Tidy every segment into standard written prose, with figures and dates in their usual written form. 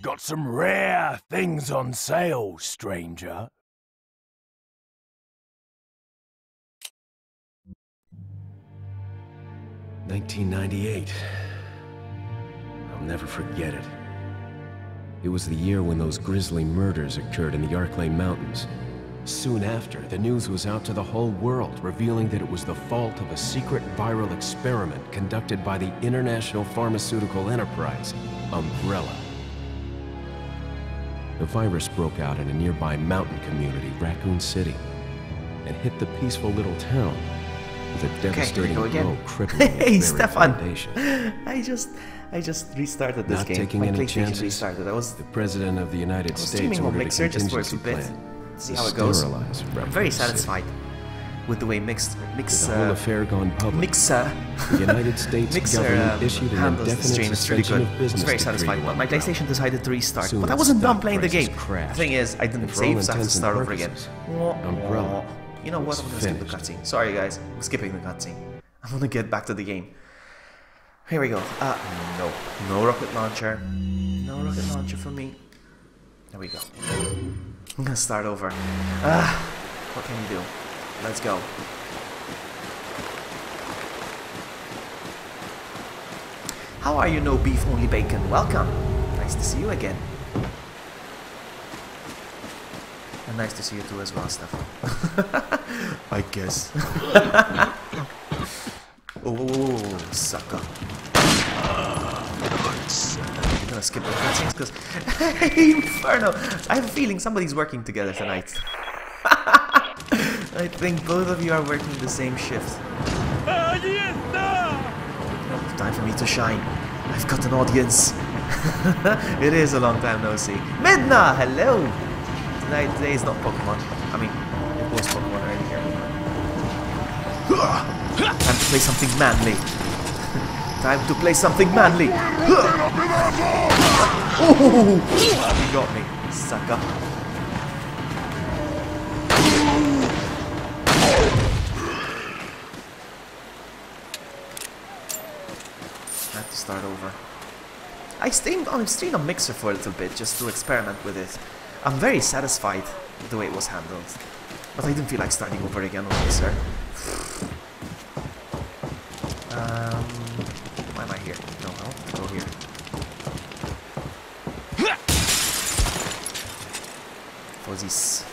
Got some rare things on sale, stranger. "1998. I'll never forget it. It was the year when those grisly murders occurred in the Arklay Mountains. Soon after, the news was out to the whole world, revealing that it was the fault of a secret viral experiment conducted by the international pharmaceutical enterprise, Umbrella. The virus broke out in a nearby mountain community, Raccoon City, and hit the peaceful little town with a devastating blow crippling its very Stefan. foundation. I just restarted this Not game. taking My any PlayStation chances, restarted. the President of the United States streaming on ordered a Mixer just for a contingency bit. plan See to how it goes. sterilize I'm Raccoon very City. satisfied with the way With the whole affair gone public, Mixer the United States government issued an handles the indefinite stream. It's really suspension good. of business. I was very decree satisfied. to But my Umbrella. PlayStation decided to restart. Soon But I its wasn't done stock playing the prices game. crashed. The thing is, I didn't And for save, all so I have to intents and start over again. purposes, Umbrella You know what? was I'm gonna skip the finished. cutscene. Sorry guys, I'm skipping the cutscene. I'm gonna get back to the game. Here we go. No rocket launcher. No rocket launcher for me. There we go. I'm gonna start over. What can you do? Let's go. How are you, no beef, only bacon? Welcome. Nice to see you again. And nice to see you too as well, Stefan. I guess. Oh, sucker. I'm gonna skip the cutscenes because Inferno! I have a feeling somebody's working together tonight. I think both of you are working the same shift. Time for me to shine. I've got an audience. It is a long time no see. Midna, hello! Today is not Pokemon. I mean, it was Pokemon earlier. Time to play something manly. Time to play something manly. Oh, you got me, sucker. I have to start over. I stayed on Mixer for a little bit just to experiment with it. I'm very satisfied with the way it was handled, but I didn't feel like starting over again on Mixer. Why am I here? No, go here. Fuzzies.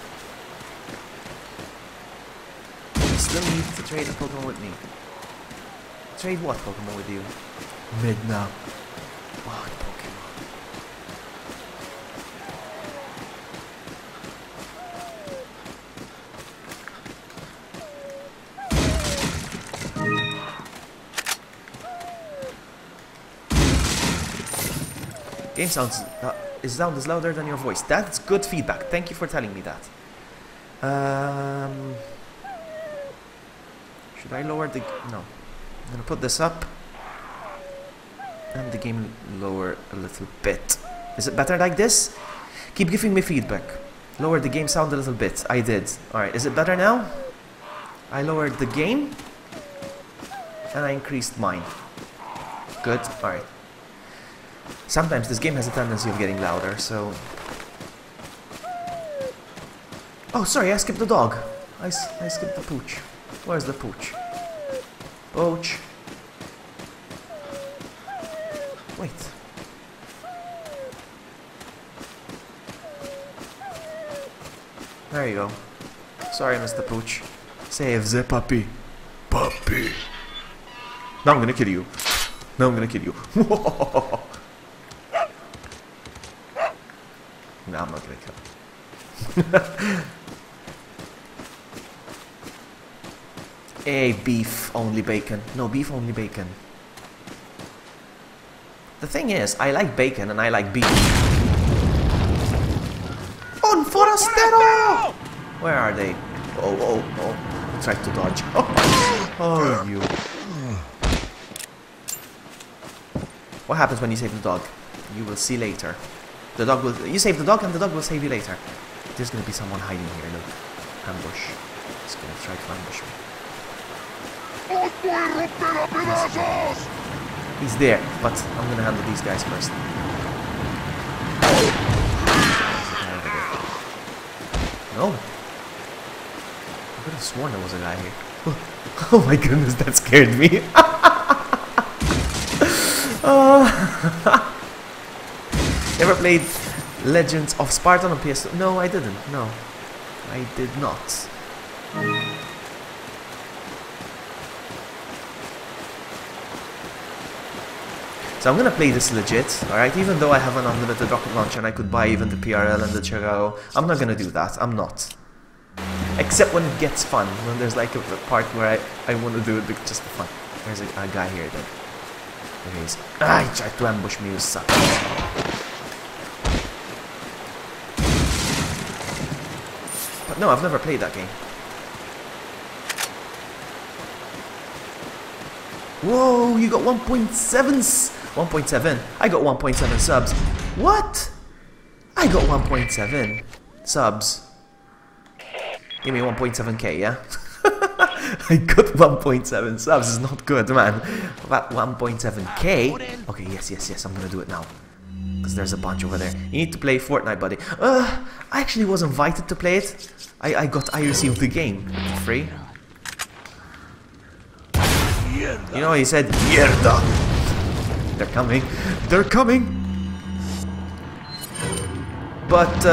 You still need to trade a Pokemon with me. Trade what Pokemon with you? Midna. What Pokemon? Game sounds sound is louder than your voice. That's good feedback. Thank you for telling me that. Should I lower the... No. I'm gonna put this up. And the game lower a little bit. Is it better like this? Keep giving me feedback. Lower the game sound a little bit. I did. Alright, is it better now? I lowered the game. And I increased mine. Good. Alright. Sometimes this game has a tendency of getting louder, so... Oh, sorry, I skipped the dog. I skipped the pooch. Where's the pooch? Pooch. Wait. There you go. Sorry, Mr. Pooch. Save the puppy. Puppy. Now I'm gonna kill you. Now I'm gonna kill you. No, I'm not gonna kill him. Beef, only bacon. No, beef, only bacon. The thing is, I like bacon and I like beef. Un forastero! Where are they? Oh. I tried to dodge. Oh, you. What happens when you save the dog? You will see later. The dog will... You save the dog and the dog will save you later. There's gonna be someone hiding here, look. Ambush. He's gonna try to ambush me. He's there, but I'm gonna handle these guys first. No. I could have sworn there was a guy here. Oh my goodness, that scared me. Ever played Legends of Sparta on PS2? No, I didn't. No, I did not. So I'm gonna play this legit, alright? Even though I have an unlimited rocket launcher and I could buy even the PRL and the Chicago, I'm not gonna do that. I'm not. Except when it gets fun, when there's like a part where I want to do it just for fun. There's a guy here then. There he is. Ah, he tried to ambush me, you suck. But no, I've never played that game. Whoa, you got 1.7. I got 1.7 subs. What? I got 1.7 subs. Give me 1.7k, yeah? I got 1.7 subs. It's not good, man. About 1.7k. Okay, yes. I'm gonna do it now. Because there's a bunch over there. You need to play Fortnite, buddy. I actually was invited to play it. I received the game for free. You know, he said, Mierda! They're coming. They're coming! But,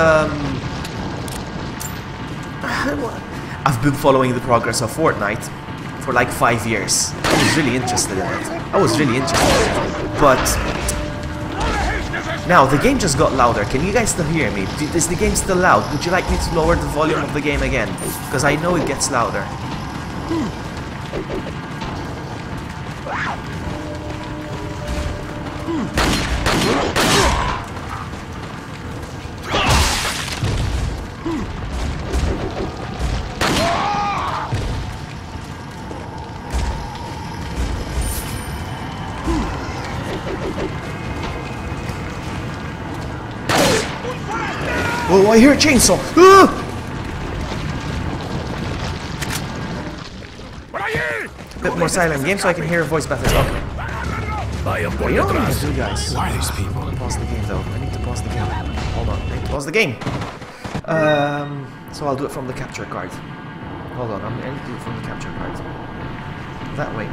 I've been following the progress of Fortnite for like 5 years. I was really interested in it. But now the game just got louder. Can you guys still hear me? Is the game still loud? Would you like me to lower the volume of the game again? Because I know it gets louder. Oh, I hear a chainsaw! Ah! A bit more silent game so I can hear your voice better. Okay. I am You going know to what I need trust. to do, guys? Why are these people? Pause the game, though. I need to pause the game. Hold on. I need to pause the game. So I'll do it from the capture card. Hold on. I need to do it from the capture card. That way.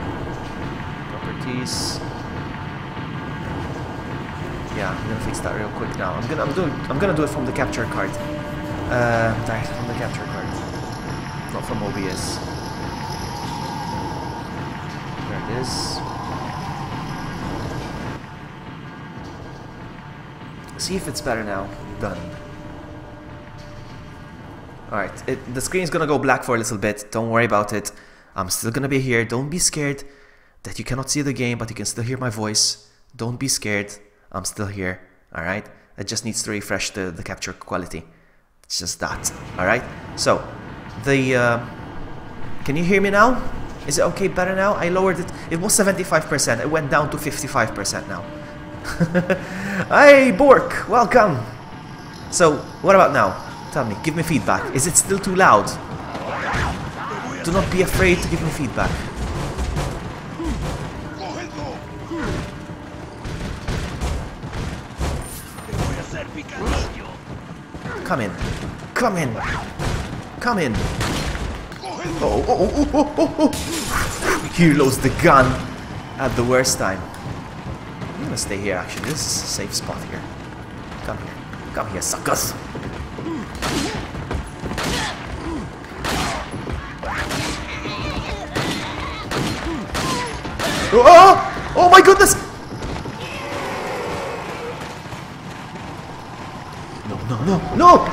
Properties. Yeah, I'm gonna fix that real quick now. I'm gonna do it from the capture card. From the capture card, not from OBS. There it is. See if it's better now. Done. Alright, the screen's gonna go black for a little bit. Don't worry about it. I'm still gonna be here. Don't be scared that you cannot see the game, but you can still hear my voice. Don't be scared. I'm still here. Alright? It just needs to refresh the capture quality. It's just that. Alright? So, can you hear me now? Is it okay better now? I lowered it. It was 75%. It went down to 55% now. Hey, Bork! Welcome! So, what about now? Tell me. Give me feedback. Is it still too loud? Do not be afraid to give me feedback. Come in. Come in. Come in. Oh. He loads the gun at the worst time. I'm gonna stay here, actually. This is a safe spot here. Come here. Come here, suckers. Oh! Oh my goodness! No!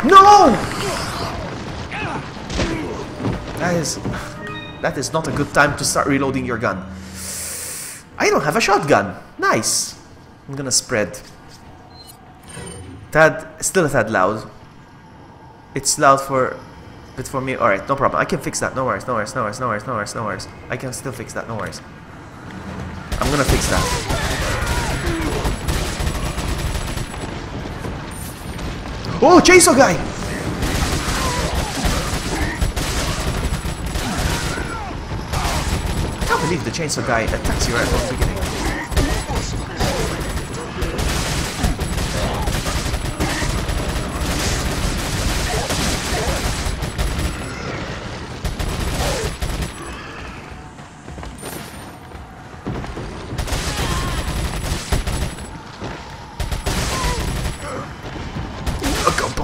That is not a good time to start reloading your gun. I don't have a shotgun. Nice. I'm gonna spread. Still a tad loud. It's loud for me. Alright, no problem. I can fix that. No worries. I can still fix that. No worries. I'm gonna fix that. Oh, chainsaw guy! I can't believe the chainsaw guy attacks you right from the beginning.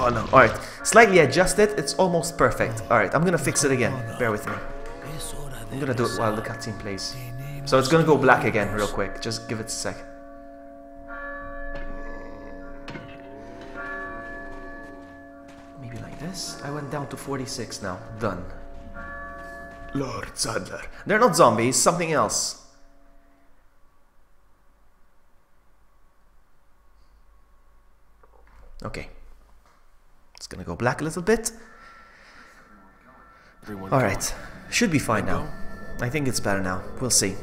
Alright, slightly adjust it. It's almost perfect. Alright, I'm gonna fix it again. Bear with me. I'm gonna do it while the cutscene plays. So it's gonna go black again real quick. Just give it a sec. Maybe like this. I went down to 46 now. Done. Lord Sadler. They're not zombies, something else. Okay. It's gonna go black a little bit. Alright. Should be fine now. I think it's better now. We'll see.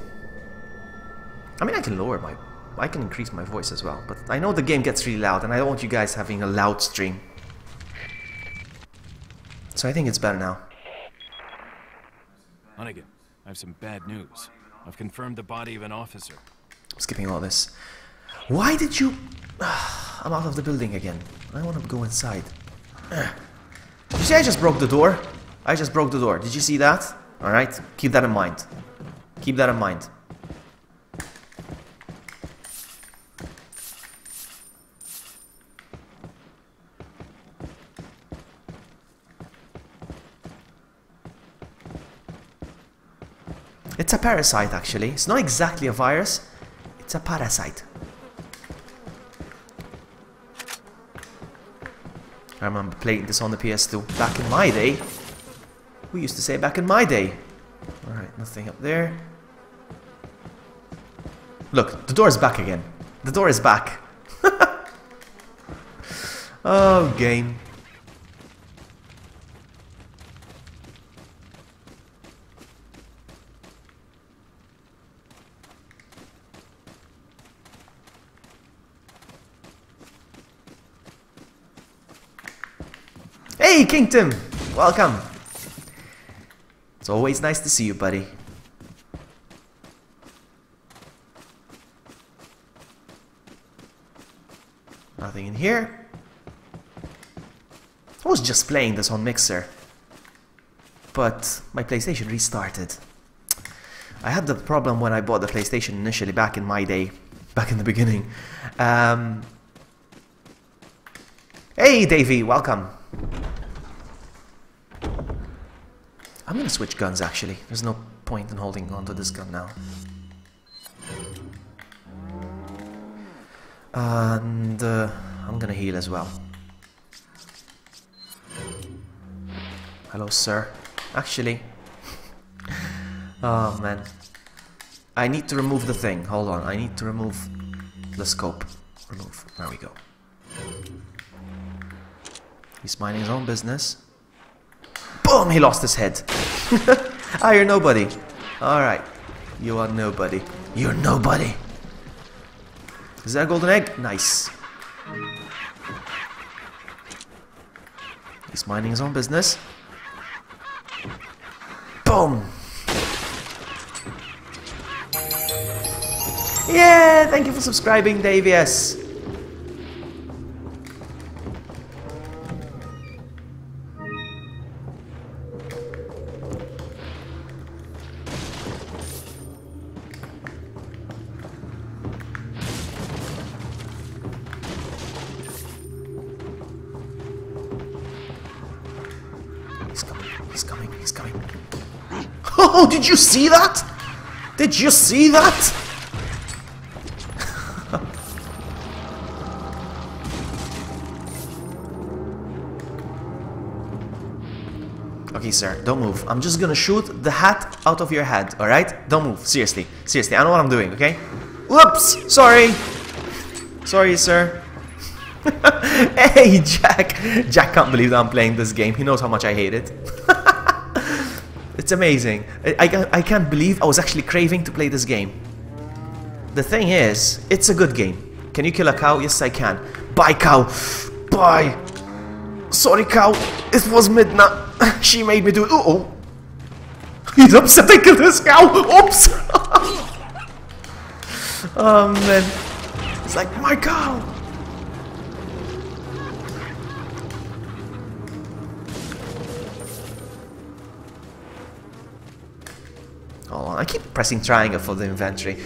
I mean, I can lower my... I can increase my voice as well. But I know the game gets really loud and I don't want you guys having a loud stream. So I think it's better now. Hunnigan, I have some bad news. I've confirmed the body of an officer. I'm skipping all this. Why did you... I'm out of the building again. I want to go inside. You see I just broke the door? I just broke the door. Did you see that? Alright, keep that in mind. Keep that in mind. It's a parasite actually. It's not exactly a virus. It's a parasite. I remember playing this on the PS2 back in my day. We used to say back in my day. Alright, nothing up there. Look, the door is back again. The door is back. Oh, game. Hey, Kingdom! Welcome! It's always nice to see you, buddy. Nothing in here. I was just playing this on Mixer, but my PlayStation restarted. I had the problem when I bought the PlayStation initially back in my day, back in the beginning. Hey, Davey, welcome. I'm gonna switch guns actually. There's no point in holding onto this gun now. And I'm gonna heal as well. Hello, sir. Actually, oh man, I need to remove the thing. Hold on, I need to remove the scope. Remove. There we go. He's minding his own business. Boom! He lost his head. Ah, you're nobody. Alright. You are nobody. You're nobody. Is that a golden egg? Nice. He's minding his own business. Boom! Yeah! Thank you for subscribing, Dave. Yes. He's coming, he's coming. Oh, did you see that? Did you see that? Okay, sir, don't move. I'm just gonna shoot the hat out of your head, alright? Don't move, seriously. Seriously, I know what I'm doing, okay? Whoops! Sorry! Sorry, sir. Hey, Jack! Jack can't believe that I'm playing this game. He knows how much I hate it. It's amazing. I can't believe I was actually craving to play this game. The thing is, it's a good game. Can you kill a cow? Yes, I can. Bye, cow! Bye! Sorry, cow. It was midnight. She made me do it. Uh-oh. He's upset I killed this cow. Oops! Oh, man. It's like, my cow! Hold on, I keep pressing triangle for the inventory.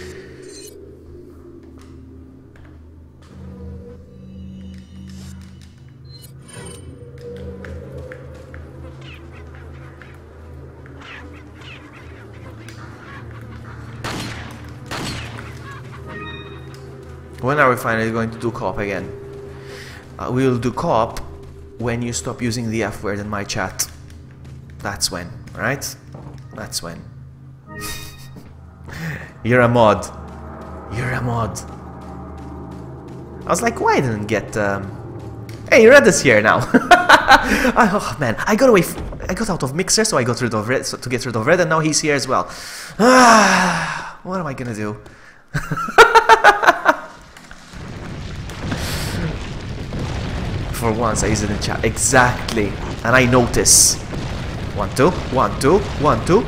When are we finally going to do co-op again? We will do co-op when you stop using the F word in my chat. That's when, alright? That's when. You're a mod. You're a mod. I was like, why I didn't get... Hey, Red is here now. Oh man, I got away. I got out of Mixer, so I got rid of Red to get rid of Red, and now he's here as well. What am I gonna do? For once, I use it in chat. Exactly, and I notice. 1, 2, 1, 2, 1, 2.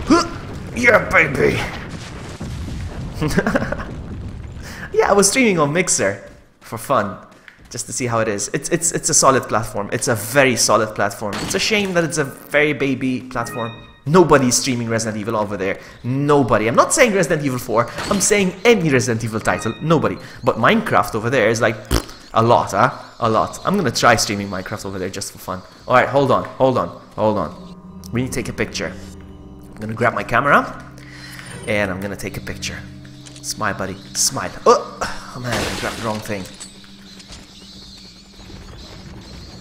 Yeah, baby. Yeah, I was streaming on Mixer for fun. Just to see how it is. It's a solid platform. It's a very solid platform. It's a shame that it's a very baby platform. Nobody's streaming Resident Evil over there. Nobody. I'm not saying Resident Evil 4. I'm saying any Resident Evil title. Nobody. But Minecraft over there is like a lot, huh? A lot. I'm gonna try streaming Minecraft over there just for fun. Alright, hold on. Hold on. Hold on. We need to take a picture. I'm gonna grab my camera and I'm gonna take a picture. Smile, buddy. Smile. Oh man, I grabbed the wrong thing.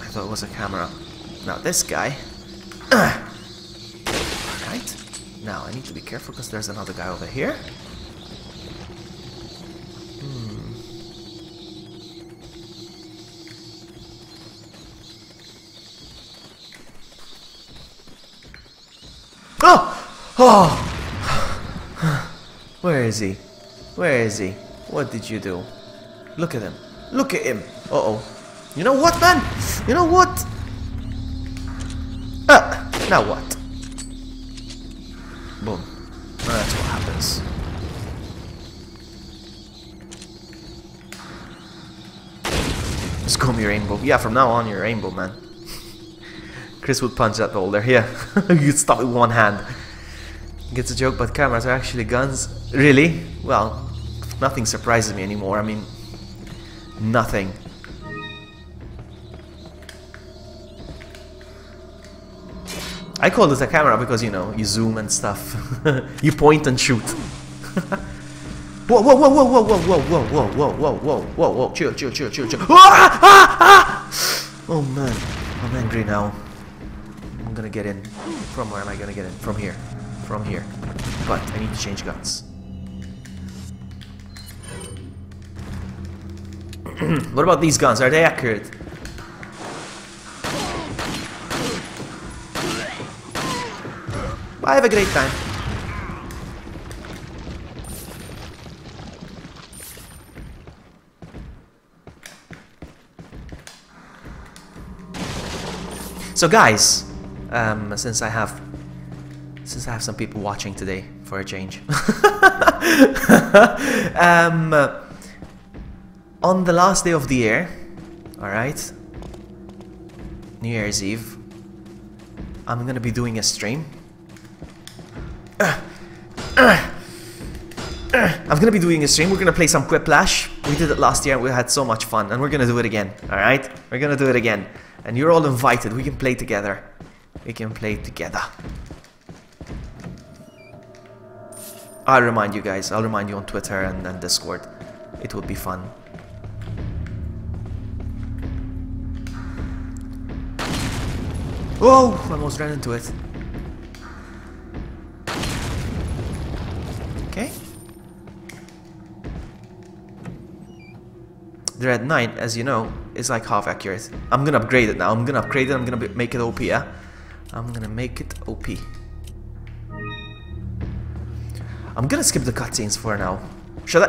I thought it was a camera. Now this guy. Right. Now I need to be careful because there's another guy over here. Oh! Oh! Where is he? Where is he? What did you do? Look at him. Look at him. Uh-oh. You know what, man? You know what? Now what? Boom. That's what happens. Just call me Rainbow. Yeah, from now on, you're Rainbow, man. Chris would punch that boulder. Yeah. You'd stop with one hand. Gets a joke, but cameras are actually guns. Really? Well, nothing surprises me anymore. I mean, nothing. I call it a camera because, you know, you zoom and stuff. You point and shoot. Whoa, whoa, whoa, whoa, whoa, whoa, whoa, whoa, whoa, whoa, whoa, whoa, whoa, whoa, chill, chill, chill, chill, chill. Ah, ah, ah! Oh man, I'm angry now. I'm gonna get in. From where am I gonna get in? From here. From here. But I need to change guns. What about these guns? Are they accurate? I have a great time. So guys, since I have some people watching today for a change, on the last day of the year, all right, New Year's Eve, I'm gonna be doing a stream. I'm gonna be doing a stream. We're gonna play some Quiplash. We did it last year. We had so much fun, and we're gonna do it again. All right, we're gonna do it again, and you're all invited. We can play together. We can play together. I'll remind you guys. I'll remind you on Twitter and Discord. It will be fun. Oh, I almost ran into it. Okay. The Red Knight, as you know, is like half accurate. I'm gonna upgrade it now. I'm gonna upgrade it. I'm gonna make it OP, yeah? I'm gonna make it OP. I'm gonna skip the cutscenes for now. Should I?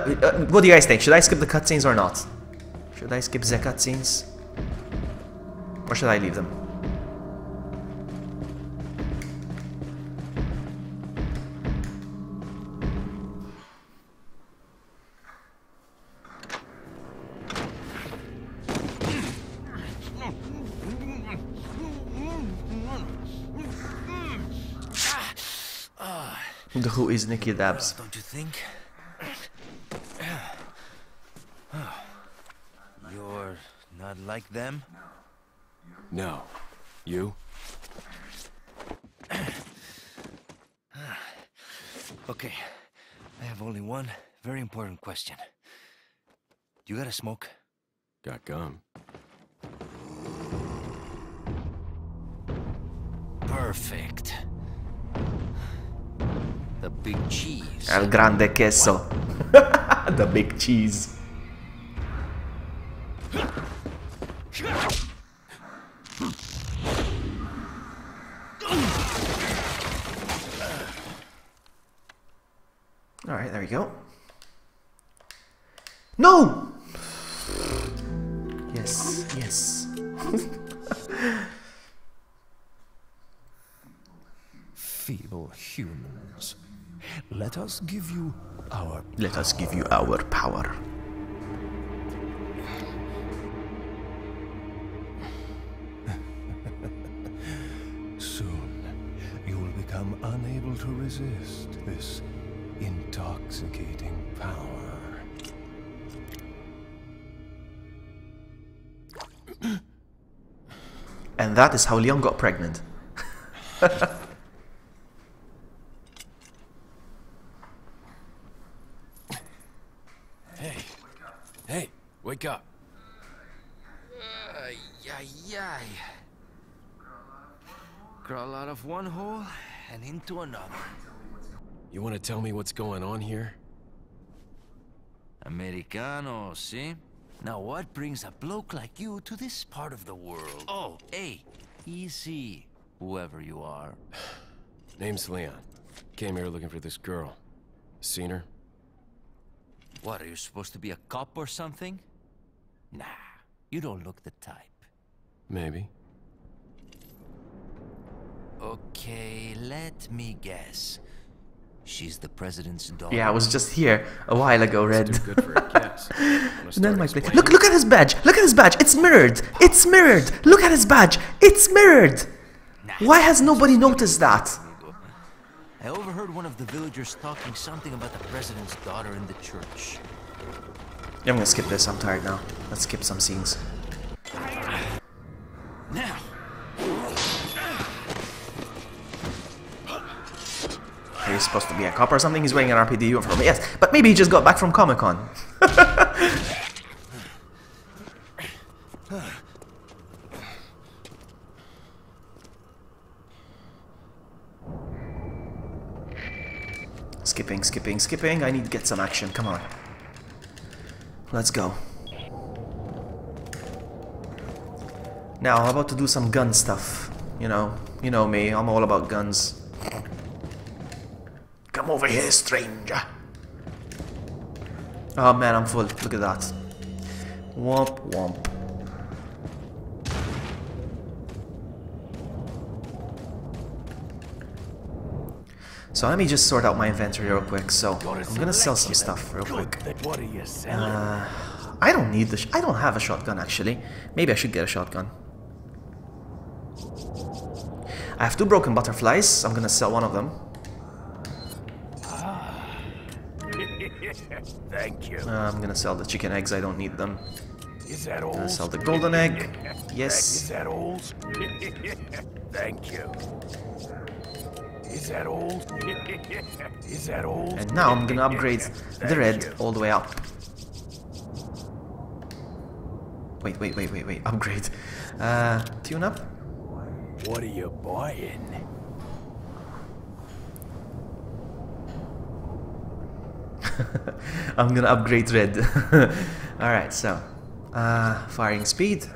What do you guys think? Should I skip the cutscenes or not? Should I skip the cutscenes? Or should I leave them? Who is Nicky Dabs? Don't you think? You're not like them? No. You? Okay, I have only one very important question. You got a smoke? Got gum. Perfect. The big cheese. El grande queso. The big cheese. Alright, there we go. No! Yes, yes. Feeble humans. Let us give you our Let us give you our power. soon. You will become unable to resist this intoxicating power. And that is how Leon got pregnant. Hey, wake up. Crawl out of one hole and into another. You want to tell me what's going on here? Americano, see? Now what brings a bloke like you to this part of the world? Oh, hey, easy, whoever you are. Name's Leon. Came here looking for this girl. Seen her? What, are you supposed to be a cop or something? Nah, you don't look the type. Maybe. Okay, let me guess. She's the president's daughter. Yeah, I was just here a while ago, Red. Too good for a guess. And then my play. Look at his badge! Look at his badge! It's mirrored! It's mirrored! Look at his badge! It's mirrored! Why has nobody noticed that? I overheard one of the villagers talking something about the president's daughter in the church. Yeah, I'm gonna skip this, I'm tired now. Let's skip some scenes. Now! He's supposed to be a cop or something, he's wearing an RPD uniform. Yes, but maybe he just got back from Comic-Con. Skipping. I need to get some action. Come on. Let's go. Now, I'm about to do some gun stuff. You know me. I'm all about guns. Come over here, stranger. Oh man, I'm full. Look at that. Womp womp. So let me just sort out my inventory real quick. So I'm gonna sell some stuff real quick. What are you selling? I don't need the. I don't have a shotgun actually. Maybe I should get a shotgun. I have 2 broken butterflies. I'm gonna sell one of them. Thank you. I'm gonna sell the chicken eggs. I don't need them. Is that all? I'm gonna sell the golden egg. Is Yes. that all? Thank you. Is that all? Is that all? And now I'm gonna upgrade the red all the way up. Wait. Upgrade. Tune up. What are you buying? I'm gonna upgrade red. Alright, so firing speed.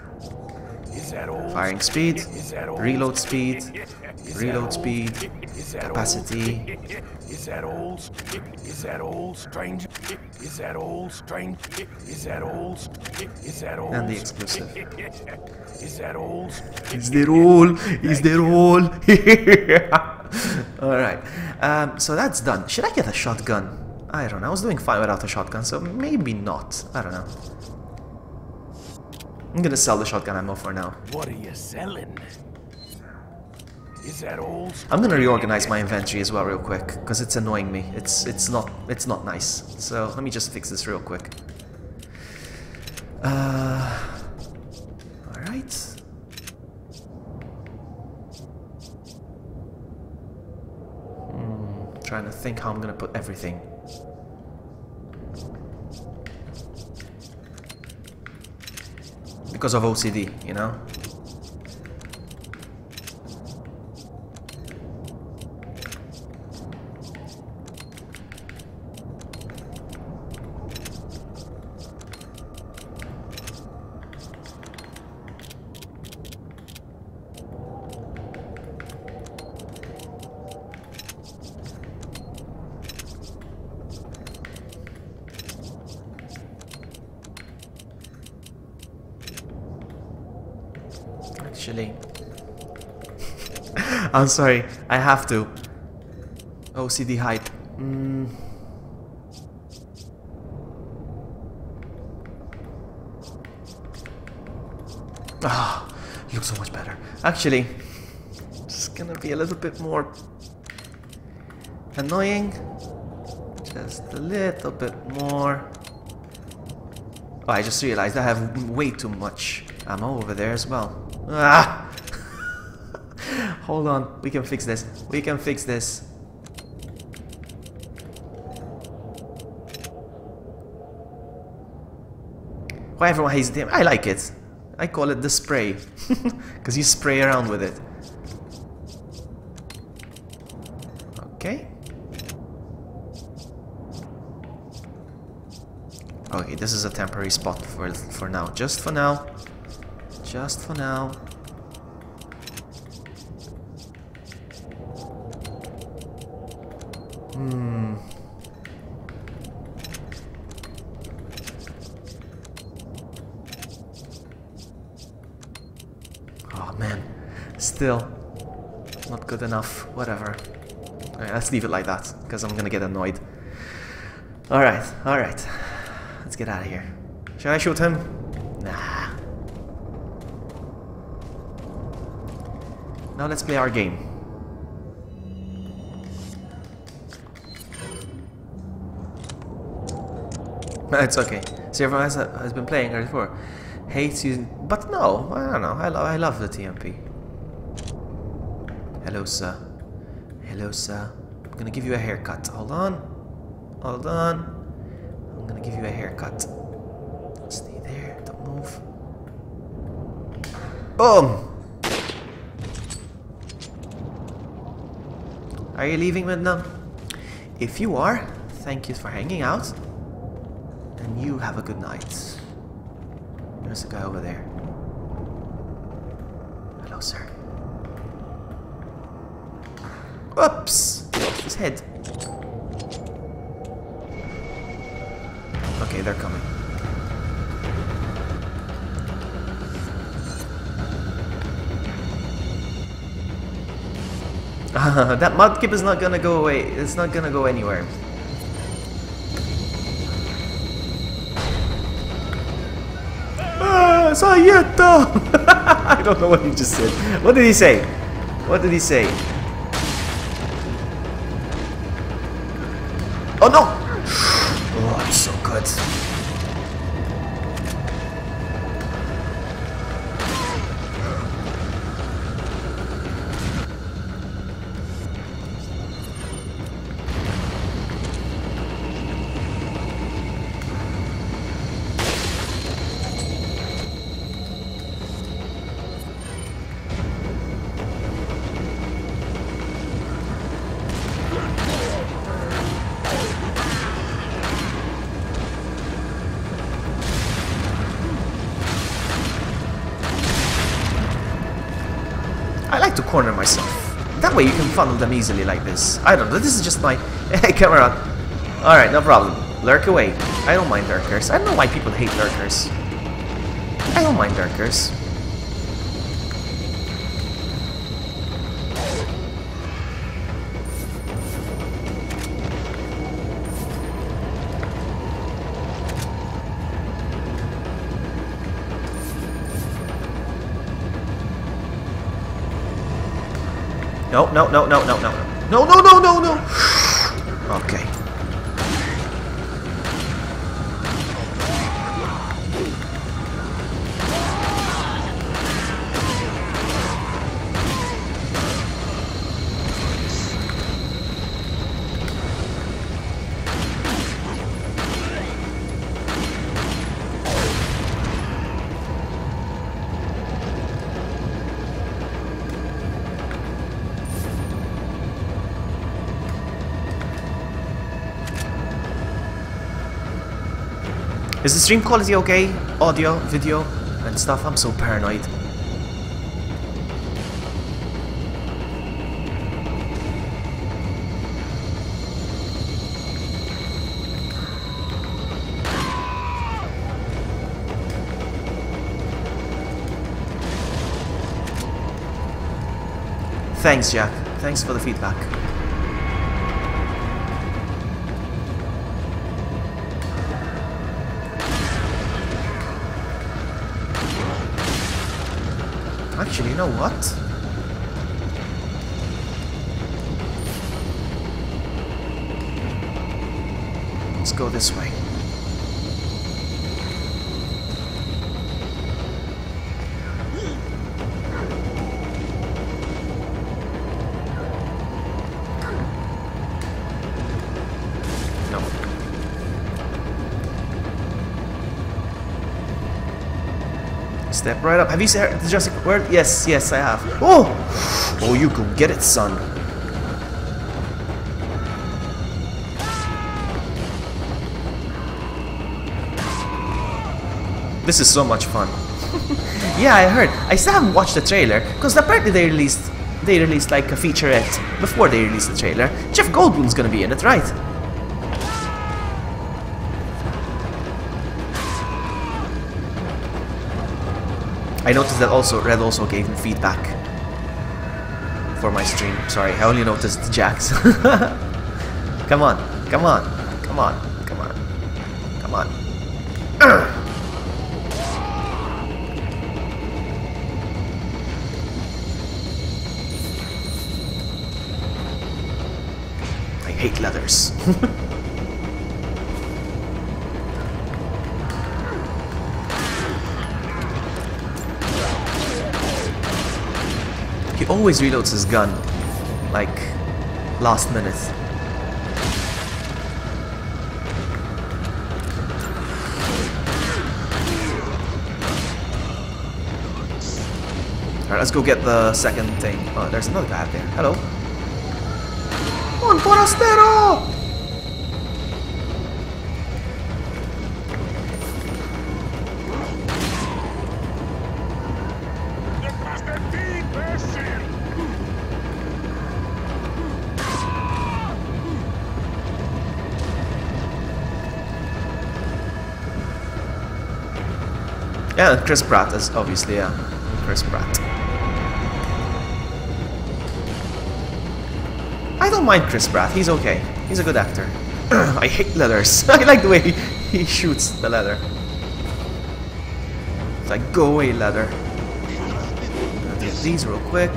Is that all? Firing speed. Is that all? Reload speed. Is that Reload all? speed. Is that all? Capacity. Is that all? Is that all, strange? Is that all, strange? Is that all? Is that all? And the explosive. Is that all? Is there all? Is there all? Alright. So that's done. Should I get a shotgun? I don't know. I was doing fine without a shotgun, so maybe not. I don't know. I'm gonna sell the shotgun ammo for now. What are you selling? Is that all? I'm gonna reorganize my inventory as well real quick, because it's annoying me. It's not nice. So let me just fix this real quick. Alright. Trying to think how I'm gonna put everything. because of OCD, you know? Actually, I'm sorry, I have to. OCD hype. Ah, looks so much better. Actually, just gonna be a little bit more annoying. Just a little bit more. Oh, I just realized I have way too much ammo over there as well. Ah! Hold on, we can fix this. We can fix this. Why everyone hates it? I like it. I call it the spray. Because you spray around with it. Okay. Okay, this is a temporary spot for now. Just for now. Just for now. Oh man, still not good enough. Whatever. Alright, let's leave it like that, because I'm gonna get annoyed. Alright, alright. Let's get out of here. Should I shoot him? Nah. Now let's play our game. It's okay. See, everyone has been playing her before. Hates you, but no, I don't know. I love the TMP. Hello, sir. Hello, sir. I'm gonna give you a haircut. Hold on. Hold on. I'm gonna give you a haircut. Stay there. Don't move. Boom! Are you leaving, Midna? If you are, thank you for hanging out. And you have a good night. There's a guy over there. Hello, sir. Oops! His head. Okay, they're coming. That mudkip is not gonna go away. It's not gonna go anywhere. Sayeta! I don't know what he just said. What did he say? What did he say? Oh no! Oh, it's so good. I like to corner myself. That way you can funnel them easily like this. I don't know, this is just my... Hey, camera. Alright, no problem. Lurk away. I don't mind lurkers. I don't know why people hate lurkers. I don't mind lurkers. No, no, no, no, no, no. No, no, no, no, no! Okay. Is the stream quality okay? Audio, video, and stuff? I'm so paranoid. Thanks, Jack. Thanks for the feedback. Actually, you know what? Let's go this way. No. Step right up. Have you seen the Jurassic World? Yes, yes, I have. Oh! Oh, you go get it, son. This is so much fun. Yeah, I heard. I still haven't watched the trailer because apparently they released like a featurette before they released the trailer. Jeff Goldblum's gonna be in it, right? I noticed that also Red also gave me feedback for my stream. Sorry, I only noticed Jack's. Come on, come on, come on, come on, come on. I hate leathers. He always reloads his gun, like, last minute. Alright, let's go get the second thing. Oh, there's another guy out there. Hello. Un forastero! Yeah, Chris Pratt is obviously, yeah. Chris Pratt. I don't mind Chris Pratt, he's okay. He's a good actor. I hate leathers. I like the way he shoots the leather. It's like, go away, leather. I'll get these real quick.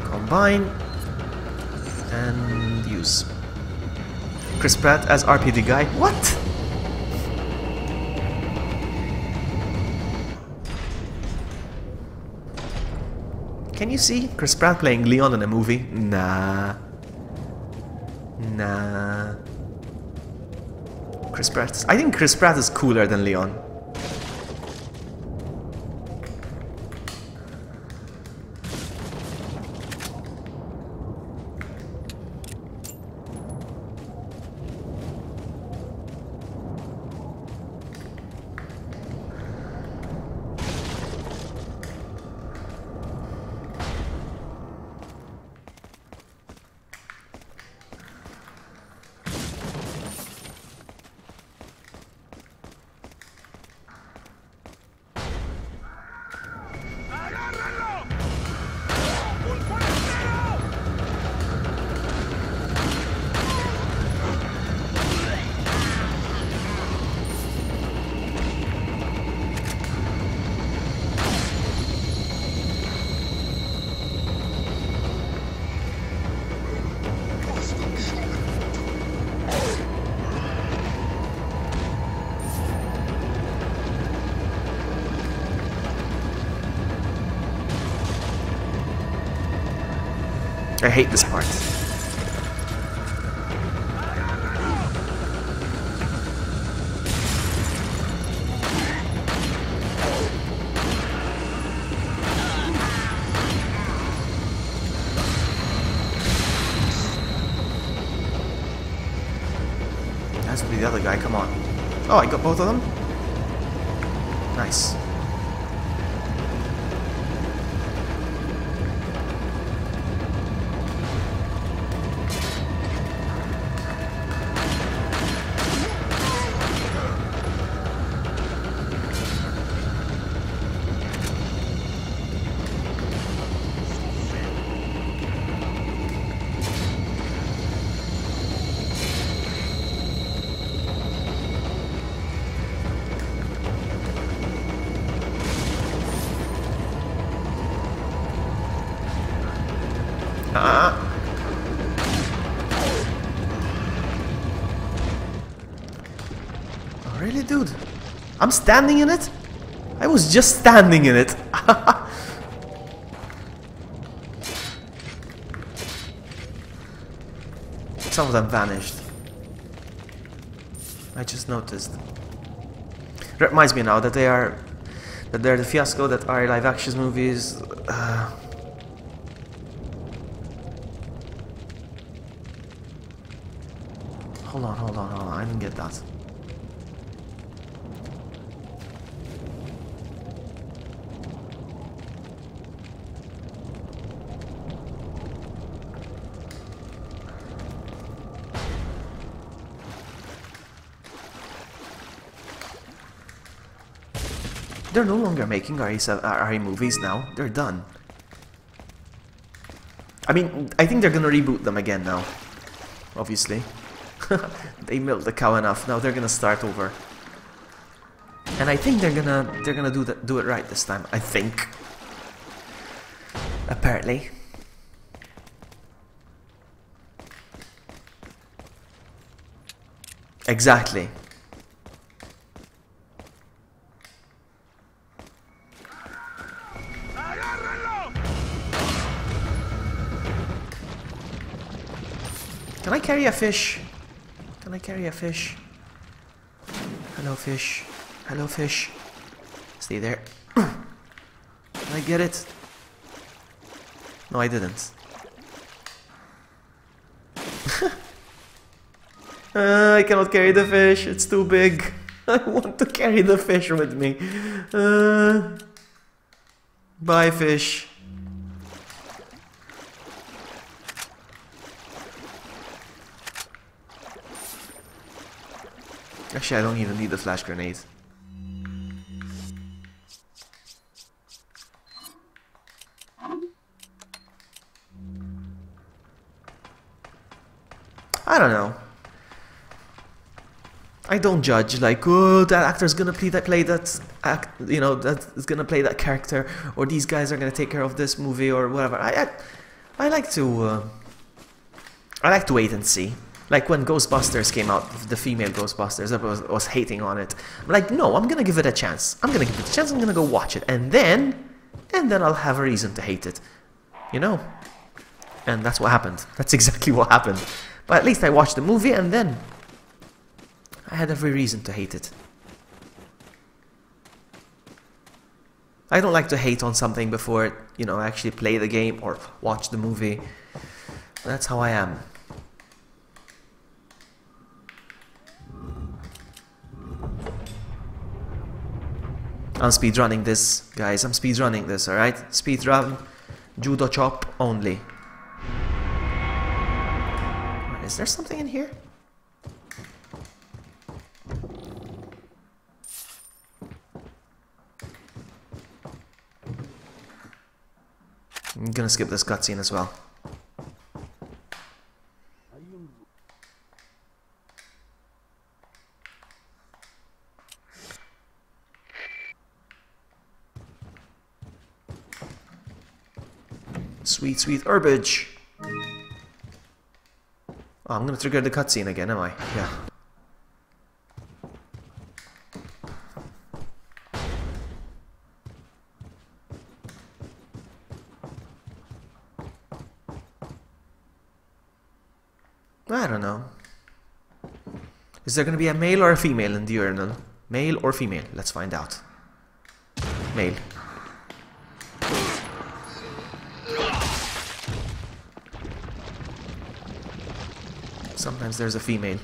Combine and use. Chris Pratt as RPD guy. What? Can you see Chris Pratt playing Leon in a movie? Nah. Nah. Chris Pratt. I think Chris Pratt is cooler than Leon. I hate this part. be the other guy, come on. Oh, I got both of them? Nice. Oh, really, dude? I'm standing in it? I was just standing in it. Some of them vanished. I just noticed. That reminds me now that they're the fiasco that are live action movies. Hold on, I didn't get that. They're no longer making RE movies now. They're done. I mean, I think they're gonna reboot them again now. Obviously. They milked the cow enough. Now they're gonna start over. And I think they're gonna do it right this time. I think. Apparently. Exactly. Can I carry a fish? Can I carry a fish? Hello, fish. Hello, fish. Stay there. Can I get it? No, I didn't. I cannot carry the fish. It's too big. I want to carry the fish with me. Bye, fish. Actually, I don't even need the flash grenade. I don't know. I don't judge like, oh, that actor's gonna play that you know, that is gonna play that character, or these guys are gonna take care of this movie or whatever. I like to wait and see. Like when Ghostbusters came out, the female Ghostbusters, I was hating on it. I'm like, no, I'm gonna give it a chance. I'm gonna give it a chance. I'm gonna go watch it, and then I'll have a reason to hate it, you know. And that's what happened. That's exactly what happened. But at least I watched the movie, and then I had every reason to hate it. I don't like to hate on something before, you know, I actually play the game or watch the movie. That's how I am. I'm speedrunning this, guys. I'm speedrunning this, alright? Speedrun, judo chop only. Is there something in here? I'm gonna skip this cutscene as well. Sweet, sweet herbage. Oh, I'm gonna trigger the cutscene again, am I? Yeah. I don't know. Is there gonna be a male or a female in the urinal? Male or female? Let's find out. Male. Sometimes there's a female.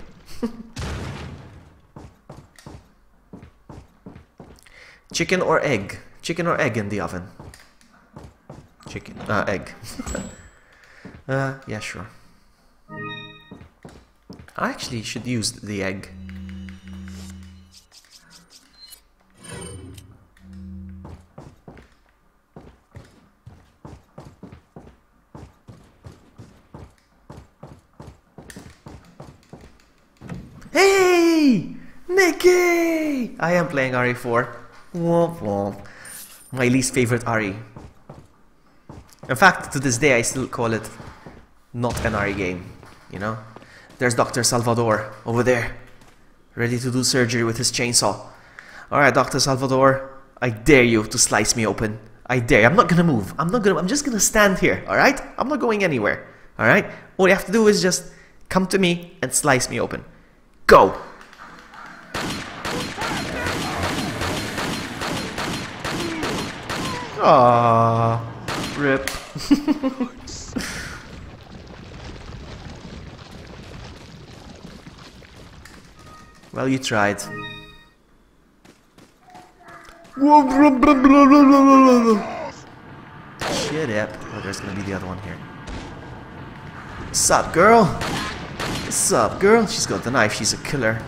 Chicken or egg? Chicken or egg in the oven? Chicken. Egg. Yeah, sure. I actually should use the egg. Hey! Nikki! I am playing RE4. Womp womp. My least favorite RE. In fact, to this day, I still call it not an RE game. You know? There's Dr. Salvador over there. Ready to do surgery with his chainsaw. Alright, Dr. Salvador. I dare you to slice me open. I dare you. I'm not gonna move. I'm just gonna stand here. Alright? I'm not going anywhere. Alright? All you have to do is just come to me and slice me open. Go! Aww. Rip. Well, you tried. Shit up. Oh, there's gonna be the other one here. Sup, girl? What's up, girl? She's got the knife. She's a killer.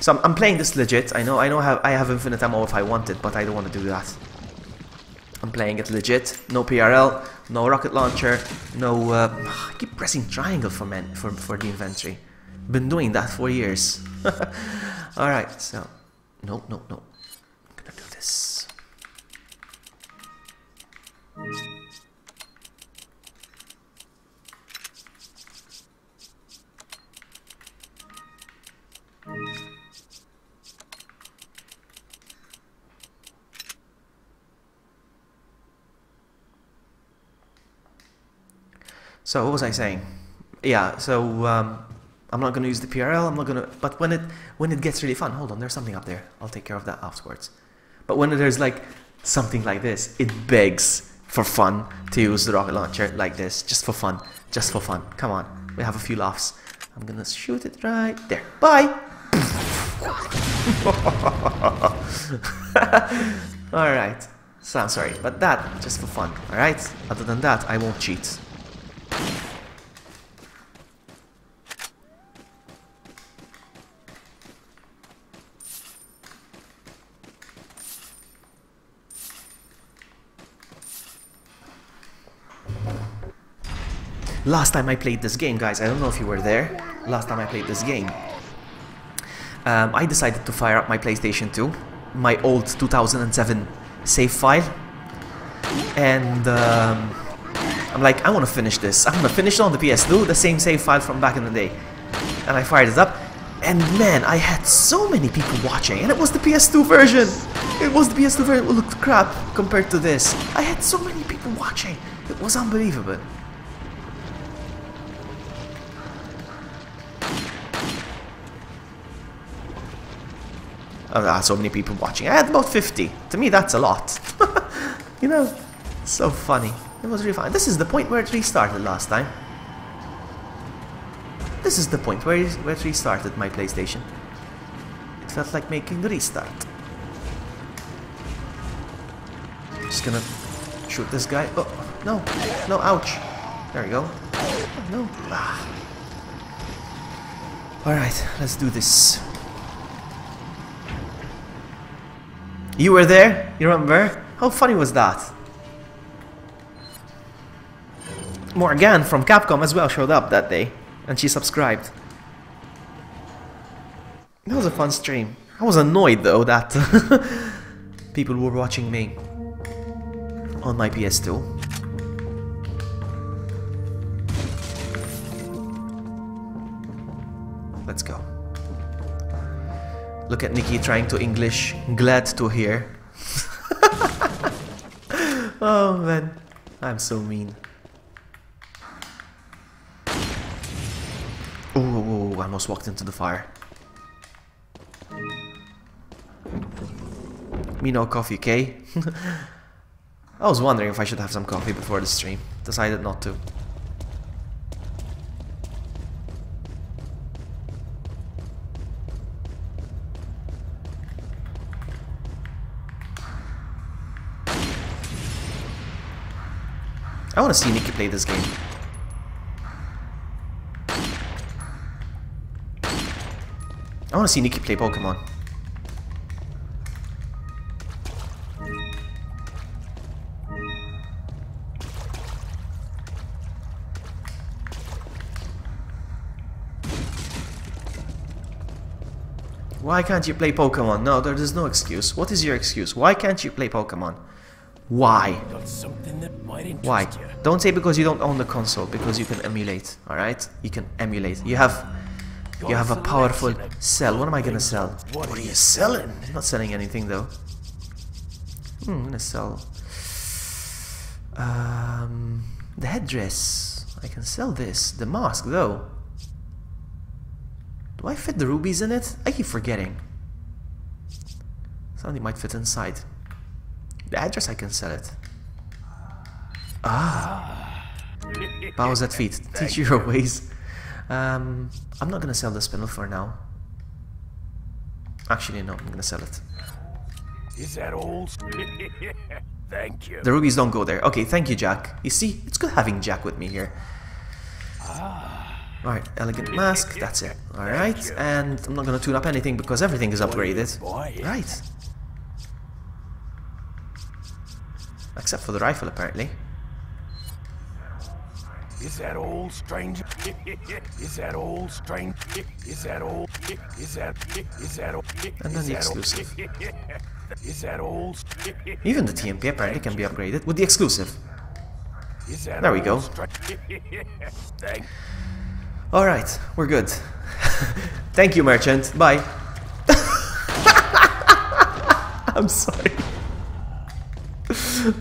So I'm playing this legit. I know I have infinite ammo if I want it, but I don't want to do that. I'm playing it legit. No PRL, no rocket launcher, no. I keep pressing triangle for the inventory. Been doing that for years. All right, so no. I'm gonna do this. So what was I saying? Yeah, so I'm not gonna use the PRL. I'm not gonna. But when it gets really fun, hold on, there's something up there. I'll take care of that afterwards. But when there's like something like this, it begs for fun to use the rocket launcher like this, just for fun, just for fun. Come on, we have a few laughs. I'm gonna shoot it right there. Bye. All right. So I'm sorry, but that just for fun. All right. Other than that, I won't cheat. Last time I played this game, guys, I don't know if you were there. Last time I played this game, I decided to fire up my PlayStation 2, my old 2007 save file, and I'm like, I want to finish this. I want to finish it on the PS2, the same save file from back in the day. And I fired it up, and man, I had so many people watching, and it was the PS2 version. It was the PS2 version. It looked crap compared to this. I had so many people watching. It was unbelievable. Oh, so many people watching. I had about 50. To me, that's a lot. You know, so funny. It was really fun. This is the point where it restarted last time. This is the point where it restarted my PlayStation. It felt like making the restart. Just gonna shoot this guy. Oh, no. No, ouch. There we go. Oh, no. Ah. Alright, let's do this. You were there? You remember? How funny was that? Morgan from Capcom as well showed up that day, and she subscribed. That was a fun stream. I was annoyed though that people were watching me on my PS2. Let's go. Look at Nikki trying to English. Glad to hear. Oh man, I'm so mean. Ooh, I almost walked into the fire. Me no coffee, okay? I was wondering if I should have some coffee before the stream. Decided not to. I want to see Nikki play this game. I want to see Nikki play Pokemon. Why can't you play Pokemon? No, there is no excuse. What is your excuse? Why can't you play Pokemon? Why? Got something that might interest Why? you. Don't say because you don't own the console, because you can emulate, alright? You can emulate. You have a powerful cell. What am I gonna sell? What are you selling? I'm not selling anything though. I'm gonna sell the headdress. I can sell this. The mask though. Do I fit the rubies in it? I keep forgetting. Something might fit inside. The address, I can sell it. Bows at feet. Teach you your ways. I'm not gonna sell the spindle for now. Actually, no, I'm gonna sell it. Is that all? Thank you. The rubies don't go there. Okay, thank you, Jack. You see, it's good having Jack with me here. Alright, elegant mask, that's it. Alright, and I'm not gonna tune up anything because everything is upgraded. Right. Except for the rifle, apparently. Is that all, stranger? Is that all, strange? Is that all? Is that all? And then the exclusive. Is that all? Even the TMP apparently can be upgraded with the exclusive. Is that There we go. Thank. Alright, we're good. Thank you, merchant. Bye. I'm sorry.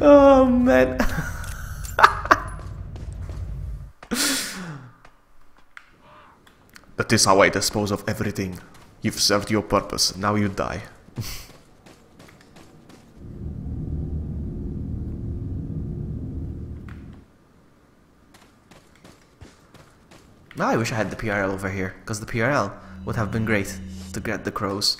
Oh, man. That is how I dispose of everything. You've served your purpose, now you die. I wish I had the PRL over here, because the PRL would have been great to get the crows.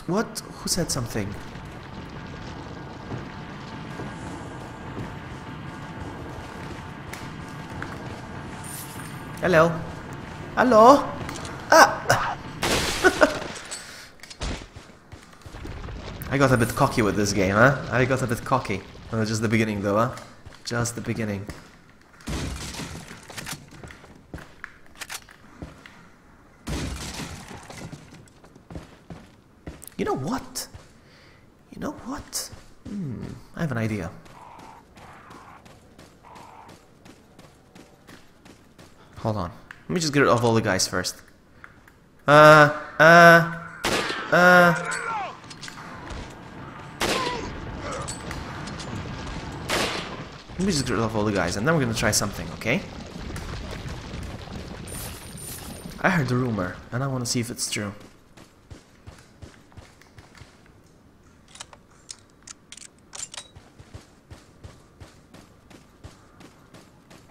What? Who said something? Hello? Hello? Ah! I got a bit cocky with this game, huh? I got a bit cocky. Just the beginning though, huh? Just the beginning. You know what? You know what? I have an idea. Hold on. Let me just get rid of all the guys first. Let me just get rid of all the guys, and then we're gonna try something, okay? I heard the rumor, and I want to see if it's true.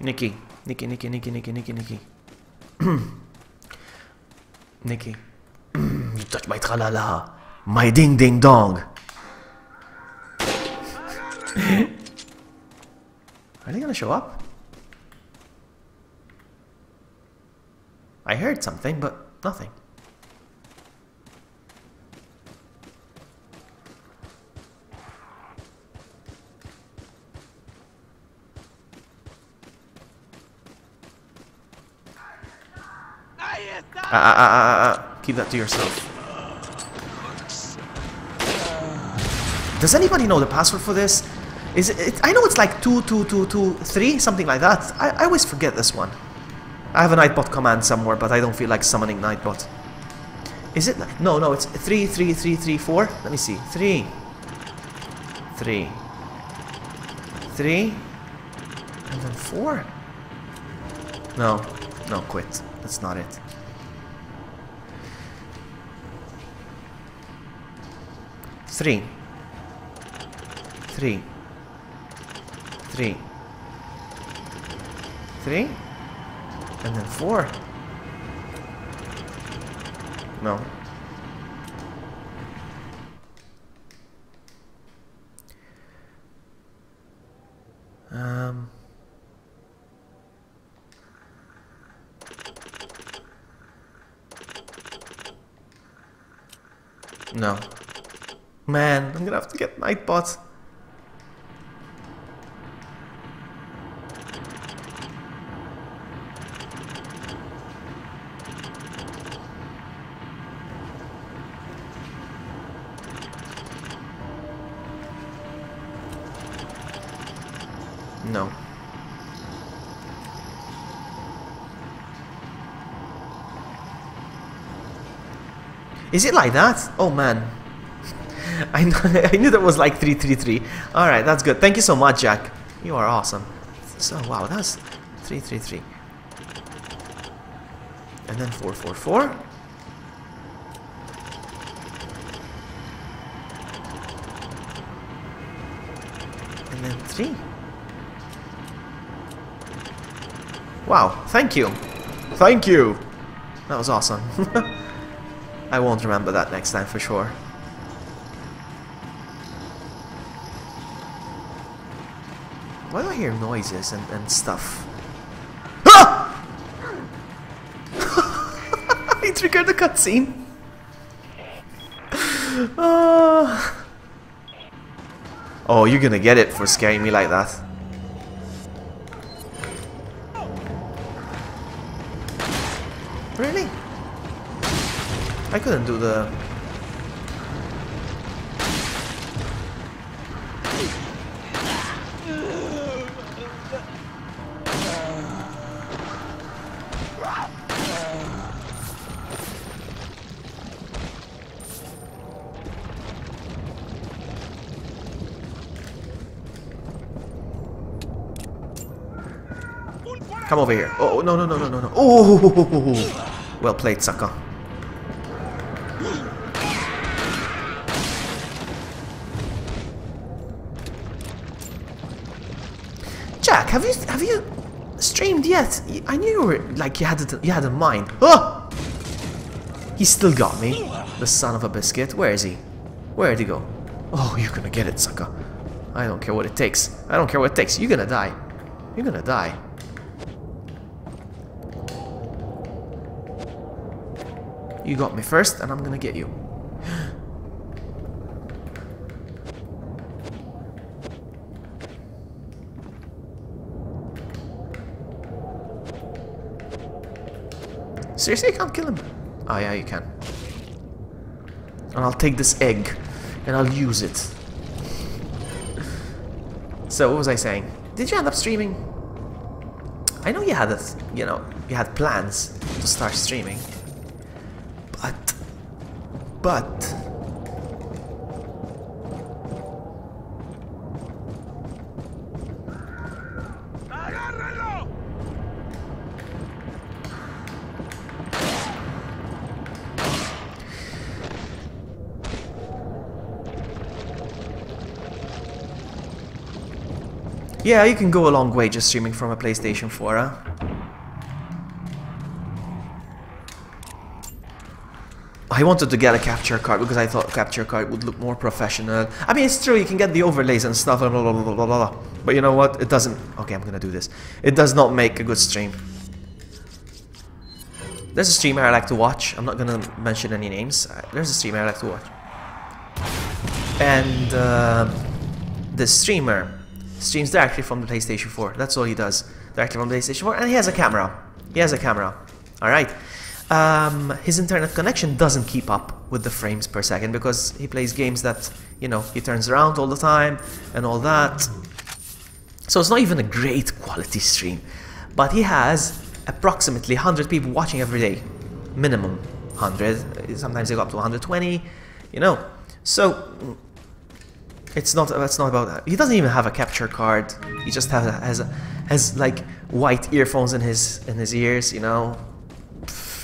Nikki. Nikki. Nikki. You touch my tralala. My ding ding dong. Are they gonna show up? I heard something, but nothing. Keep that to yourself. Does anybody know the password for this? Is it? I know it's like 2223, something like that. I always forget this one. I have a Nightbot command somewhere, but I don't feel like summoning Nightbot. Is it? No, it's 33334. Let me see. 3, and then 4. No, quit. That's not it. 3, and then 4. No. No. Man, I'm gonna have to get Nightbot. No. Is it like that? Oh man. I knew that was like 333. Alright, that's good. Thank you so much, Jack. You are awesome. So, wow, that's 333. And then 444. And then 3. Wow, thank you. Thank you. That was awesome. I won't remember that next time for sure. Why do I hear noises and stuff? Ah! He triggered the cutscene. Oh, you're gonna get it for scaring me like that. Really? I couldn't do the... Come over here. Oh, no, no, no, no, no, no. Oh, well played, sucker. Jack, have you streamed yet? I knew you were like you had a mind. Oh! He still got me. The son of a biscuit. Where is he? Where'd he go? Oh, you're gonna get it, sucker. I don't care what it takes. I don't care what it takes. You're gonna die. You're gonna die. You got me first, and I'm gonna get you. Seriously, you can't kill him? Oh yeah, you can. And I'll take this egg, and I'll use it. So, what was I saying? Did you end up streaming? I know you had it, you know, you had plans to start streaming. But... yeah, you can go a long way just streaming from a PlayStation 4, huh? I wanted to get a capture card because I thought a capture card would look more professional. I mean, it's true, you can get the overlays and stuff, blah, blah, blah, blah, blah. But you know what? It doesn't... Okay, I'm gonna do this. It does not make a good stream. There's a streamer I like to watch. I'm not gonna mention any names. There's a streamer I like to watch. And the streamer streams directly from the PlayStation 4. That's all he does. Directly from the PlayStation 4. And he has a camera. He has a camera. Alright. His internet connection doesn't keep up with the frames per second because he plays games that, you know, he turns around all the time and all that. So it's not even a great quality stream. But he has approximately 100 people watching every day. Minimum 100. Sometimes they go up to 120, you know. So it's not about that. He doesn't even have a capture card. He just has like white earphones in his ears, you know.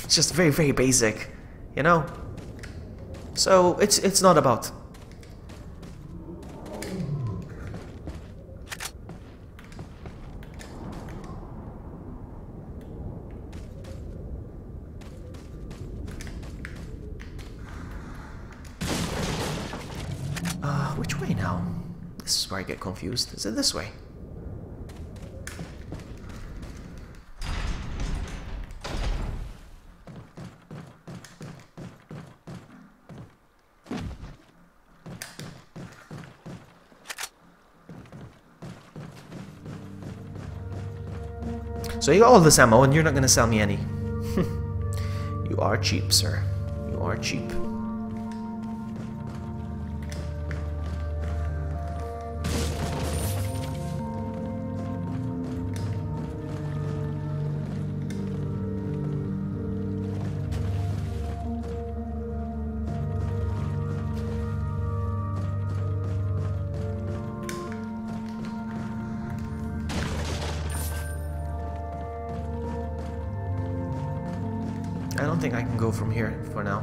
It's just very, very basic, you know. So it's not about. Which way now? This is where I get confused. Is it this way? So you got all this ammo and you're not gonna sell me any. You are cheap, sir. You are cheap. I don't think I can go from here for now.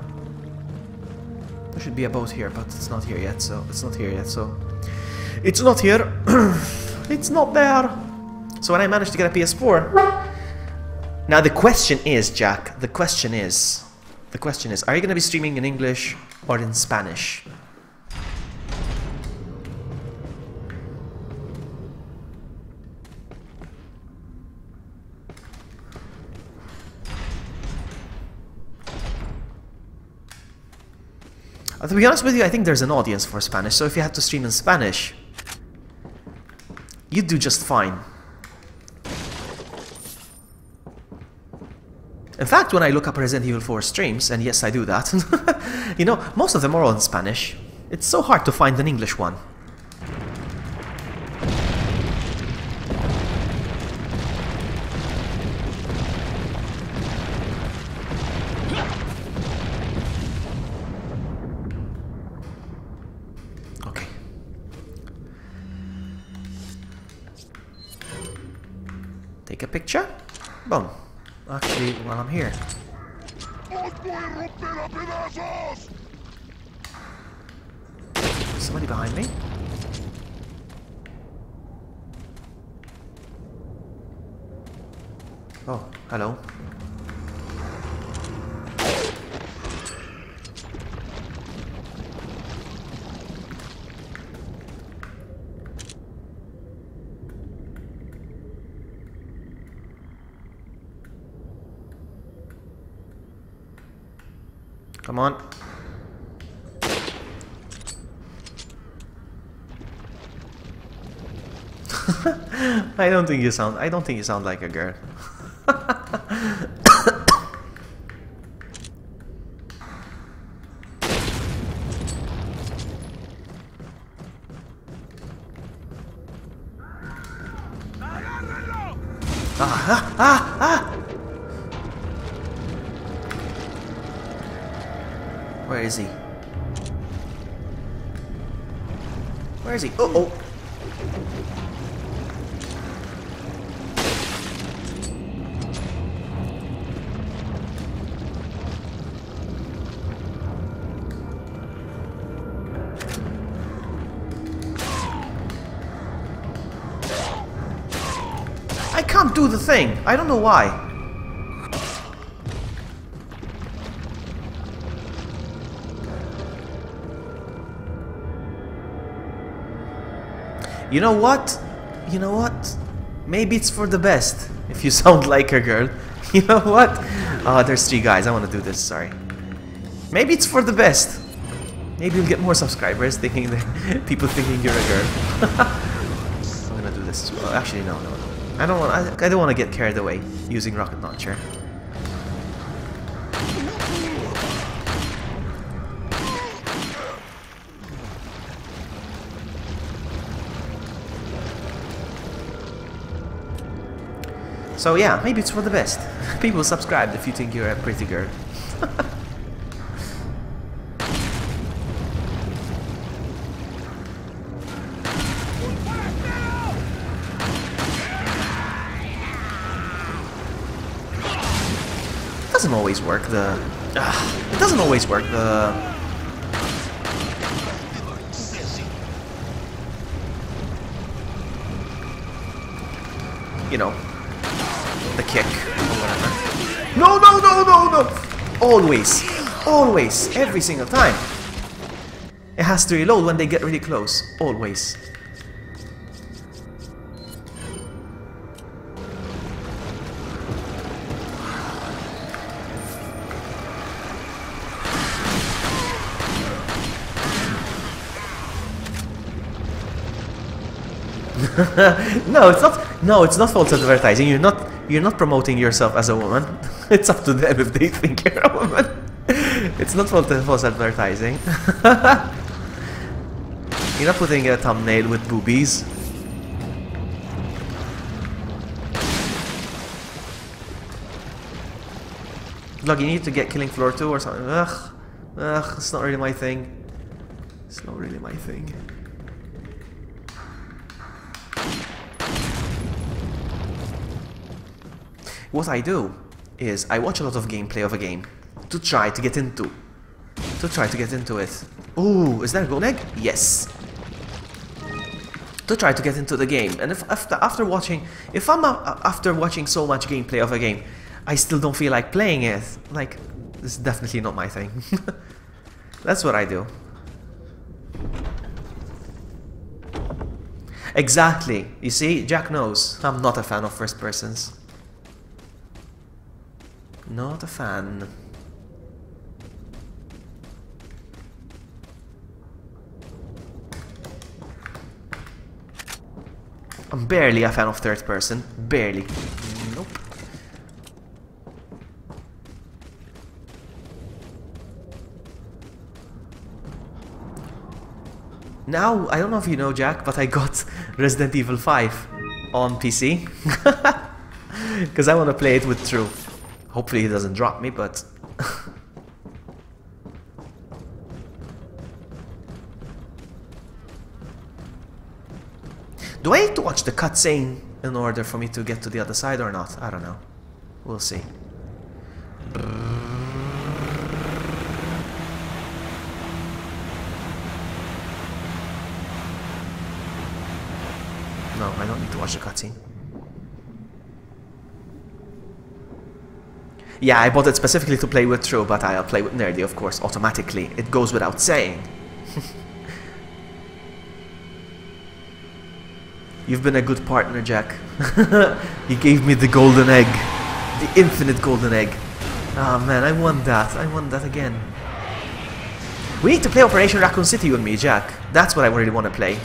There should be a boat here, but it's not here yet, so it's not here yet, so it's not here. It's not there. So when I managed to get a PS4. Now the question is, Jack, the question is, are you gonna be streaming in English or in Spanish? To be honest with you, I think there's an audience for Spanish, so if you had to stream in Spanish, you'd do just fine. In fact, when I look up Resident Evil 4 streams, and yes, I do that, you know, most of them are all in Spanish. It's so hard to find an English one. Take a picture. Boom. Actually, while I'm here. Somebody behind me? Oh, hello. Come on. I don't think you sound like a girl. Where is he? Where is he? Oh, oh. I can't do the thing. I don't know why. You know what? You know what? Maybe it's for the best if you sound like a girl. You know what? Oh, there's 3 guys. I want to do this. Sorry. Maybe it's for the best. Maybe you'll get more subscribers thinking that people thinking you're a girl. I'm gonna do this as well. Actually, no. I don't want to get carried away using rocket launcher. So yeah, maybe it's for the best. People subscribe if you think you're a pretty girl. It doesn't always work, it doesn't always work, you know, the kick or whatever. No! Always, every single time. It has to reload when they get really close. Always. No, it's not. No, it's not false advertising. You're not. You're not promoting yourself as a woman. It's up to them if they think you're a woman. It's not false advertising. You're not putting a thumbnail with boobies. Look, you need to get Killing Floor 2 or something. Ugh, it's not really my thing. It's not really my thing. What I do is I watch a lot of gameplay of a game to try to get into. It. Ooh, is that a golden egg? Yes. To try to get into the game, and if after watching so much gameplay of a game, I still don't feel like playing it, like, this is definitely not my thing. That's what I do. Exactly. You see, Jack knows. I'm not a fan of first persons. Not a fan. I'm barely a fan of third person. Barely. Nope. Now, I don't know if you know, Jack, but I got Resident Evil 5 on PC. Because I want to play it with True. Hopefully he doesn't drop me, but... Do I need to watch the cutscene in order for me to get to the other side or not? I don't know. We'll see. No, I don't need to watch the cutscene. Yeah, I bought it specifically to play with True, but I'll play with Nerdy, of course, automatically. It goes without saying. You've been a good partner, Jack. You gave me the golden egg. The infinite golden egg. Oh man, I want that. I want that again. We need to play Operation Raccoon City, you and me, Jack. That's what I really want to play.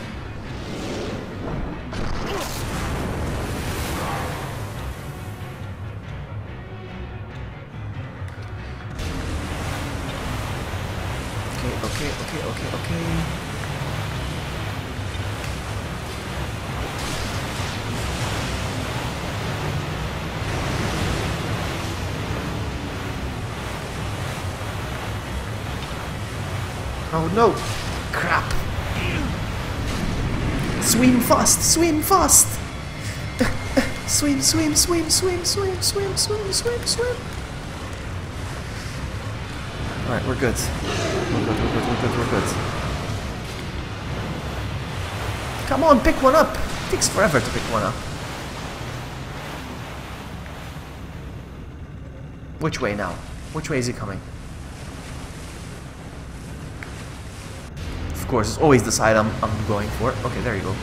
Okay. Oh no! Crap! Swim fast! Swim fast! Swim! Alright, we're good. We're good. Come on, pick one up! It takes forever to pick one up. Which way now? Which way is he coming? Of course, it's always the side I'm going for. Okay, there you go.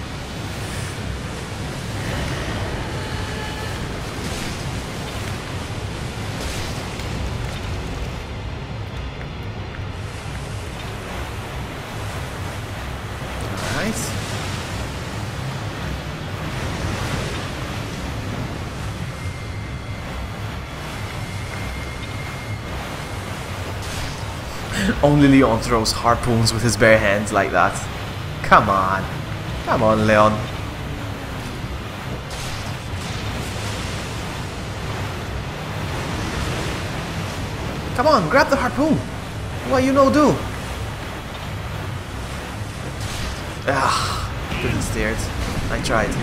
Alright. Only Leon throws harpoons with his bare hands like that. Come on. Come on, Leon. Come on, grab the harpoon. What you know do? Ah, couldn't steer it. I tried.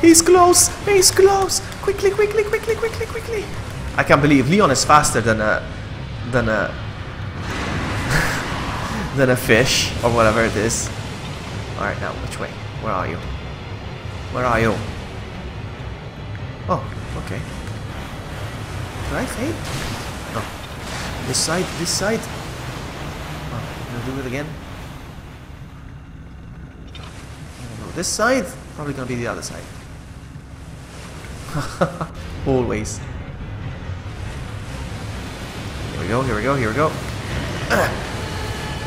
He's close. He's close. Quickly. I can't believe Leon is faster than a than a fish or whatever it is. All right, now which way? Where are you? Where are you? Oh, okay. Did I fade? No. This side. Oh, gonna do it again. No, this side. Probably gonna be the other side. Always. Here we go.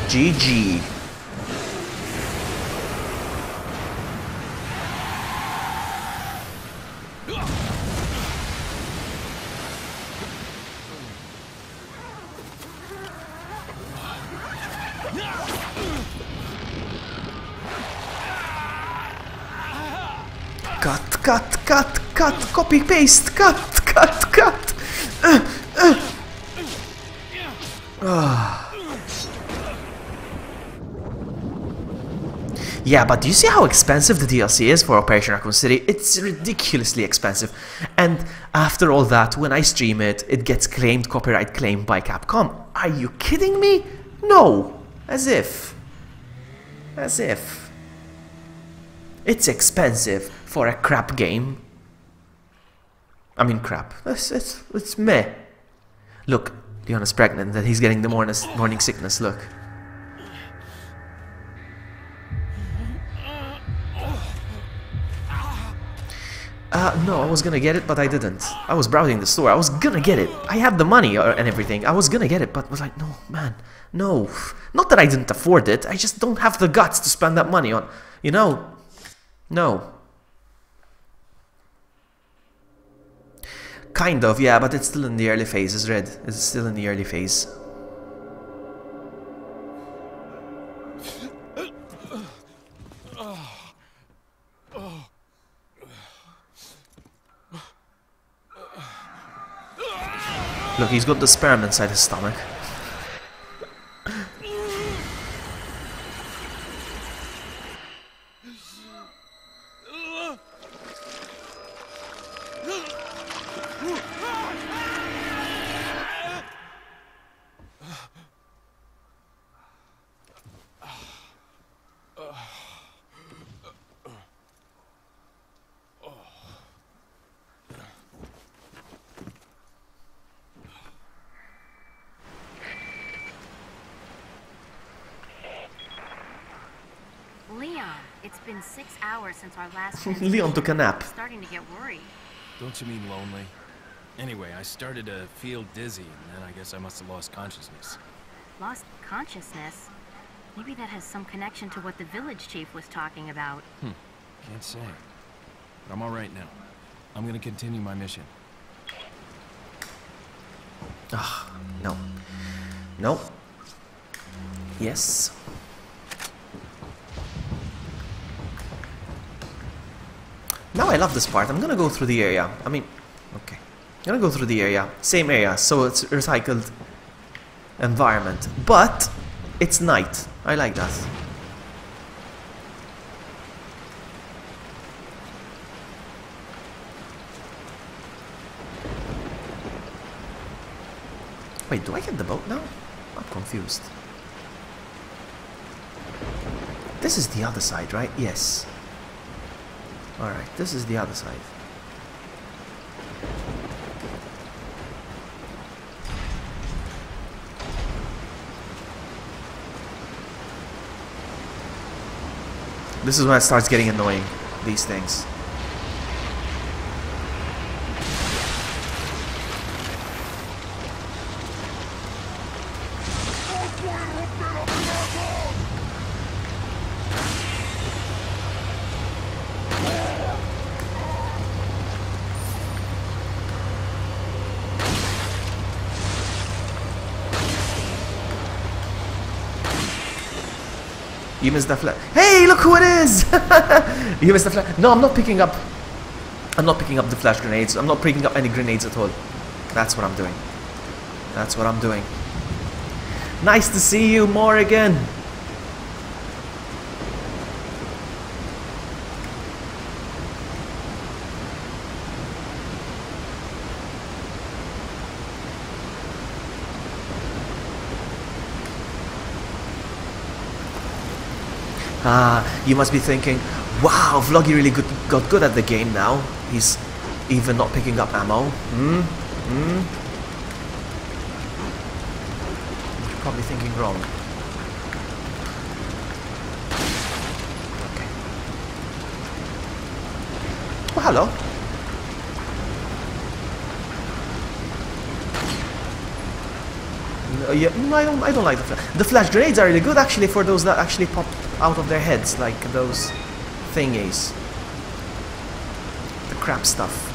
GG. cut, copy, paste, cut. Yeah, but do you see how expensive the DLC is for Operation Raccoon City? It's ridiculously expensive. And after all that, when I stream it, it gets claimed, copyright claimed by Capcom. Are you kidding me? No. As if. It's expensive for a crap game. I mean crap. It's meh. Look, Leon is pregnant and he's getting the morning sickness, look. No, I was gonna get it, but I didn't. I was browsing the store. I was gonna get it. I had the money and everything. I was gonna get it, but was like, no, man, no. Not that I didn't afford it. I just don't have the guts to spend that money on, you know? No. Kind of, yeah, but it's still in the early phases, Red. It's still in the early phase. Look, he's got the sperm inside his stomach. Leon, it's been 6 hours since our last Leon took a nap. I'm starting to get worried. Don't you mean lonely? Anyway, I started to feel dizzy, and then I guess I must have lost consciousness. Lost consciousness? Maybe that has some connection to what the village chief was talking about. Can't say. But I'm all right now. I'm gonna continue my mission. Ah, no. No. Yes. Now I love this part. I'm gonna go through the area. I mean, okay. I'm gonna go through the area. Same area, so it's recycled environment. But it's night. I like that. Wait, do I get the boat now? I'm confused. This is the other side, right? Yes. Alright, this is the other side. This is when it starts getting annoying, these things. You missed the flash. Hey, look who it is! You missed the flash. No, I'm not picking up the flash grenades. I'm not picking up any grenades at all. That's what I'm doing. That's what I'm doing. Nice to see you, Morrigan. You must be thinking, wow, Vloggy really got good at the game now. He's even not picking up ammo. You're probably thinking wrong. Okay. Oh, hello. Yeah, I don't like the flash. The flash grenades are really good actually for those that actually pop out of their heads, like those thingies. The crap stuff.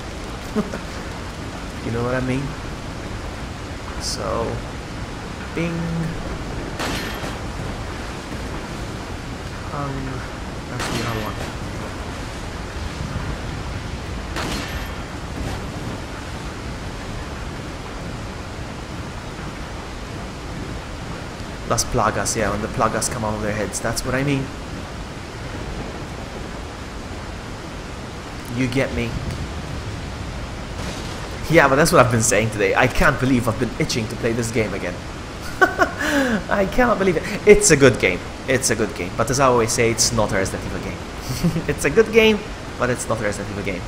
You know what I mean? So, bing. That's the other one. Las Plagas, yeah, when the Plagas come out of their heads, that's what I mean. You get me. Yeah, but that's what I've been saying today. I can't believe I've been itching to play this game again. I cannot believe it. It's a good game. It's a good game. But as I always say, it's not a Resident Evil game. It's a good game, but it's not a Resident Evil game.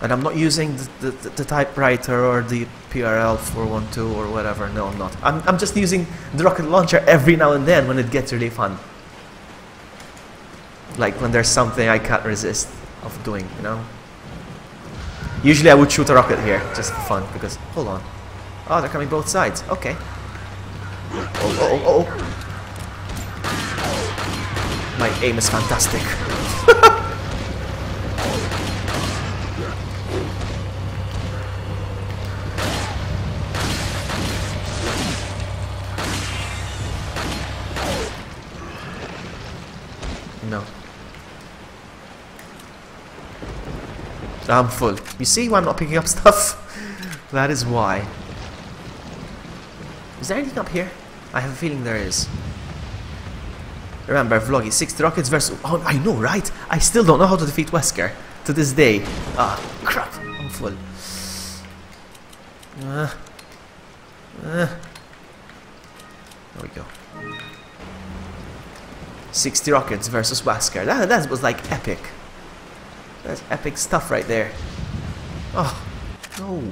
And I'm not using the typewriter or the PRL 412 or whatever. No, I'm not. I'm just using the rocket launcher every now and then when it gets really fun. Like when there's something I can't resist of doing, you know? Usually I would shoot a rocket here, just for fun, because... Hold on. Oh, they're coming both sides. Okay. Oh. My aim is fantastic. No. I'm full. You see why I'm not picking up stuff? That is why. Is there anything up here? I have a feeling there is. Remember, Vloggy, 60 rockets versus... Oh, I know, right? I still don't know how to defeat Wesker. To this day. Ah, crap. I'm full. There we go. 60 rockets versus Wesker. That was like epic. That's epic stuff right there. Oh, no.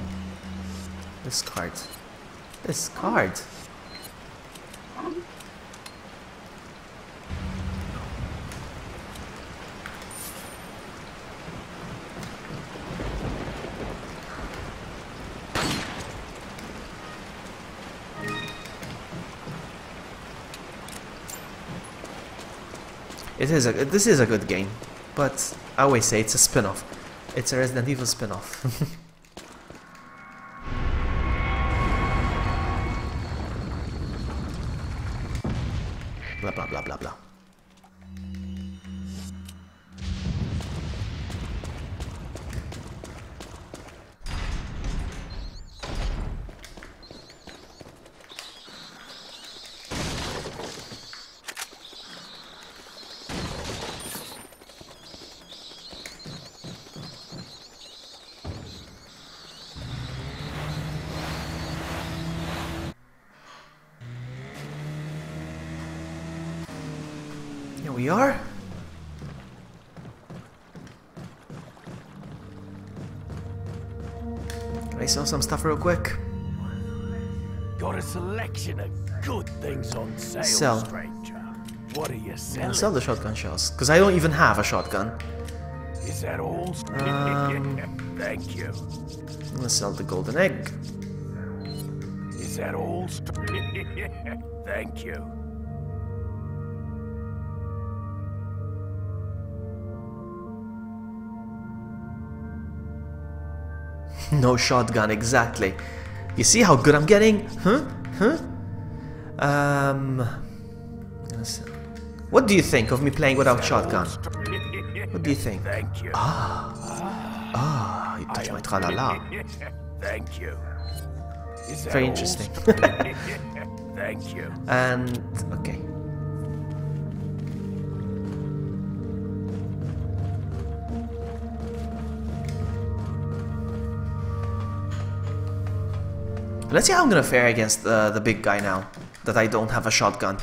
This card. This card. This is a good game, but I always say it's a spin-off. It's a Resident Evil spin-off. Blah blah blah blah blah. Here we are. Can I sell some stuff real quick? Got a selection of good things on sale, Sell. stranger. What are you I'll selling? sell the shotgun shells, because I don't even have a shotgun. Is that all? Thank you. I'm gonna sell the golden egg. Is that all? Thank you. No shotgun, exactly. You see how good I'm getting? Huh? What do you think of me playing without shotgun? What do you think? Thank you. You touched my tra-la-la. Thank you. Is that Very all? interesting. Thank you. And, okay. Let's see how I'm gonna fare against the big guy now that I don't have a shotgun.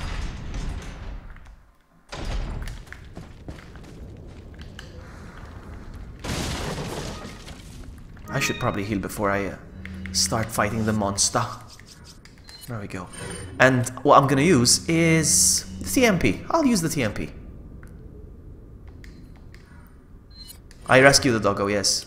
I should probably heal before I start fighting the monster. There we go. And what I'm gonna use is the TMP. I'll use the TMP. I rescue the doggo, yes.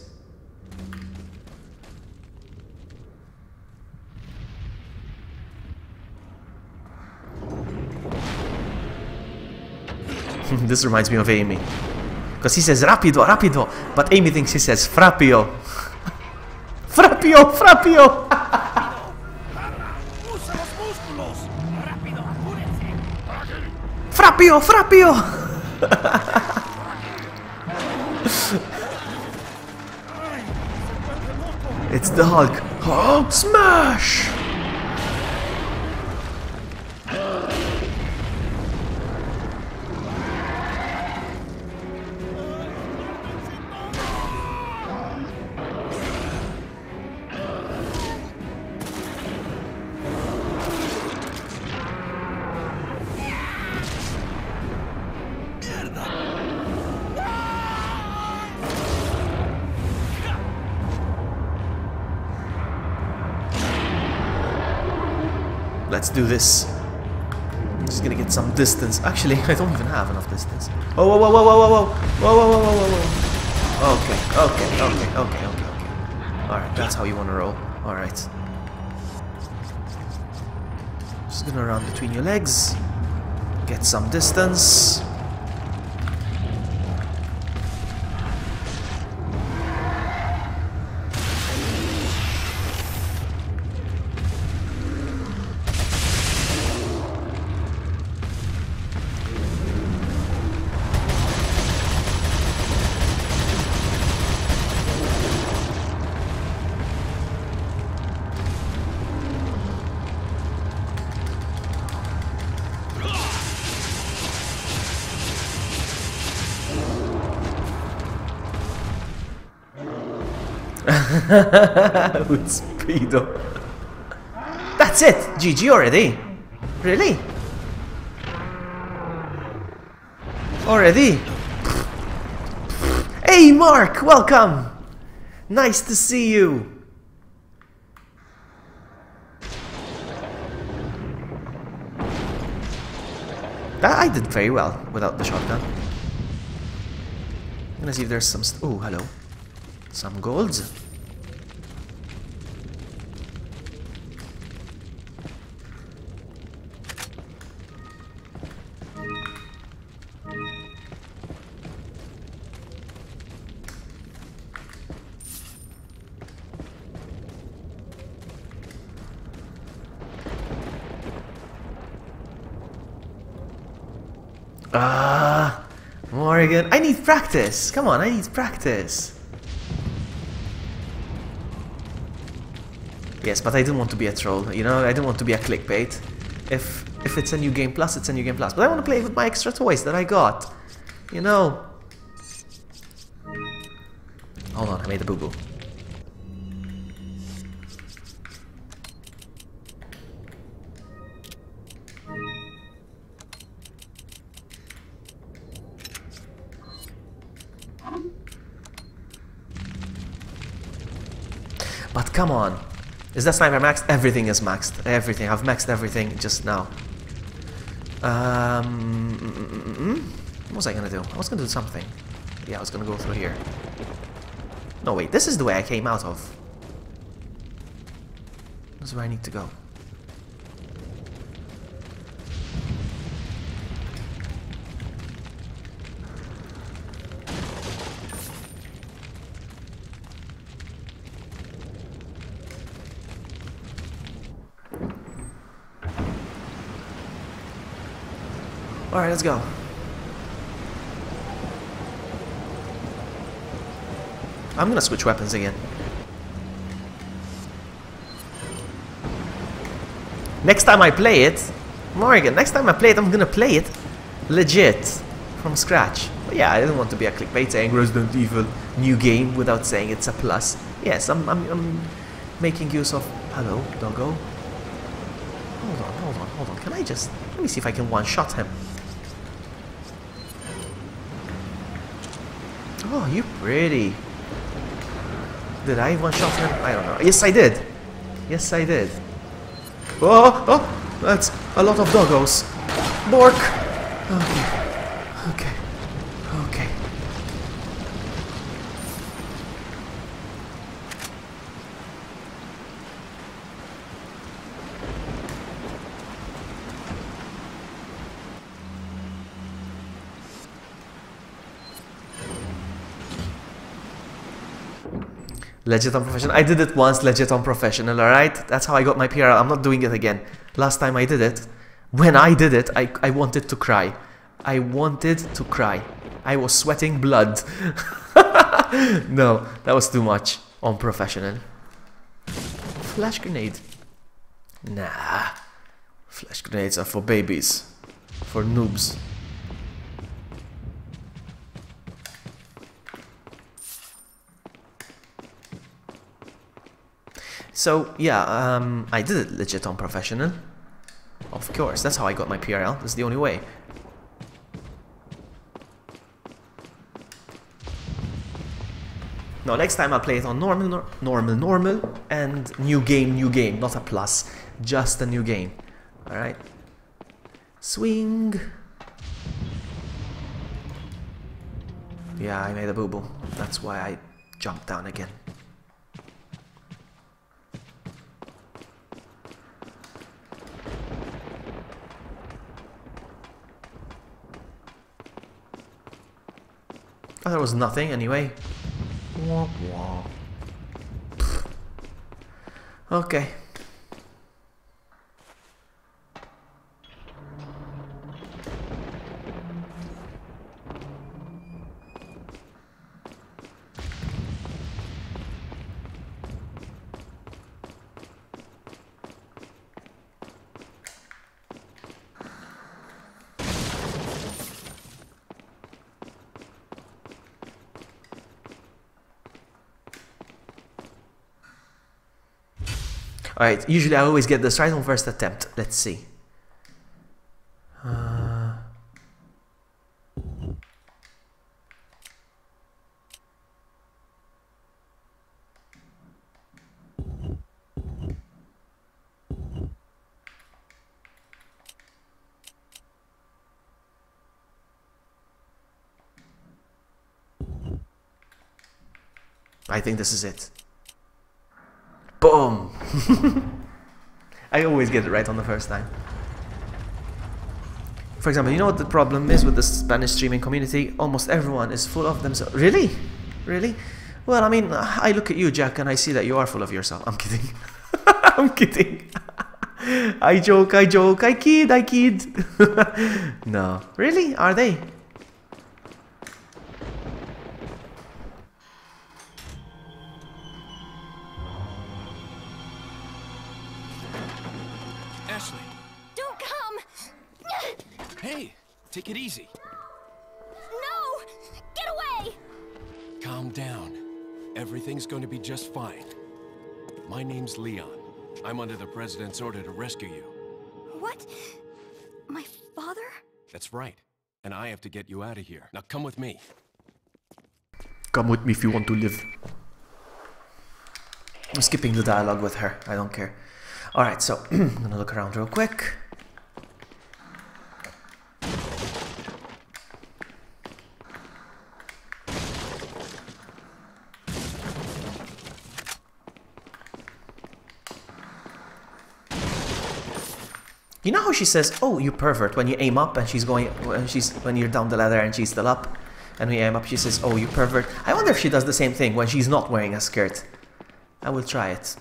This reminds me of Amy. Because he says rapido, rapido. But Amy thinks he says frappio. Frappio, frappio. Usa los músculos. Rápido, apúrense. Frappio, frappio. It's the Hulk. Hulk smash. Let's do this. I'm just gonna get some distance. Actually, I don't even have enough distance. Oh, whoa, whoa, whoa, whoa, whoa, whoa, whoa, whoa, whoa, whoa. Okay, okay, okay, okay, okay, okay. Alright, that's how you wanna roll. Alright. Just gonna run between your legs. Get some distance. With Speedo. That's it! GG already? Really? Already? Hey Mark! Welcome! Nice to see you! I did very well without the shotgun. I'm gonna see if there's some oh, hello. Some golds. Morrigan, I need practice. Come on, I need practice. Yes, but I didn't want to be a troll, you know, I didn't want to be a clickbait. If it's a new game plus, it's a new game plus. But I want to play with my extra toys that I got. You know. Hold on, I made a boo-boo. But come on. Is that sniper maxed? Everything is maxed. Everything. I've maxed everything just now. What was I gonna do? I was gonna do something. Yeah, I was gonna go through here. No, wait. This is the way I came out of. This is where I need to go. Alright, let's go. I'm gonna switch weapons again. Next time I play it, Morrigan, next time I play it, I'm gonna play it legit, from scratch. But yeah, I didn't want to be a clickbait saying Resident Evil new game without saying it's a plus. Yes, I'm making use of... Hello, doggo. Hold on. Can I just... Let me see if I can one-shot him. Oh, you pretty. Did I one-shot him? I don't know. Yes, I did. Yes, I did. Oh, that's a lot of doggos. Bork. Okay. Legit unprofessional. I did it once, legit unprofessional, alright? That's how I got my PRL. I'm not doing it again. Last time I did it, when I did it, I wanted to cry. I wanted to cry. I was sweating blood. No, that was too much. Unprofessional. Flash grenade. Nah. Flash grenades are for babies. For noobs. So, yeah, I did it legit unprofessional. Of course, that's how I got my PRL. That's the only way. No, next time I'll play it on normal, and new game, not a plus. Just a new game. Alright. Swing. Yeah, I made a boo-boo. That's why I jumped down again. Oh, there was nothing anyway. Wah, wah. Okay. Alright, usually I always get this right on first attempt. Let's see. I think this is it. Boom! I always get it right on the first time. For example, you know what the problem is with the Spanish streaming community? Almost everyone is full of themselves. Really? Really? Well, I mean, I look at you, Jack, and I see that you are full of yourself. I'm kidding. I'm kidding. I joke, I kid. No. Really? Are they? Hey, take it easy. No! Get away! Calm down. Everything's going to be just fine. My name's Leon. I'm under the President's order to rescue you. What? My father? That's right. And I have to get you out of here. Now come with me. Come with me if you want to live. I'm skipping the dialogue with her. I don't care. Alright, so I'm gonna look around real quick. You know how she says, "Oh, you pervert," when you aim up and she's going, when you're down the ladder and she's still up, and when you aim up, she says, "Oh, you pervert." I wonder if she does the same thing when she's not wearing a skirt. I will try it.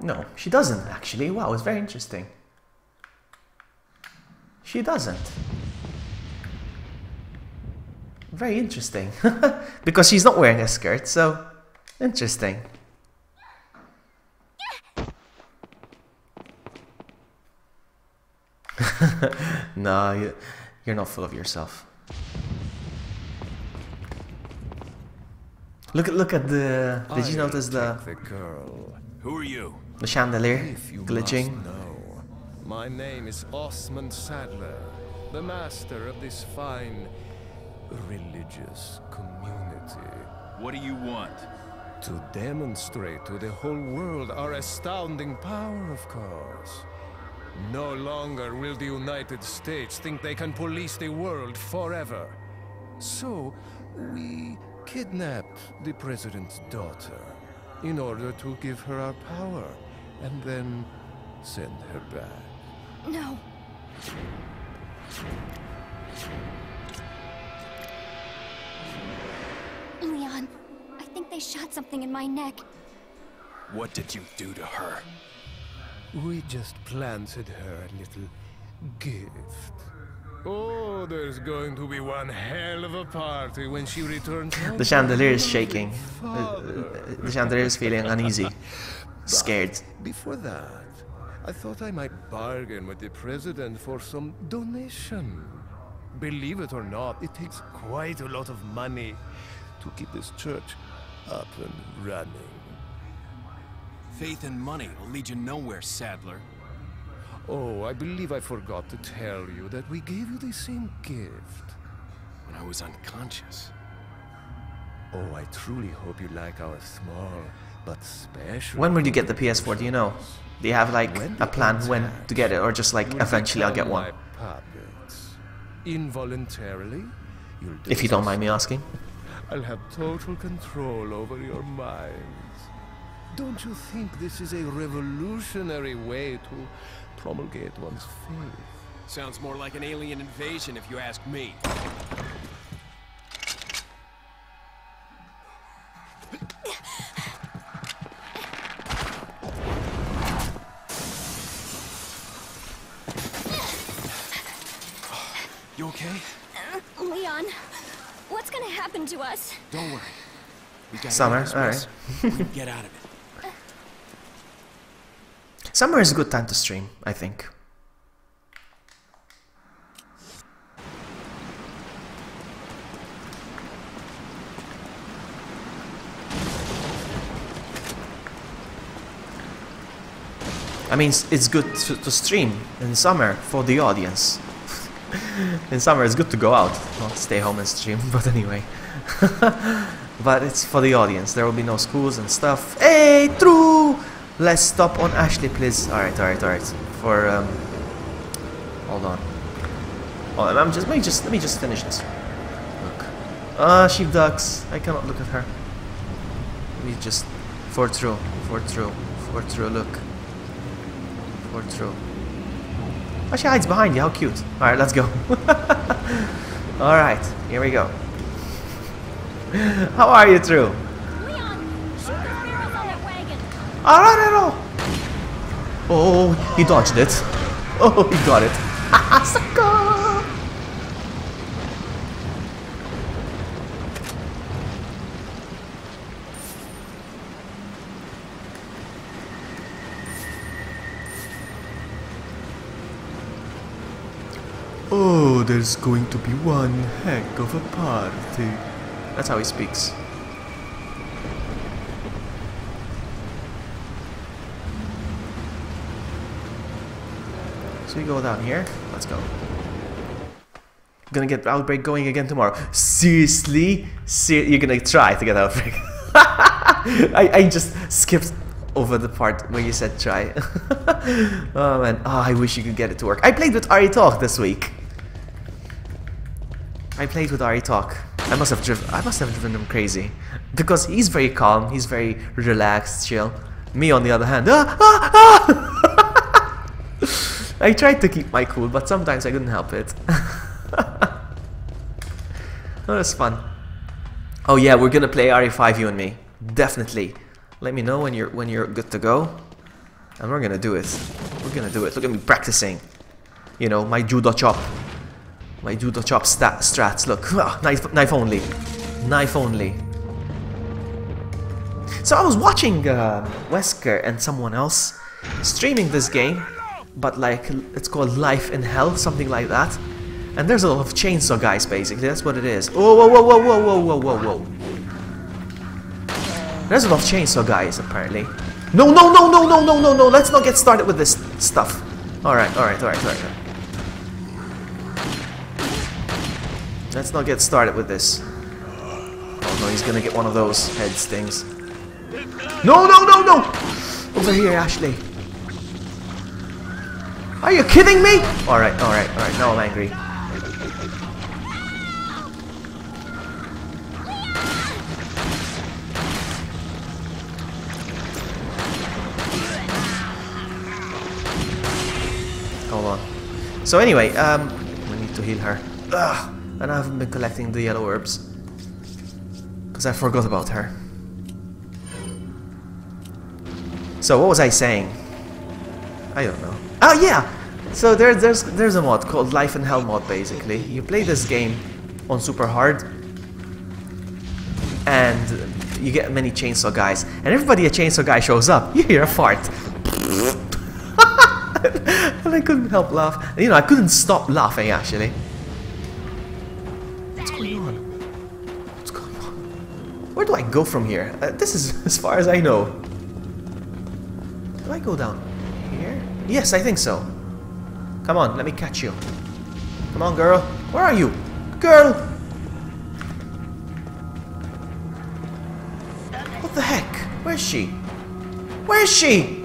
No, she doesn't actually. Wow, it's very interesting. She doesn't. Very interesting. Because she's not wearing a skirt, so interesting. No, you're not full of yourself. Look at the. Did you notice the girl. Who are you? The chandelier If you glitching? must know, my name is Osmond Sadler, the master of this fine religious community. What do you want? To demonstrate to the whole world our astounding power, of course. No longer will the United States think they can police the world forever. So, we kidnapped the president's daughter in order to give her our power and then send her back. No. Leon, I think they shot something in my neck. What did you do to her? We just planted her a little gift. Oh, there's going to be one hell of a party when she returns home. The chandelier is shaking. Father. The chandelier is feeling uneasy. Scared. Before that, I thought I might bargain with the president for some donation. Believe it or not, it takes quite a lot of money to keep this church up and running. Faith and money will lead you nowhere, Sadler. Oh, I believe I forgot to tell you that we gave you the same gift. When I was unconscious. Oh, I truly hope you like our small but special... When will you get the PS4, do you know? Do you have like a plan when to get it, or just like eventually I'll get one? My puppets. Involuntarily, you'll do If you don't mind me asking. I'll have total control over your minds. Don't you think this is a revolutionary way to promulgate one's faith? Sounds more like an alien invasion if you ask me. You okay? Leon, what's gonna happen to us? Don't worry. We got Summer, alright. We can get out of it. Summer is a good time to stream, I think. I mean, it's good to stream in summer for the audience. In summer, it's good to go out, not stay home and stream, but anyway. But it's for the audience. There will be no schools and stuff. Hey, true! Let's stop on Ashley, please. Alright. For, hold on. Oh, let me just finish this. Look. Sheepdogs. I cannot look at her. Let me just... For true, look. For true. Oh, she hides behind you, how cute. Alright, let's go. Alright, here we go. How are you, True? Leon, shoot the barrels on that wagon. Alright, oh, he dodged it. Oh, he got it. Sucker! Oh, there's going to be one heck of a party. That's how he speaks. So we go down here. Let's go. Gonna get Outbreak going again tomorrow. Seriously? You're gonna try to get Outbreak? I just skipped over the part where you said try. Oh man, I wish you could get it to work. I played with Ari Talk this week. I must have driven him crazy because he's very calm, he's very relaxed, chill. Me on the other hand, I tried to keep my cool, but sometimes I couldn't help it. That was fun. Oh yeah, we're gonna play RE5, you and me, definitely. Let me know when you're good to go, and we're gonna do it. Look at me practicing. You know, my judo chop. My judo chop strats. Look, knife only. So I was watching Wesker and someone else streaming this game, but like it's called Life in Hell, something like that. And there's a lot of chainsaw guys, basically. That's what it is. Oh, whoa. There's a lot of chainsaw guys, apparently. No. Let's not get started with this stuff. All right. Let's not get started with this. Oh no, he's gonna get one of those head stings. No! Over here, Ashley. Are you kidding me? Alright, now I'm angry. Hold on. So anyway, we need to heal her. Ugh, and I haven't been collecting the yellow herbs. Because I forgot about her. So what was I saying? I don't know. Oh yeah! So there's a mod called Life in Hell mod basically. You play this game on super hard and you get many chainsaw guys. And everybody a chainsaw guy shows up, you hear a fart. And I couldn't help laugh. You know, I couldn't stop laughing actually. What's going on? What's going on? Where do I go from here? This is as far as I know. Do I go down here? Yes, I think so. Come on, let me catch you. Come on, girl. Where are you? Girl! What the heck? Where's she? Where is she?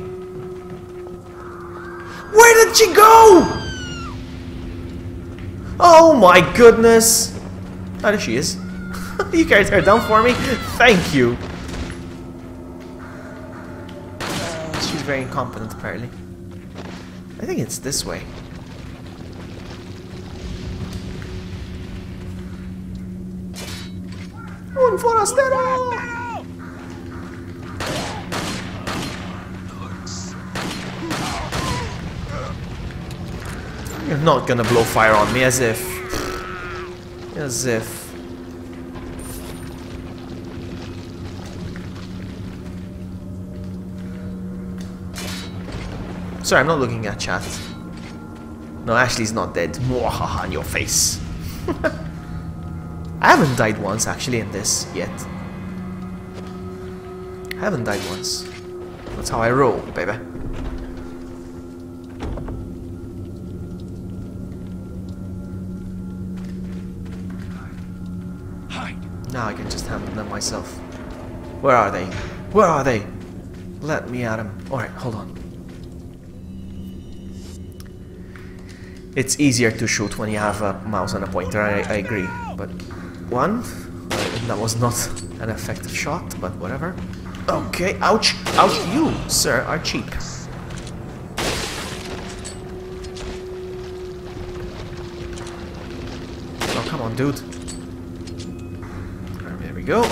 Where did she go? Oh my goodness. Oh, there she is. You carried her down for me? Thank you. She's very incompetent, apparently. I think it's this way. Un forastero! You're not gonna blow fire on me, as if. As if. Sorry, I'm not looking at chat. No, Ashley's not dead. Mwahaha on your face. I haven't died once actually in this yet. I haven't died once. That's how I roll, baby. Now I can just handle them myself. Where are they? Where are they? Let me at them. Alright, hold on. It's easier to shoot when you have a mouse and a pointer, I agree. But one, that was not an effective shot, but whatever. Okay, ouch, ouch, you, sir, are cheap. Oh, come on, dude. There we go.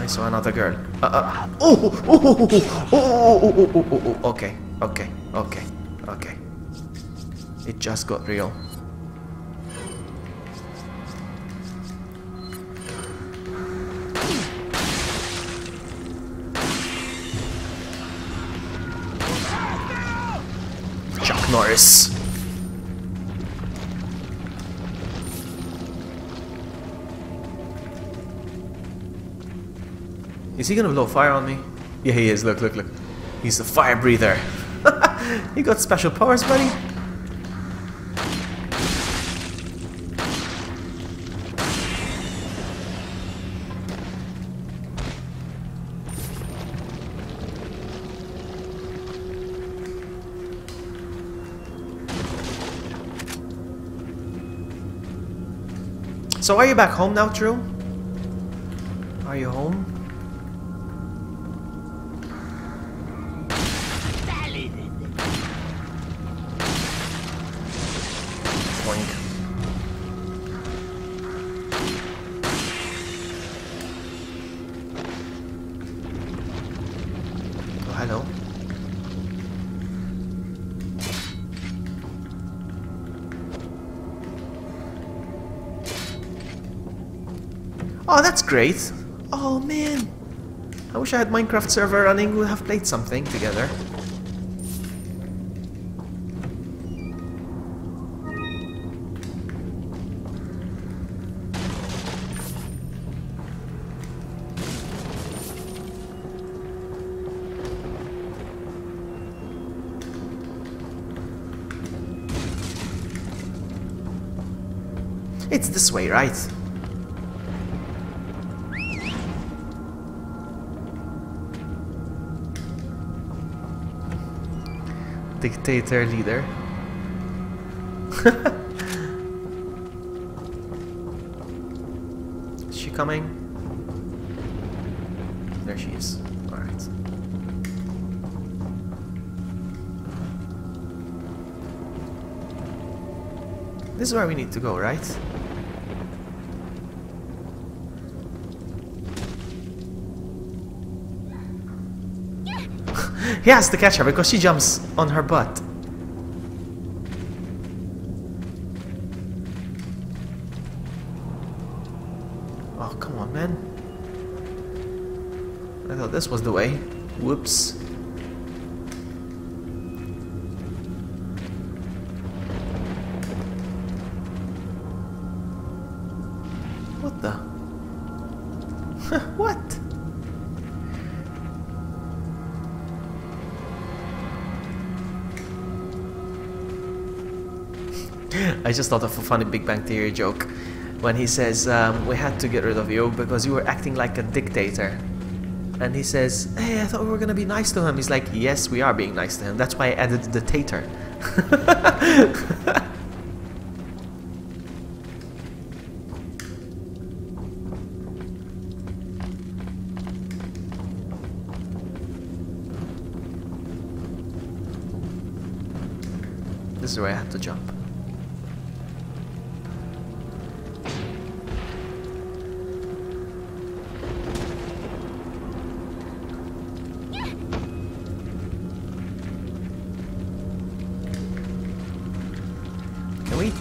I saw another girl. Okay, okay, okay, okay. It just got real. Chuck Norris. Is he gonna blow fire on me? Yeah, he is. Look, look, look. He's a fire breather. You got special powers, buddy? So are you back home now, True? Are you home? Boink. Oh, hello. Oh, that's great. Oh, man. I wish I had Minecraft server running. We'd have played something together. It's this way, right? Dictator leader. Is she coming? There she is. Alright. This is where we need to go, right? He has to catch her because she jumps on her butt. Oh, come on, man. I thought this was the way. Whoops. What the? What? I just thought of a funny Big Bang Theory joke when he says, we had to get rid of you because you were acting like a dictator. And he says, hey, I thought we were gonna be nice to him. He's like, yes, we are being nice to him. That's why I added the tater. This is where I have to jump.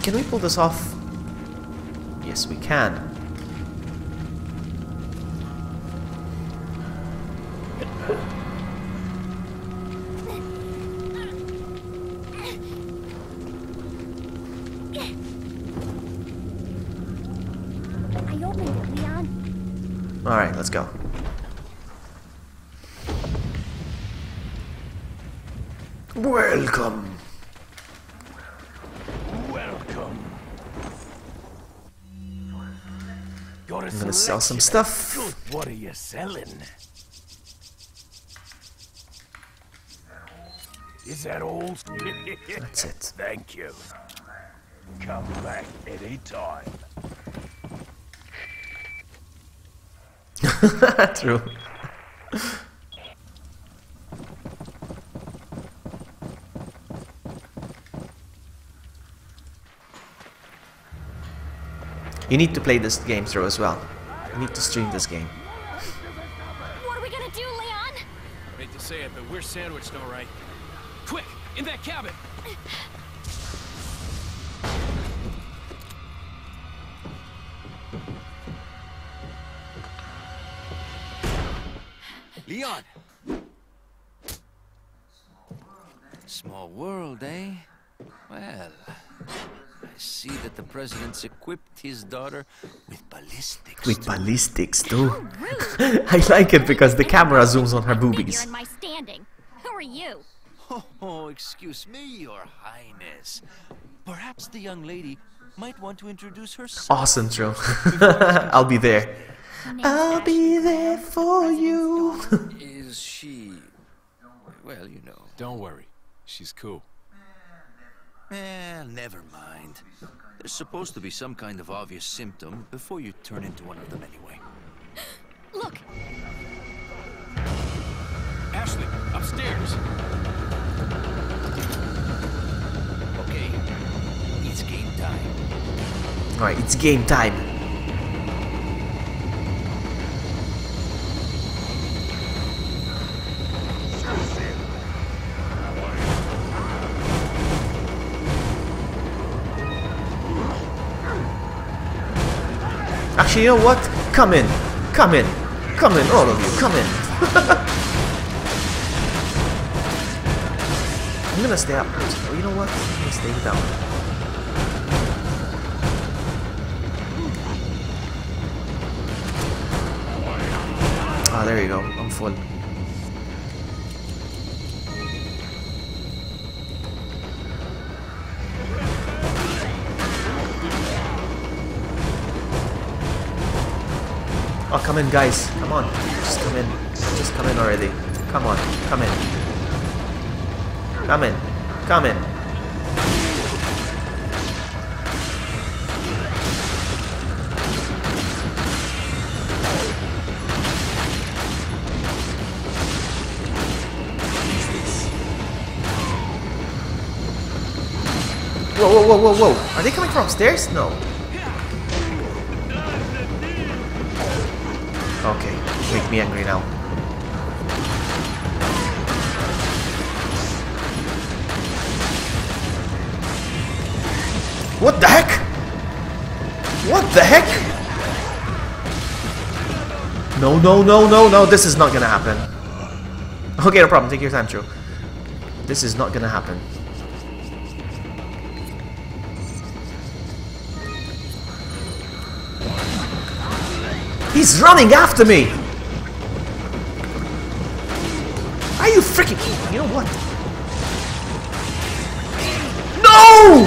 Can we pull this off? Yes, we can. I opened it, Leon. All right, let's go. Welcome. I'm gonna sell some stuff. What are you selling? Is that all? That's it. Thank you. Come back anytime. True. You need to play this game through as well. You need to stream this game. What are we gonna do, Leon? Hate to say it, but we're sandwiched, all right. Quick, in that cabin! Leon! Small world, eh? Well, I see that the president's equipped his daughter with ballistics. With ballistics too. Rude. I like it because the camera zooms on her Figure boobies. in my standing. Who are you? Oh, excuse me, Your Highness. Perhaps the young lady might want to introduce herself. Awesome, true. I'll be there. I'll be there for you. Is she... well, you know. Don't worry, she's cool. Never mind. There's supposed to be some kind of obvious symptom before you turn into one of them anyway. Look, Ashley, upstairs! Okay, it's game time. Alright, it's game time. Actually, you know what? Come in. Come in. Come in, all of you. Come in. I'm gonna stay up. Oh, you know what? I'm gonna stay down. Ah, there you go. I'm full. Oh, come in, guys. Come on. Just come in. Just come in already. Come on. Come in. Come in. Come in. Whoa, whoa, whoa, whoa, whoa. Are they coming from upstairs? No. Okay, make me angry now. What the heck? What the heck? No, no, no, no, no, this is not gonna happen. Okay, no problem, take your time, Joe. This is not gonna happen. He's running after me! Are you freaking... You know what? No!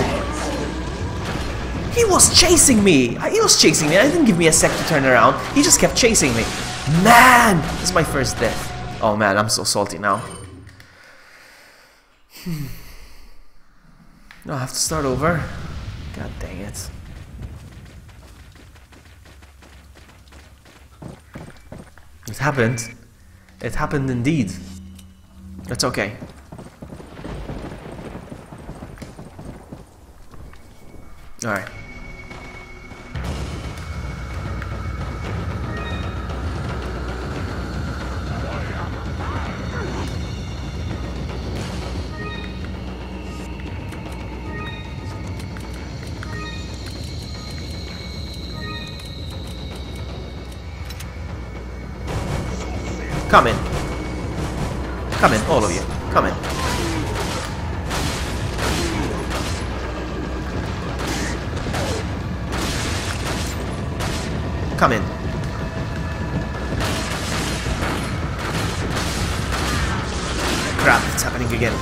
He was chasing me! He was chasing me. I didn't give me a sec to turn around. He just kept chasing me. Man! This is my first death. Oh man, I'm so salty now. No, I have to start over. God dang it. It happened. It happened indeed. It's okay. Alright. Come in. Come in, all of you. Come in. Come in. Crap, it's happening again.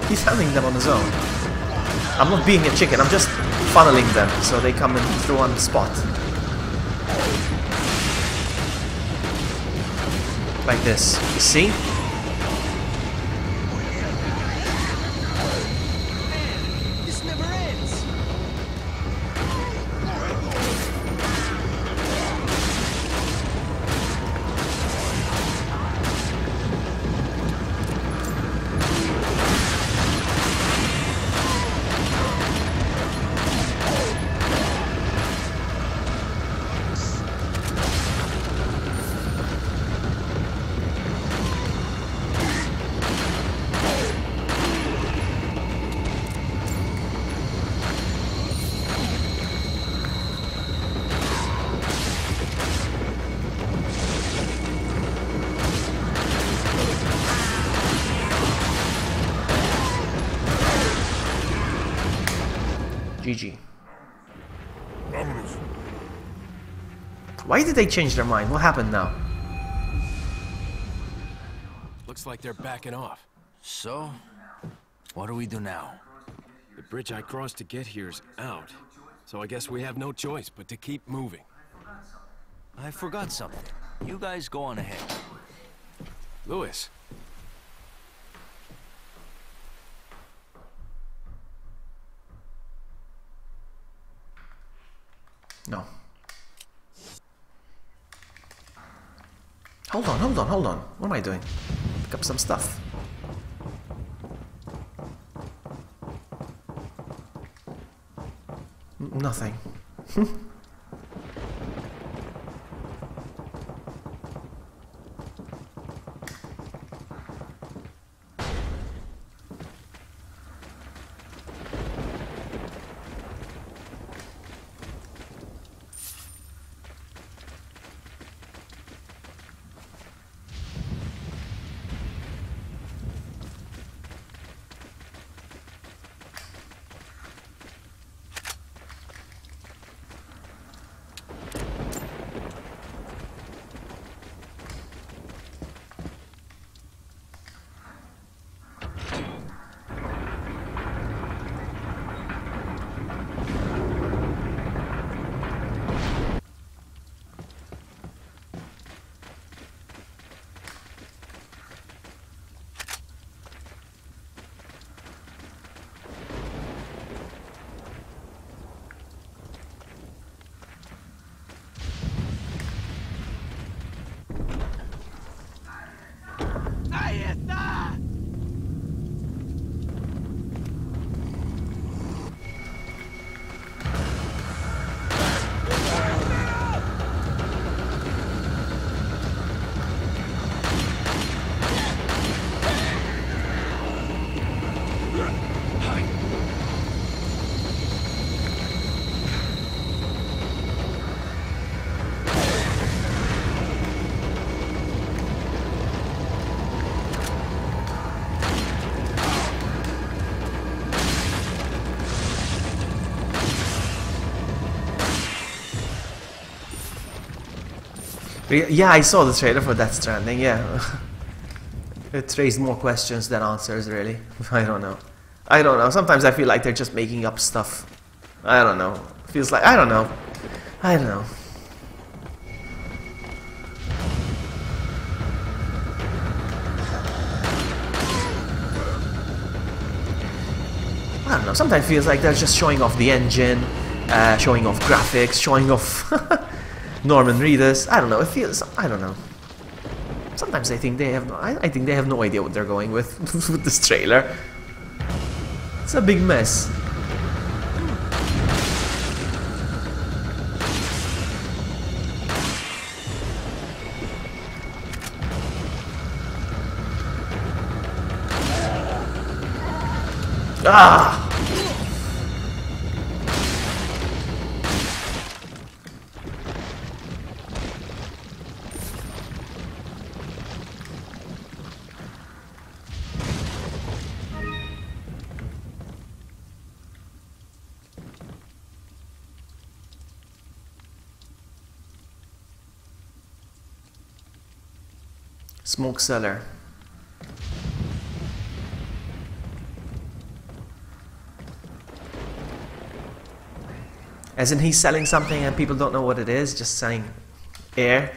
He's handling them on his own. I'm not being a chicken, I'm just funneling them so they come in through one spot. Like this. You see? This never ends. GG. Why did they change their mind? What happened now? Looks like they're backing off. So, what do we do now? The bridge I crossed to get here's out. So I guess we have no choice but to keep moving. I forgot something. You guys go on ahead. Louis. No. Hold on, hold on, hold on. What am I doing? Pick up some stuff. Nothing. Yeah, I saw the trailer for Death Stranding, yeah. It raised more questions than answers, really. I don't know. I don't know. Sometimes I feel like they're just making up stuff. I don't know. Feels like... I don't know. I don't know. I don't know. Sometimes it feels like they're just showing off the engine, showing off graphics, showing off Norman Reedus. I don't know. It feels... I don't know. Sometimes I think they have... I think they have no idea what they're going with with this trailer. It's a big mess. Ah! Smoke cellar. As in he's selling something and people don't know what it is, just selling air.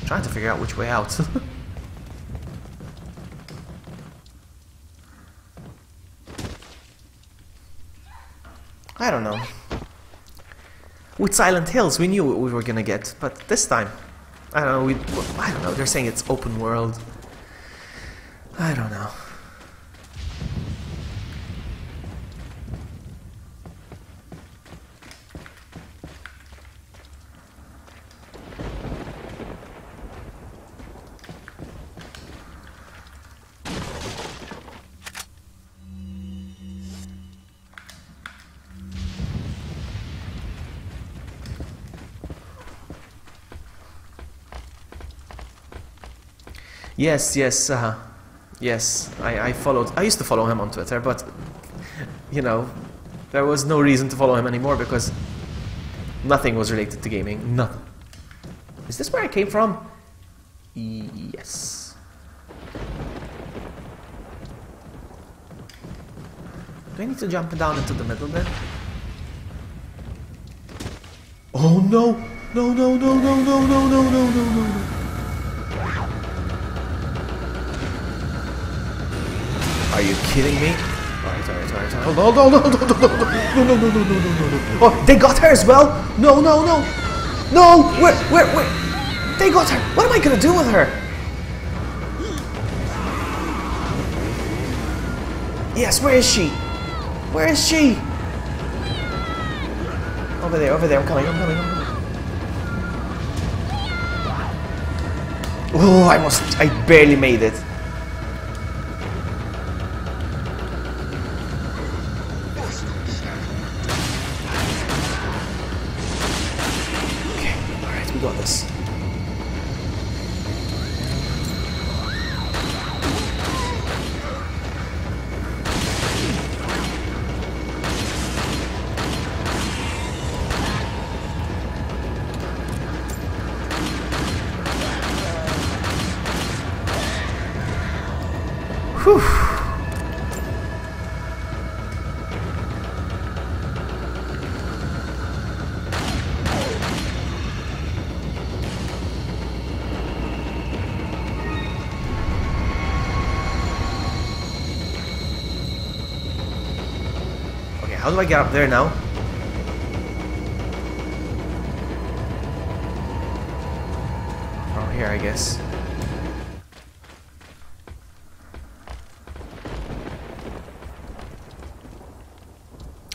Trying to figure out which way out. I don't know. With Silent Hills, we knew what we were gonna get, but this time, I don't know. I don't know. They're saying it's open world. I don't know. Yes, yes, yes. I followed. I used to follow him on Twitter, but you know, there was no reason to follow him anymore because nothing was related to gaming. Nothing. Is this where I came from? Yes. Do I need to jump down into the middle there? Oh no! No! No! No! No! No! No! No! No! No! No! Are you kidding me? Alright. Hold on. No. Oh, they got her as well? No. No! Where? They got her! What am I gonna do with her? Yes, where is she? Where is she? Over there. I'm coming. Oh, I barely made it. We got this. Whew. How do I get up there now? From here, I guess.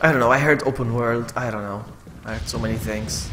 I don't know, I heard open world, I don't know. I heard so many things.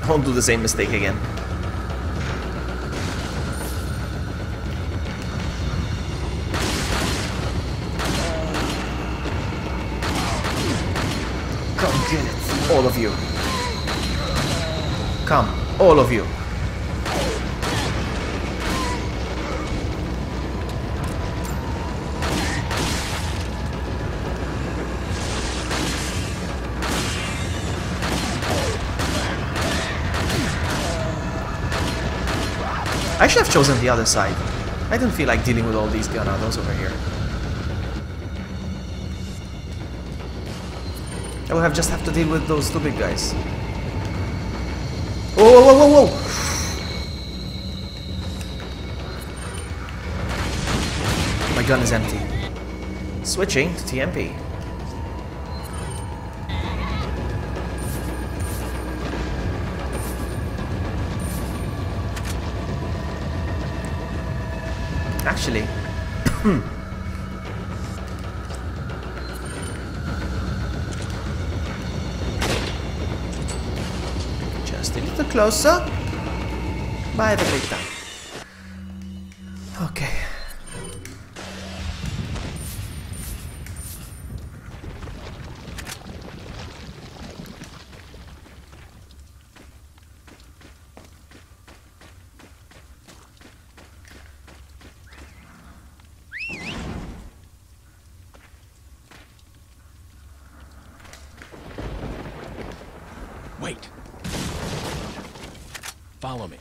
Won't do the same mistake again. Come get it, all of you. Come, all of you. I should have chosen the other side. I didn't feel like dealing with all these Ganados over here. I would have just have to deal with those two big guys. Whoa, whoa, whoa, whoa, whoa! My gun is empty. Switching to TMP. Actually, just a little closer. By the big time. Okay. Wait. Follow me.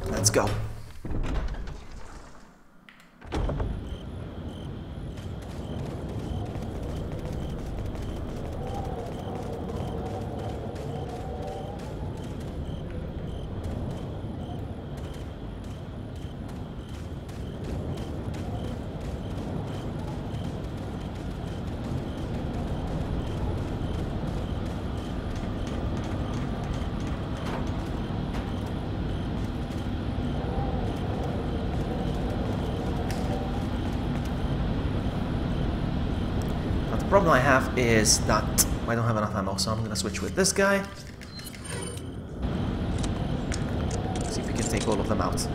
Let's go. The problem I have is that I don't have enough ammo, so I'm gonna switch with this guy. See if we can take all of them out.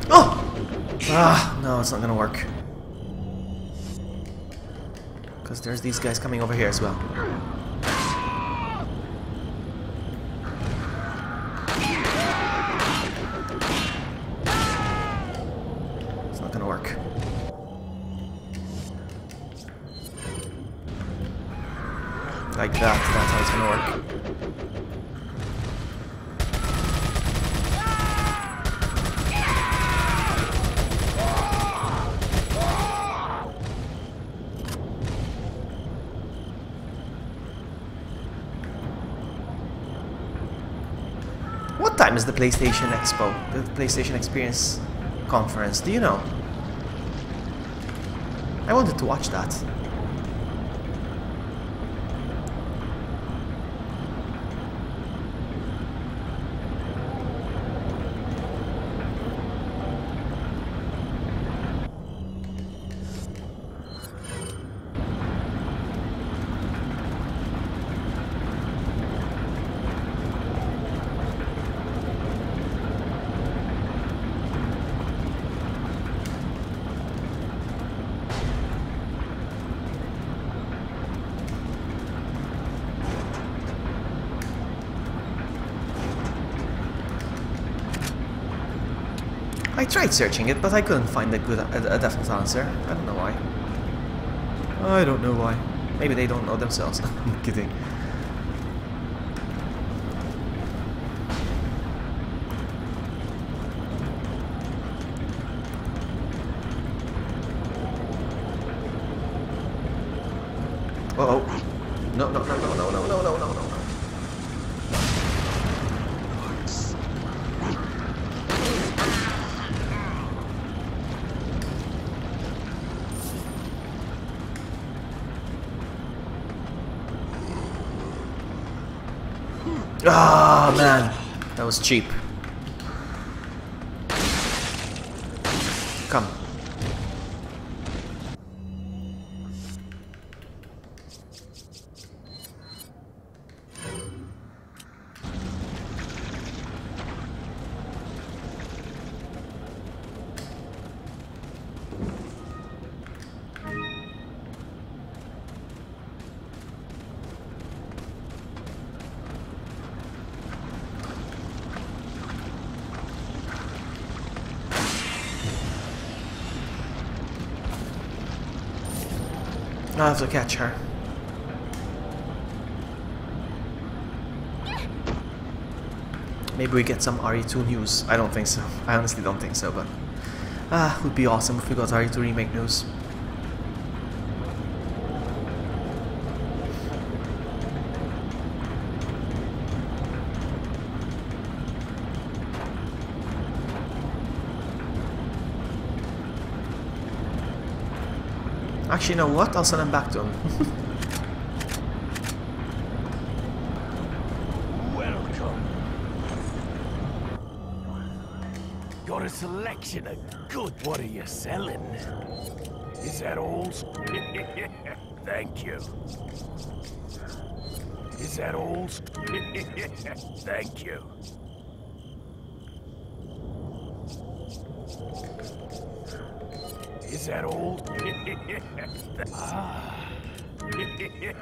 Oh! Ah, no, it's not gonna work. Because there's these guys coming over here as well. Like that, that's how it's gonna work. What time is the PlayStation Expo? The PlayStation Experience Conference? Do you know? I wanted to watch that. I tried searching it, but I couldn't find a definite answer. I don't know why. I don't know why. Maybe they don't know themselves. I'm kidding. Uh-oh. No, no, no, no, no, no, no, no, no, no. Ah, man. That was cheap. Come. I have to catch her. Maybe we get some RE2 news. I don't think so. I honestly don't think so, but it would be awesome if we got RE2 remake news. Actually, you know what? I'll send him back to him. Welcome. Got a selection of good. What are you selling? Is that all? Thank you. Is that all? Thank you. Is that all? Ah. Thank you.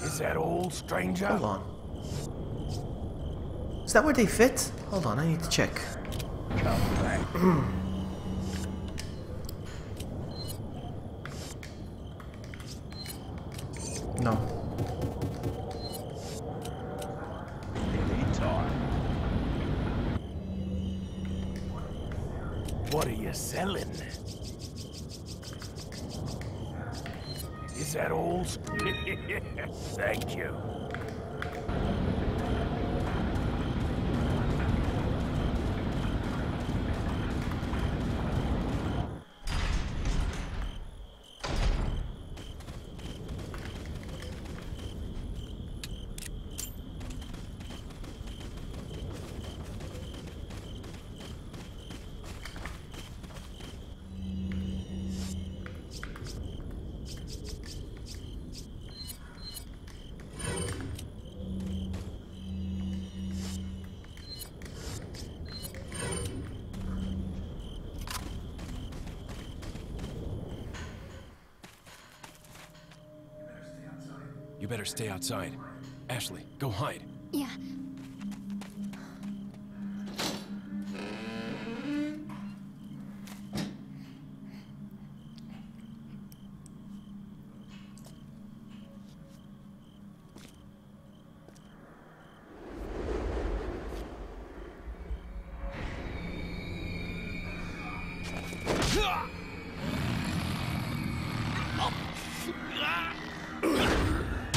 Is that all, stranger? Hold on. Is that where they fit? Hold on, I need to check. Come back. No. Anytime. What are you selling? Is that all? Thank you. You better stay outside. Ashley, go hide. Yeah.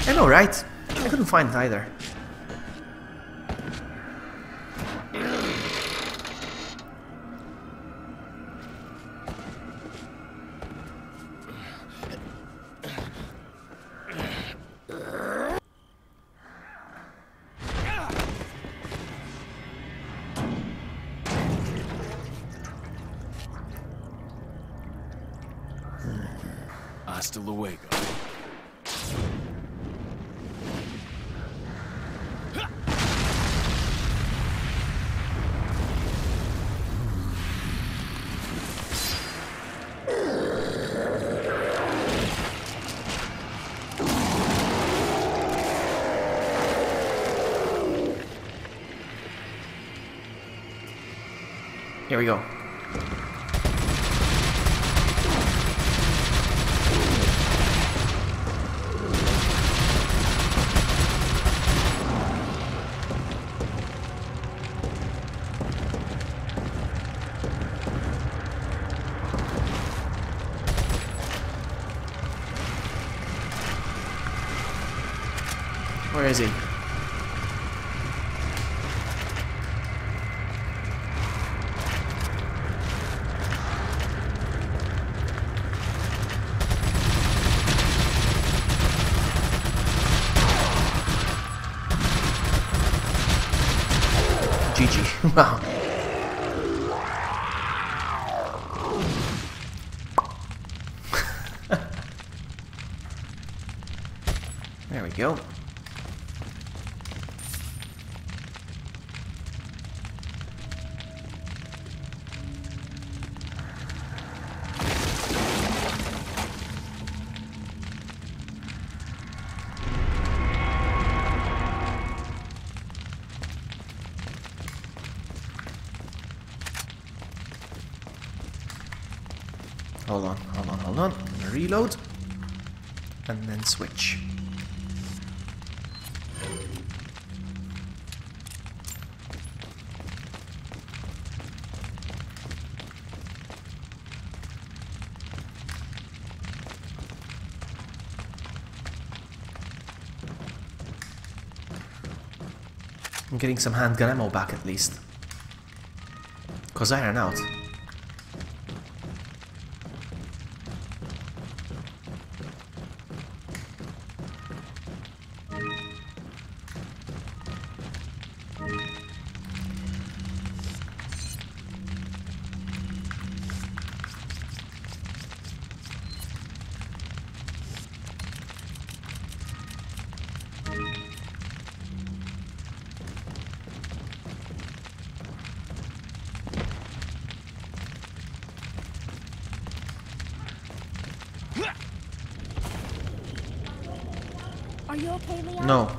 I know, right? I couldn't find it either. Hasta luego. Here we go. Where is he? GG. Wow. There we go. Hold on, hold on, hold on. I'm gonna reload. And then switch. I'm getting some handgun ammo back at least. 'Cause I ran out. Are you okay, Leon? No.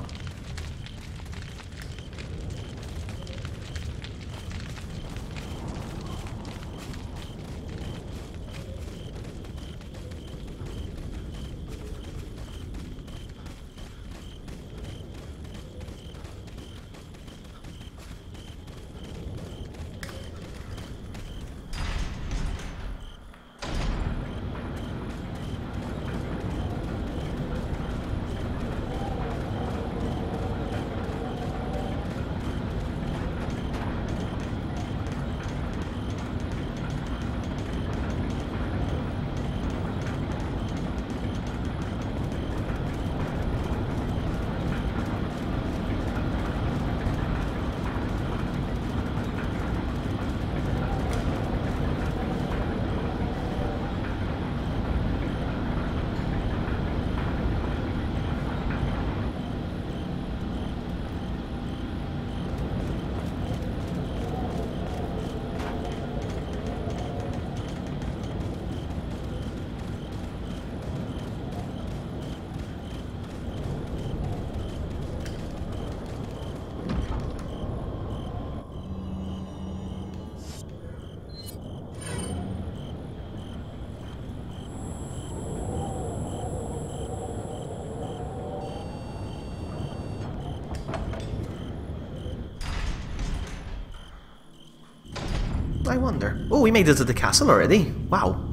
I wonder. Oh, we made it to the castle already. Wow.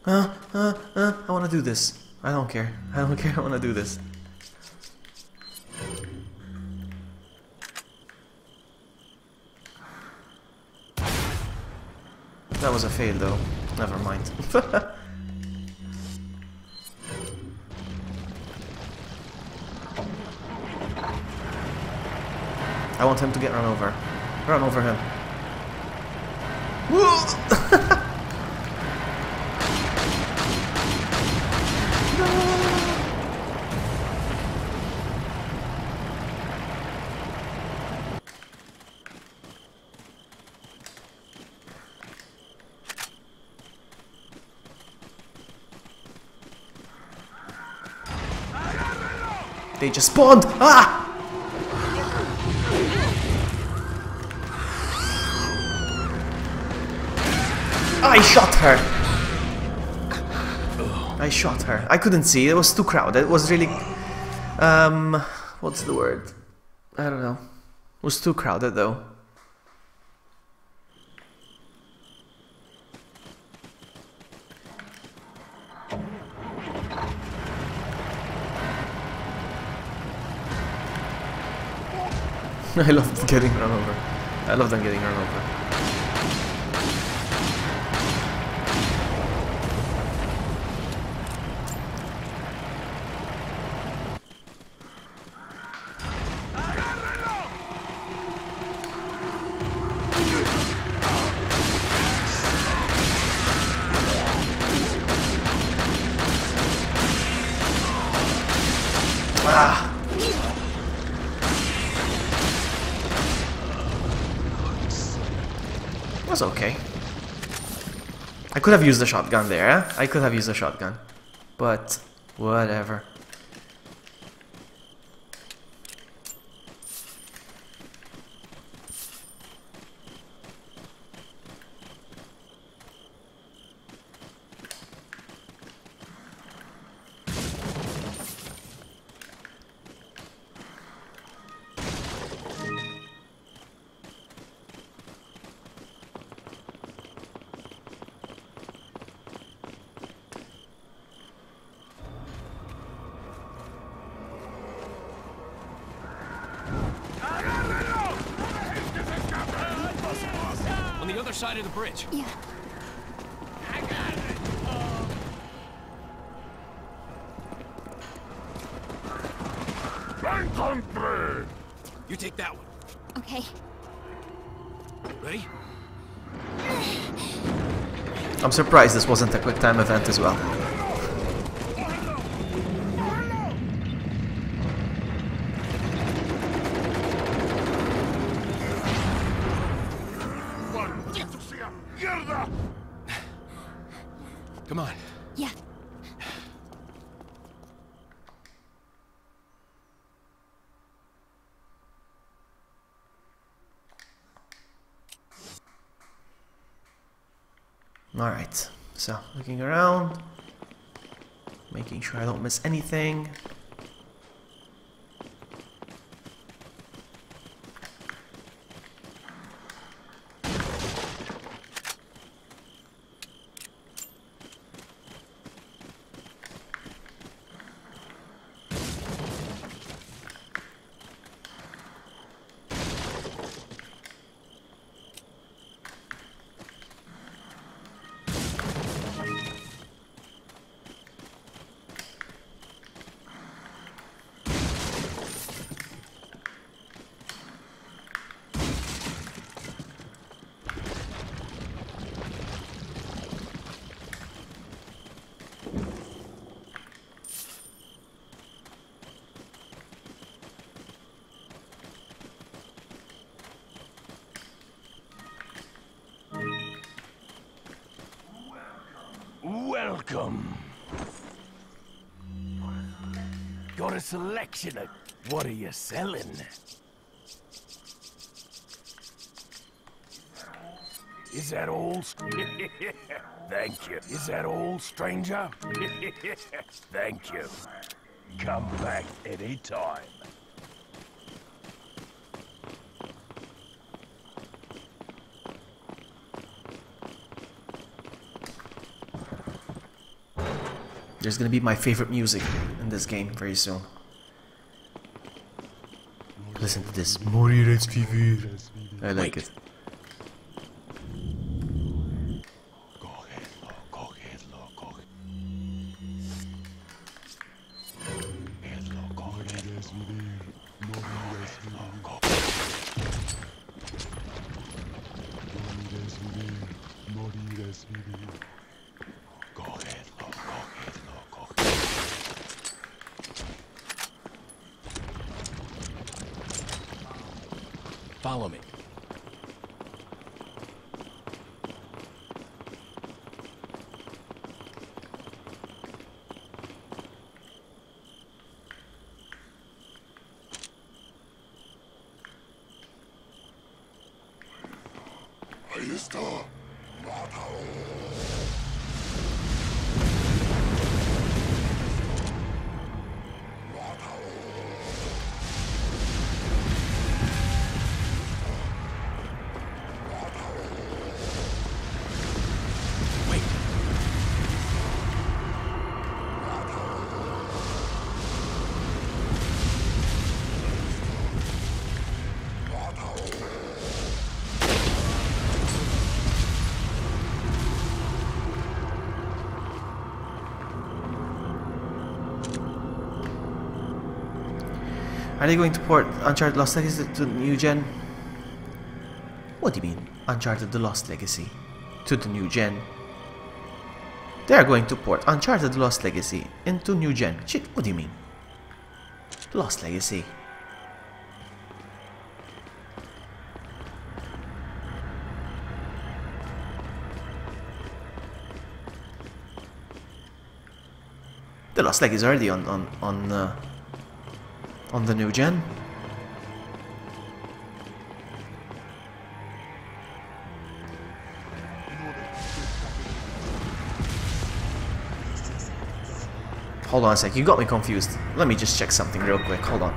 I want to do this. I don't care. I don't care. I want to do this. That was a fail, though. Never mind. I want him to get run over. Run over him. They just spawned! Ah! I shot her! I shot her. I couldn't see, it was too crowded. It was really... what's the word? I don't know. It was too crowded though. I love getting run over. I love them getting run over. It was okay. I could have used the shotgun there, eh? I could have used the shotgun. But, whatever. On the other side of the bridge. Yeah. You take that one. Okay. Ready? I'm surprised this wasn't a quick time event as well. Come on. Yeah. Alright, so looking around, making sure I don't miss anything. Welcome. Got a selection of... What are you selling? Is that all? Thank you. Is that all, stranger? Thank you. Come back any time. There's gonna be my favorite music in this game very soon. Listen to this. I like it. Follow me. Are they going to port Uncharted Lost Legacy to the new gen? What do you mean, Uncharted The Lost Legacy to the new gen? They are going to port Uncharted The Lost Legacy into new gen. Shit, what do you mean? Lost Legacy. The Lost Legacy is already on the new gen. Hold on a sec, you got me confused. Let me just check something real quick, hold on.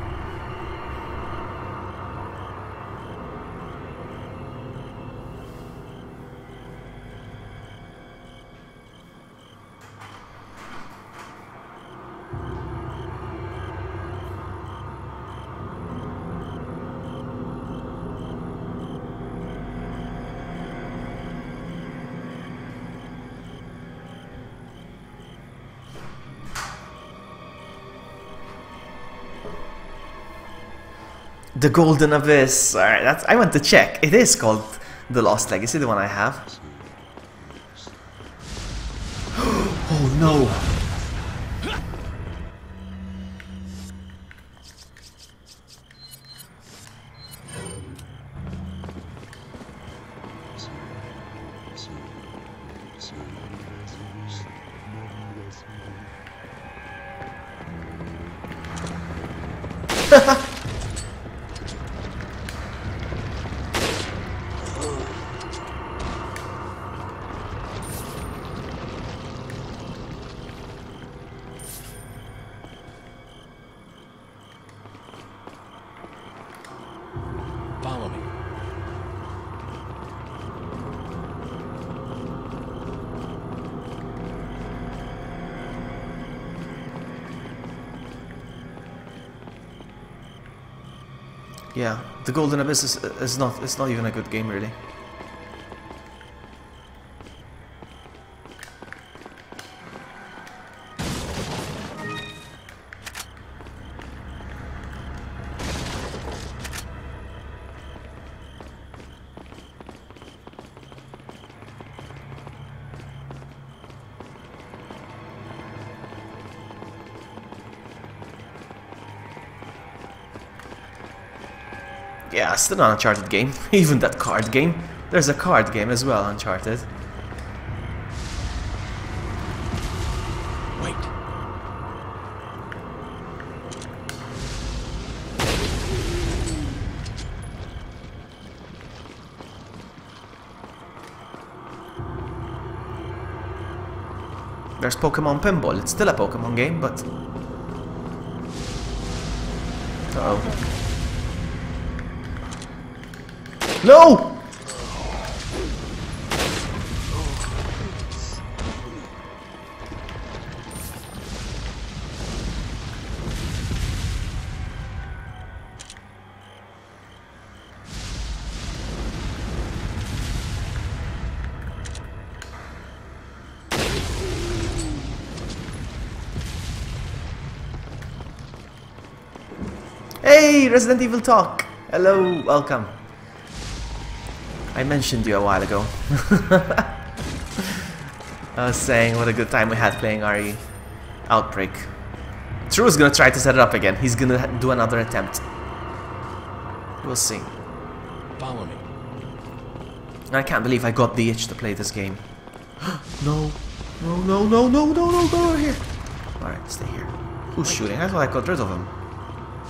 The Golden Abyss. Alright, that's I went to check. It is called The Lost Legacy, the one I have. Oh no! Follow me. Yeah, the Golden Abyss is not even a good game really. Yeah, still an Uncharted game. Even that card game. There's a card game as well, Uncharted. Wait. There's Pokemon Pinball. It's still a Pokemon game, but... Uh-oh. No! Hey, Resident Evil Talk! Hello, welcome. I mentioned you a while ago. I was saying what a good time we had playing RE Outbreak. True is gonna try to set it up again. He's gonna do another attempt. We'll see. Follow me. I can't believe I got the itch to play this game. No. No, no, no, no, no, no, go over here. Alright, stay here. Who's shooting? I thought I got rid of him.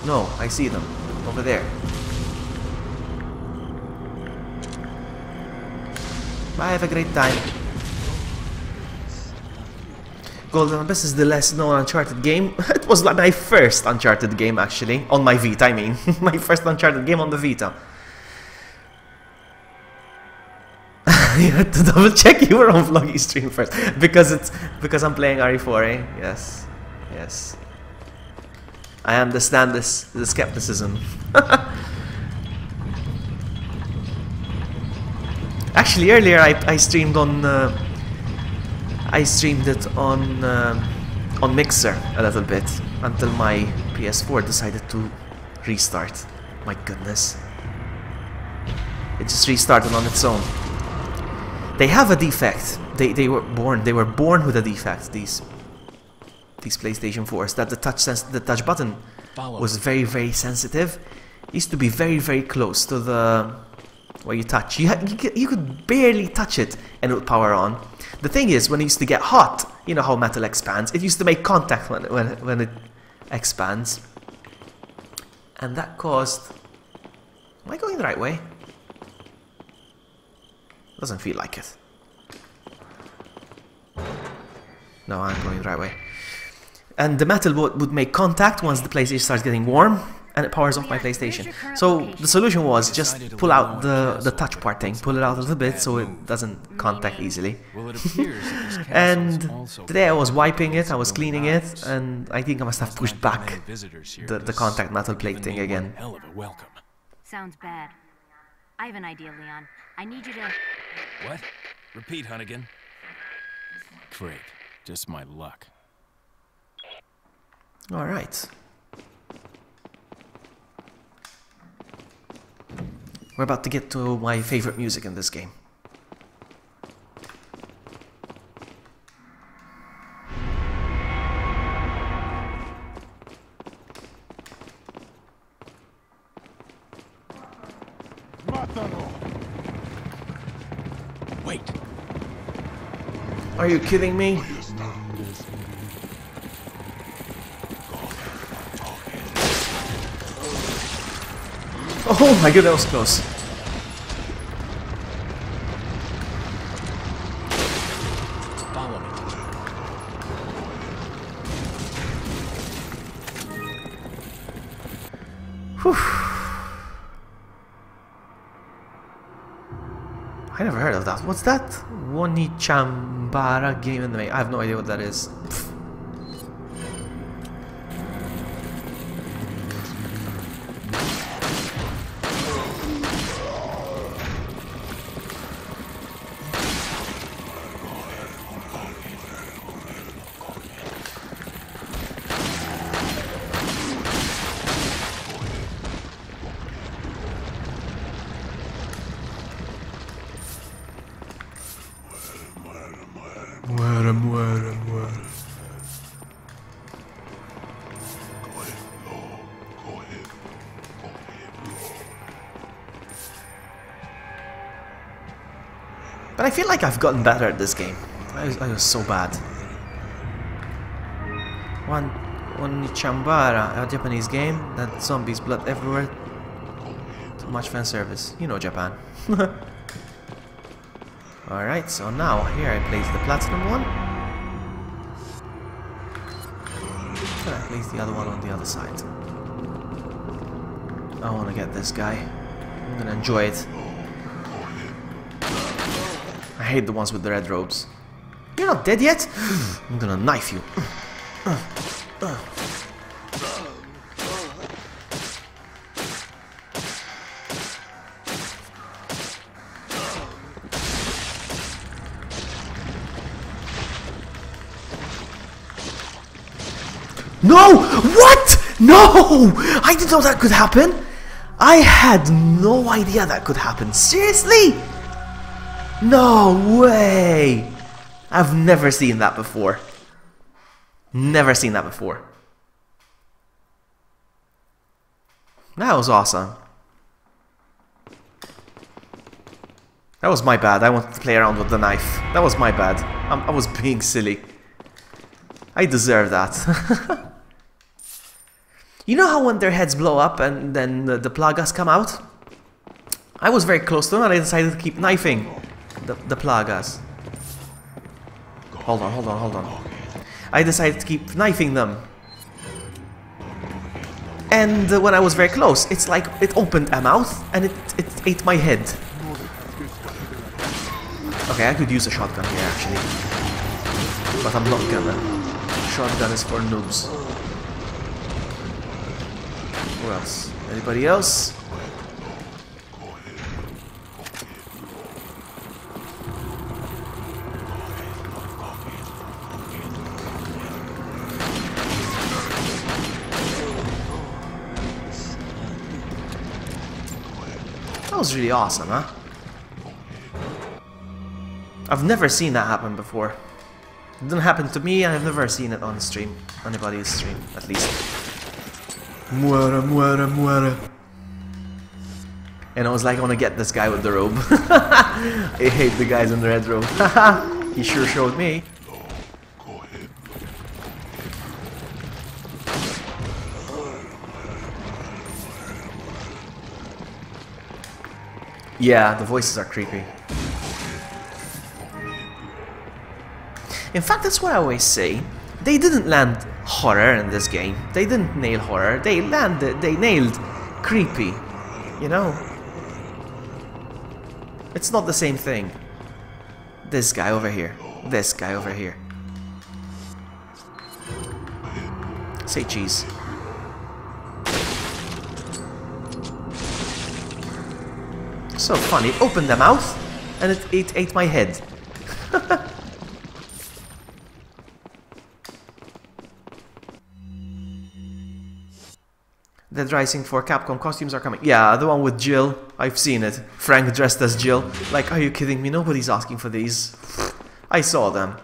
No, I see them. Over there. Bye, have a great time. Golden Abyss is the less known Uncharted game. It was like my first Uncharted game actually. On my Vita, I mean. My first Uncharted game on the Vita. You had to double check you were on vloggy stream first. Because I'm playing RE4, eh? Yes. Yes. I understand the skepticism. Actually, earlier I streamed on it on Mixer a little bit until my PS4 decided to restart. My goodness, it just restarted on its own. They have a defect. They were born with a defect. These PlayStation 4s, that the touch button was very, very sensitive. It used to be very, very close to the where you touch. You could barely touch it and it would power on. The thing is, when it used to get hot, you know how metal expands. It used to make contact when it expands, and that caused. Am I going the right way? Doesn't feel like it. No, I'm going the right way. And the metal would make contact once the PlayStation starts getting warm, and it powers off my PlayStation. So the solution was just pull out the touch part thing, pull it out a little bit so it doesn't contact easily. And today I was wiping it, I was cleaning it, and I think I must have pushed back the contact metal plate thing again. Sounds bad. I have an idea, Leon. I need you to... What? Repeat, Hunnigan. Great. Just my luck. Alright. We're about to get to my favorite music in this game. Wait. Are you kidding me? Oh my god, that was close. Follow me. Whew. I never heard of that. What's that? Wonichambara game in the making. I have no idea what that is. But I feel like I've gotten better at this game. I was so bad. Wonichambara, a Japanese game that zombies, blood everywhere. Too much fan service. You know Japan. Alright, so now here I place the platinum one. And I place the other one on the other side. I want to get this guy. I'm gonna enjoy it. I hate the ones with the red robes. You're not dead yet? I'm gonna knife you. No! What? No! I didn't know that could happen. I had no idea that could happen. Seriously? No way! I've never seen that before. Never seen that before. That was awesome. That was my bad. I wanted to play around with the knife. That was my bad. I was being silly. I deserve that. You know how when their heads blow up and then the plagas come out? I was very close to them and I decided to keep knifing the plagas. Hold on. I decided to keep knifing them. And when I was very close, it's like it opened a mouth and it ate my head. Okay, I could use a shotgun here actually. But I'm not gonna. Shotgun is for noobs. Who else? Anybody else? That was really awesome, huh? I've never seen that happen before. It didn't happen to me, and I've never seen it on stream. Anybody's stream, at least. Muera, muera, muera. And I was like, I want to get this guy with the robe. I hate the guys in the red robe. He sure showed me. Yeah, the voices are creepy. In fact, that's what I always say. They didn't land horror in this game. They didn't nail horror. They nailed creepy. You know? It's not the same thing. This guy over here. This guy over here. Say cheese. So funny. Opened the mouth and it ate my head. Dead Rising 4 Capcom costumes are coming. Yeah, the one with Jill. I've seen it. Frank dressed as Jill. Like, are you kidding me? Nobody's asking for these. I saw them.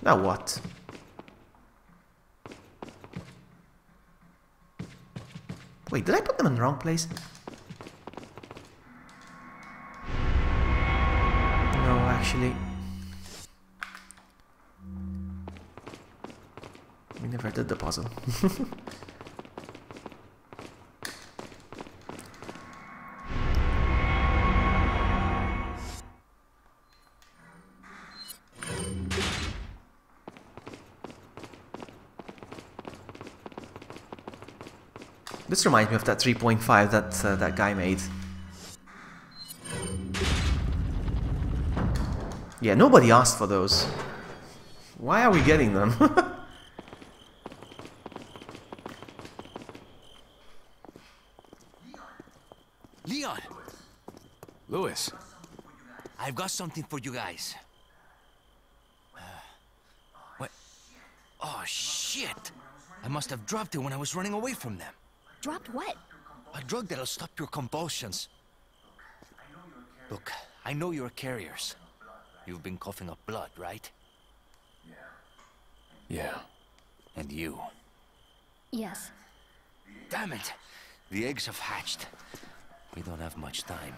Now what? Wait, did I put them in the wrong place? No, actually. We never did the puzzle. This reminds me of that 3.5 that that guy made. Yeah, nobody asked for those. Why are we getting them? Leon! Louis. I've got something for you guys. What? Oh, shit! I must have dropped it when I was running away from them. Dropped what? A drug that'll stop your convulsions. Look, I know you're carriers. You've been coughing up blood, right? Yeah. And you. Yes. Damn it! The eggs have hatched. We don't have much time.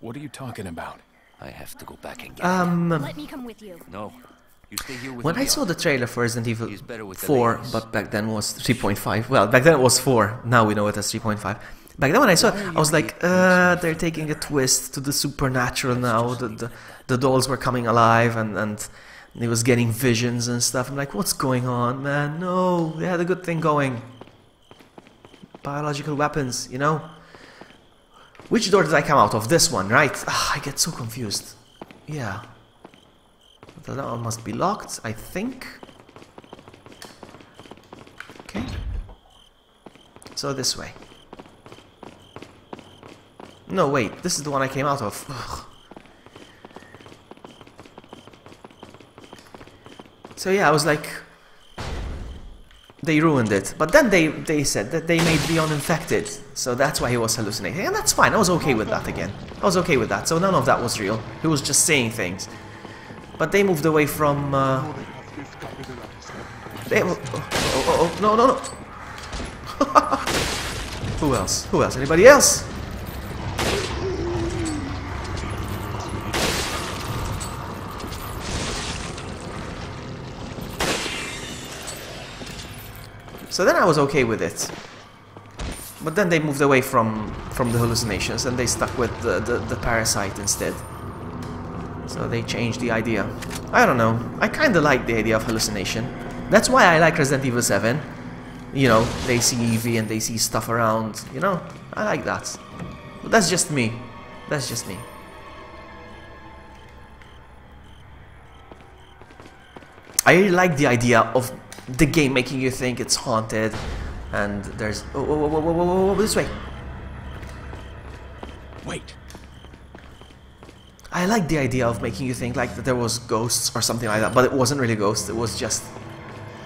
What are you talking about? I have to go back and get them. Let me come with you. No. You stay here with When I Leon. saw the trailer for Resident Evil He's better with the 4, ladies. but back then was 3.5. Well, back then it was 4. Now we know it as 3.5. Back then when I saw it, I was like, they're taking a twist to the supernatural now. The dolls were coming alive and he was getting visions and stuff. I'm like, what's going on, man? No, they had a good thing going. Biological weapons, you know? Which door did I come out of? This one, right? I get so confused. Yeah. That one must be locked, I think. Okay. So this way. No, wait. This is the one I came out of. Ugh. So yeah, I was like... They ruined it. But then they said that they made Leon infected. So that's why he was hallucinating. And that's fine. I was okay with that again. I was okay with that. So none of that was real. He was just saying things. But they moved away from... no, no, no. Who else? Who else? Anybody else? So then I was okay with it. But then they moved away from the hallucinations and they stuck with the parasite instead. So they changed the idea. I don't know. I kind of like the idea of hallucination. That's why I like Resident Evil 7. You know, they see Evie and they see stuff around. You know, I like that. But that's just me. That's just me. I really like the idea of the game making you think it's haunted. And there's... whoa, this way. Wait. I like the idea of making you think like that there was ghosts or something like that, but it wasn't really ghosts, it was just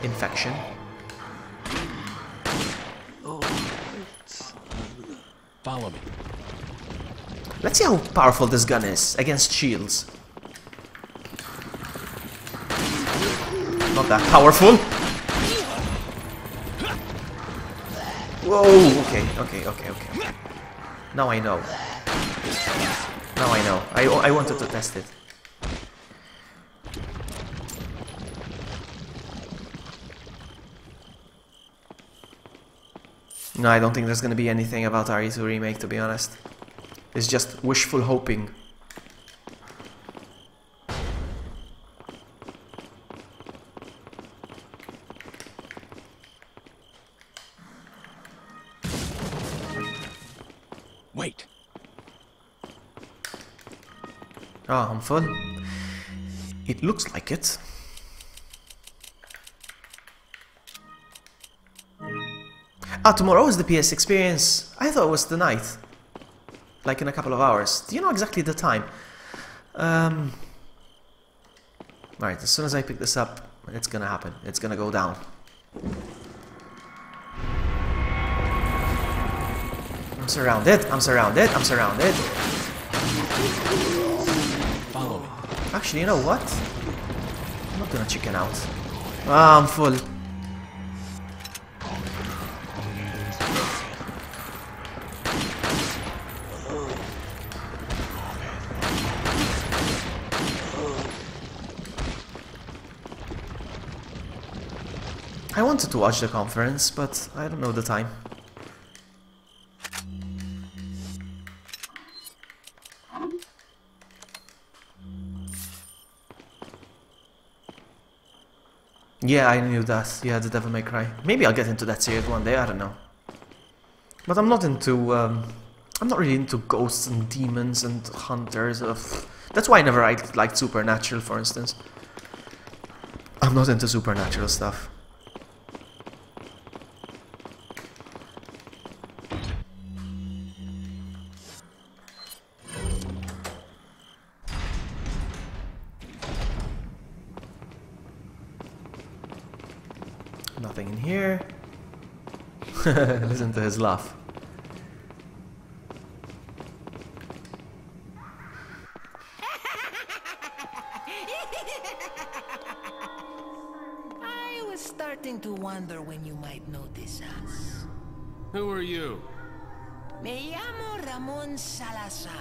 infection. Follow me. Let's see how powerful this gun is against shields. not that powerful. Whoa, okay. Now I know. I wanted to test it. No, I don't think there's gonna be anything about RE2 Remake, to be honest. It's just wishful hoping. Wait. Oh, I'm full. It looks like it. Ah, tomorrow is the PS Experience. I thought it was tonight. Like in a couple of hours. Do you know exactly the time? Alright, as soon as I pick this up, it's gonna happen. It's gonna go down. I'm surrounded. Follow me. Actually, you know what? I'm not gonna chicken out. Ah, I'm full. I wanted to watch the conference, but I don't know the time. Yeah, I knew that. Yeah, the Devil May Cry. Maybe I'll get into that series one day, I don't know. But I'm not into, I'm not really into ghosts and demons and hunters. That's why I never liked Supernatural, for instance. I'm not into supernatural stuff. Nothing in here. Listen to his laugh. I was starting to wonder when you might notice us. Who are you? Me llamo Ramon Salazar,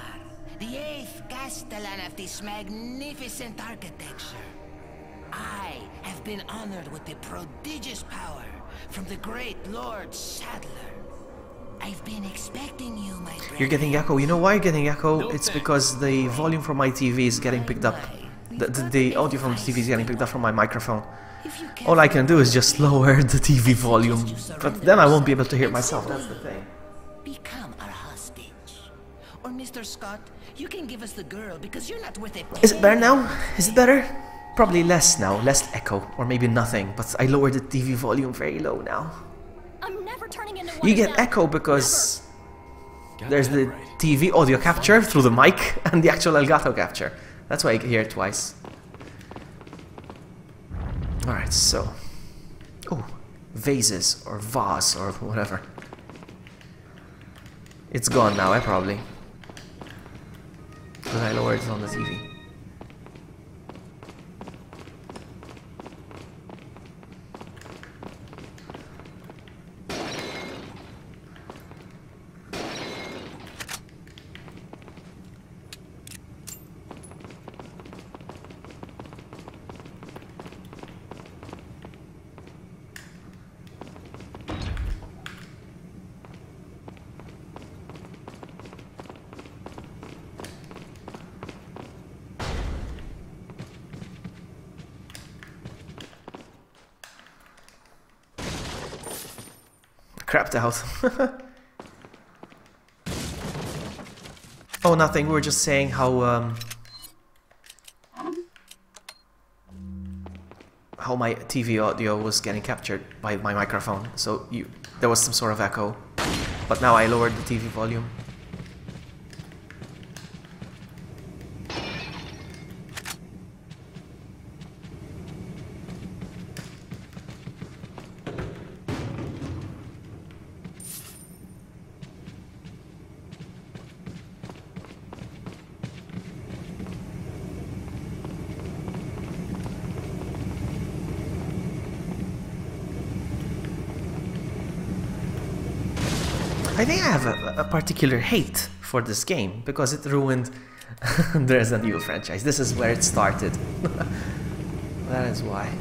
the 8th Castellan of this magnificent architecture. I have been honored with the prodigious power from the great Lord Sadler. I've been expecting you, my friend. You're getting echo. You know why you're getting echo? It's because the volume from my TV is getting picked up. The audio from the TV is getting picked up from my microphone. All I can do is just lower the TV volume, but then I won't be able to hear myself. That's the thing. Become our hostage. Or Mr. Scott, you can give us the girl because you're not worth it. Is it better now? Is it better? Probably less now, less echo, or maybe nothing, but I lowered the TV volume very low now. I'm never turning into one You of get them. echo because Got there's that the right. TV audio capture through the mic and the actual Elgato capture. That's why I can hear it twice. Alright, so... Oh, vases, or vase, or whatever. It's gone now, probably. Because I lowered it on the TV. Crapped out. Oh, nothing. We were just saying how my TV audio was getting captured by my microphone. So there was some sort of echo. But now I lowered the TV volume. I think I have a particular hate for this game because it ruined the Resident Evil franchise. This is where it started. That is why.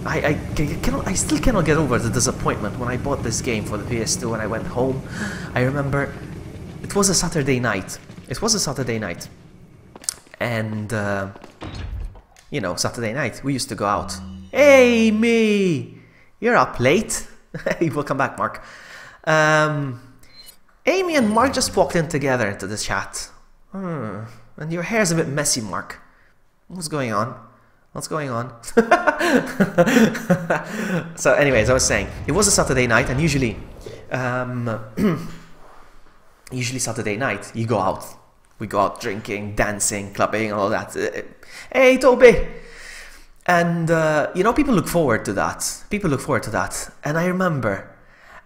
I still cannot get over the disappointment when I bought this game for the PS2 and I went home. I remember it was a Saturday night. And you know, Saturday night we used to go out. Hey, me! You're up late. Welcome back, Mark. Amy and Mark just walked in together into the chat. And your hair's a bit messy, Mark. What's going on? What's going on? So anyways, I was saying, it was a Saturday night, and usually Saturday night, you go out. We go out drinking, dancing, clubbing, all that. Hey, Toby! And, you know, people look forward to that. And I remember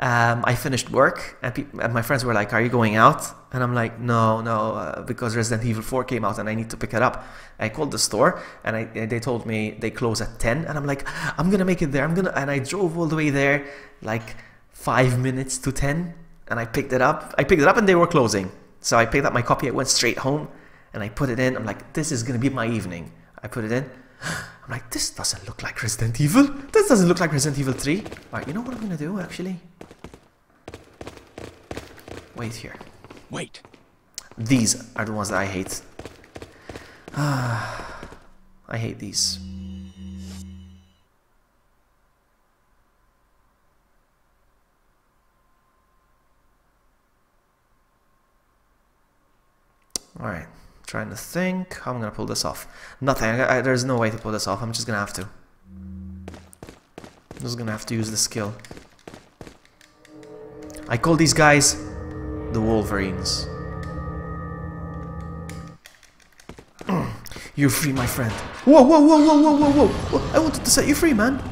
I finished work, and my friends were like, are you going out? And I'm like, no, because Resident Evil 4 came out and I need to pick it up. I called the store, and they told me they close at 10, and I'm like, I'm gonna make it there. And I drove all the way there, like 5 minutes to 10, and I picked it up. And they were closing. So I picked up my copy, I went straight home, and I put it in. I'm like, this is gonna be my evening. I put it in. I'm like, this doesn't look like Resident Evil. This doesn't look like Resident Evil 3. Alright, you know what I'm gonna do, actually? Wait here. Wait. These are the ones that I hate. I hate these. Alright, trying to think how I'm gonna pull this off. Nothing, there's no way to pull this off, I'm just gonna have to. I'm just gonna have to use the skill. I call these guys the Wolverines. You're free, my friend. Whoa, whoa, whoa, whoa, whoa, whoa, whoa. I wanted to set you free, man.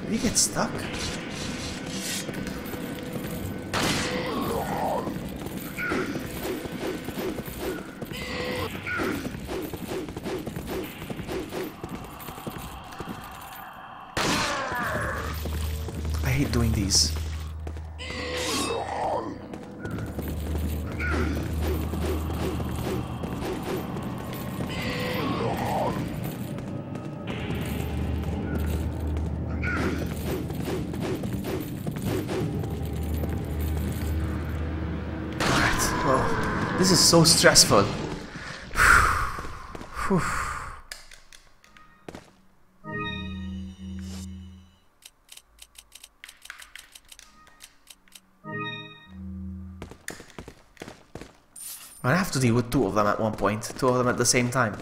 Did he get stuck? I hate doing these. This is so stressful. I have to deal with two of them at one point, two of them at the same time.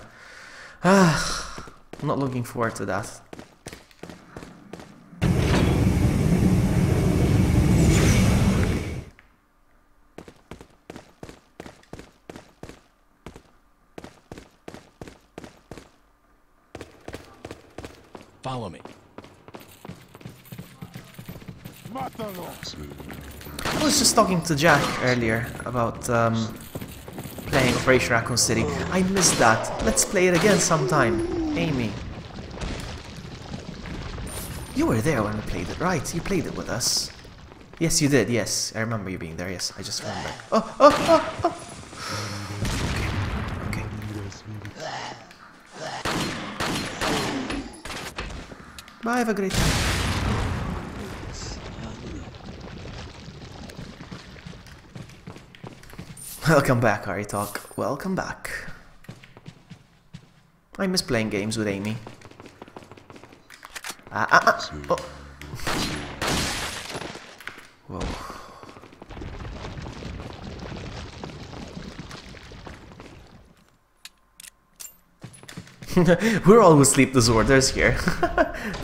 I'm not looking forward to that. Follow me. I was just talking to Jack earlier about playing Operation Raccoon City. I missed that. Let's play it again sometime. Amy. You were there when we played it, right? You played it with us. Yes, you did. Yes, I remember you being there. Yes, I just remember. Oh. Okay. Bye, have a great time. Welcome back, Harry Talk. Welcome back. I miss playing games with Amy. Oh. Whoa. We're all with sleep disorders here.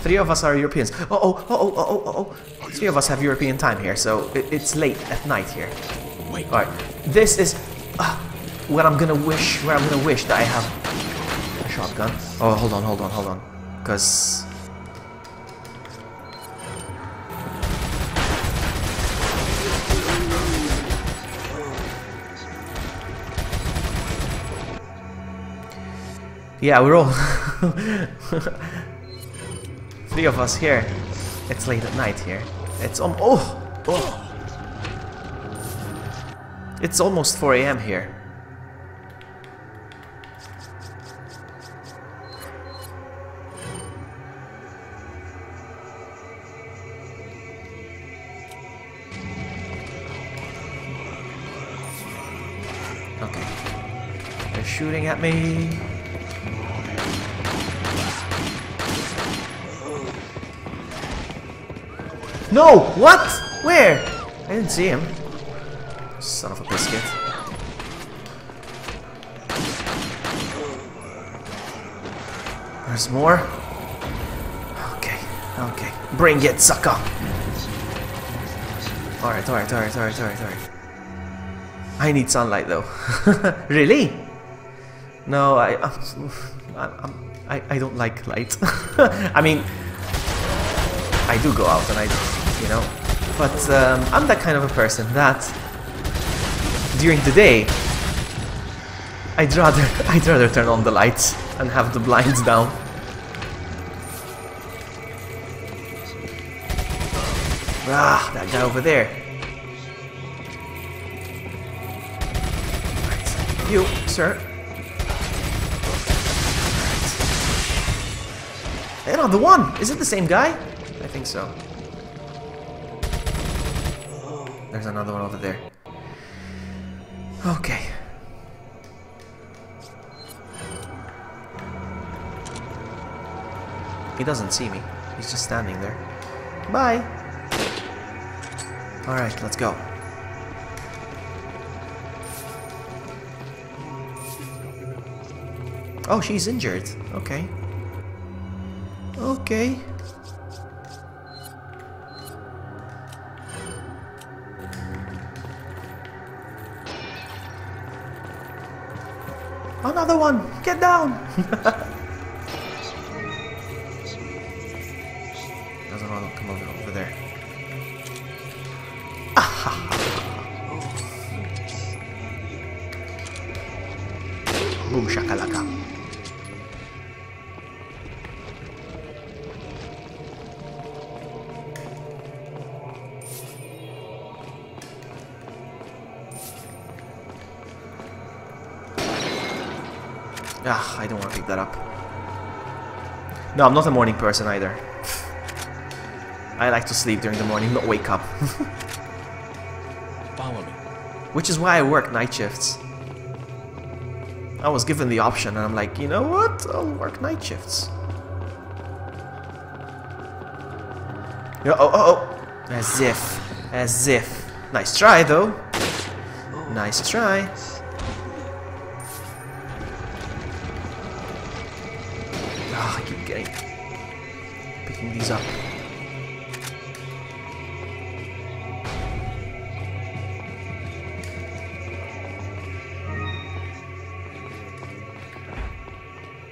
3 of us are Europeans. Oh. 3 of us have European time here, so it's late at night here. Wait. Alright, this is where I'm gonna wish that I have a shotgun. Oh, hold on. Because... yeah, we're all 3 of us here. It's late at night here. It's it's almost 4 AM here. Okay. They're shooting at me. No! What? Where? I didn't see him. Son of a biscuit. There's more. Okay. Bring it, sucker! Alright. I need sunlight though. Really? No, I don't like light. I mean, I do go out and but I'm that kind of a person that during the day I'd rather turn on the lights and have the blinds down. Ah, that guy over there. Right. You, sir. Right. Another one! Is it the same guy? I think so. There's another one over there. Okay. He doesn't see me. He's just standing there. Bye! Alright, let's go. Oh, she's injured. Okay. Okay. Another one! Get down! There's another one. Come over there. Boom shakalaka. I don't want to pick that up. No, I'm not a morning person either. I like to sleep during the morning, not wake up. Follow me. Which is why I work night shifts. I was given the option and I'm like, you know what? I'll work night shifts. As if. Nice try though. Nice try. I keep picking these up.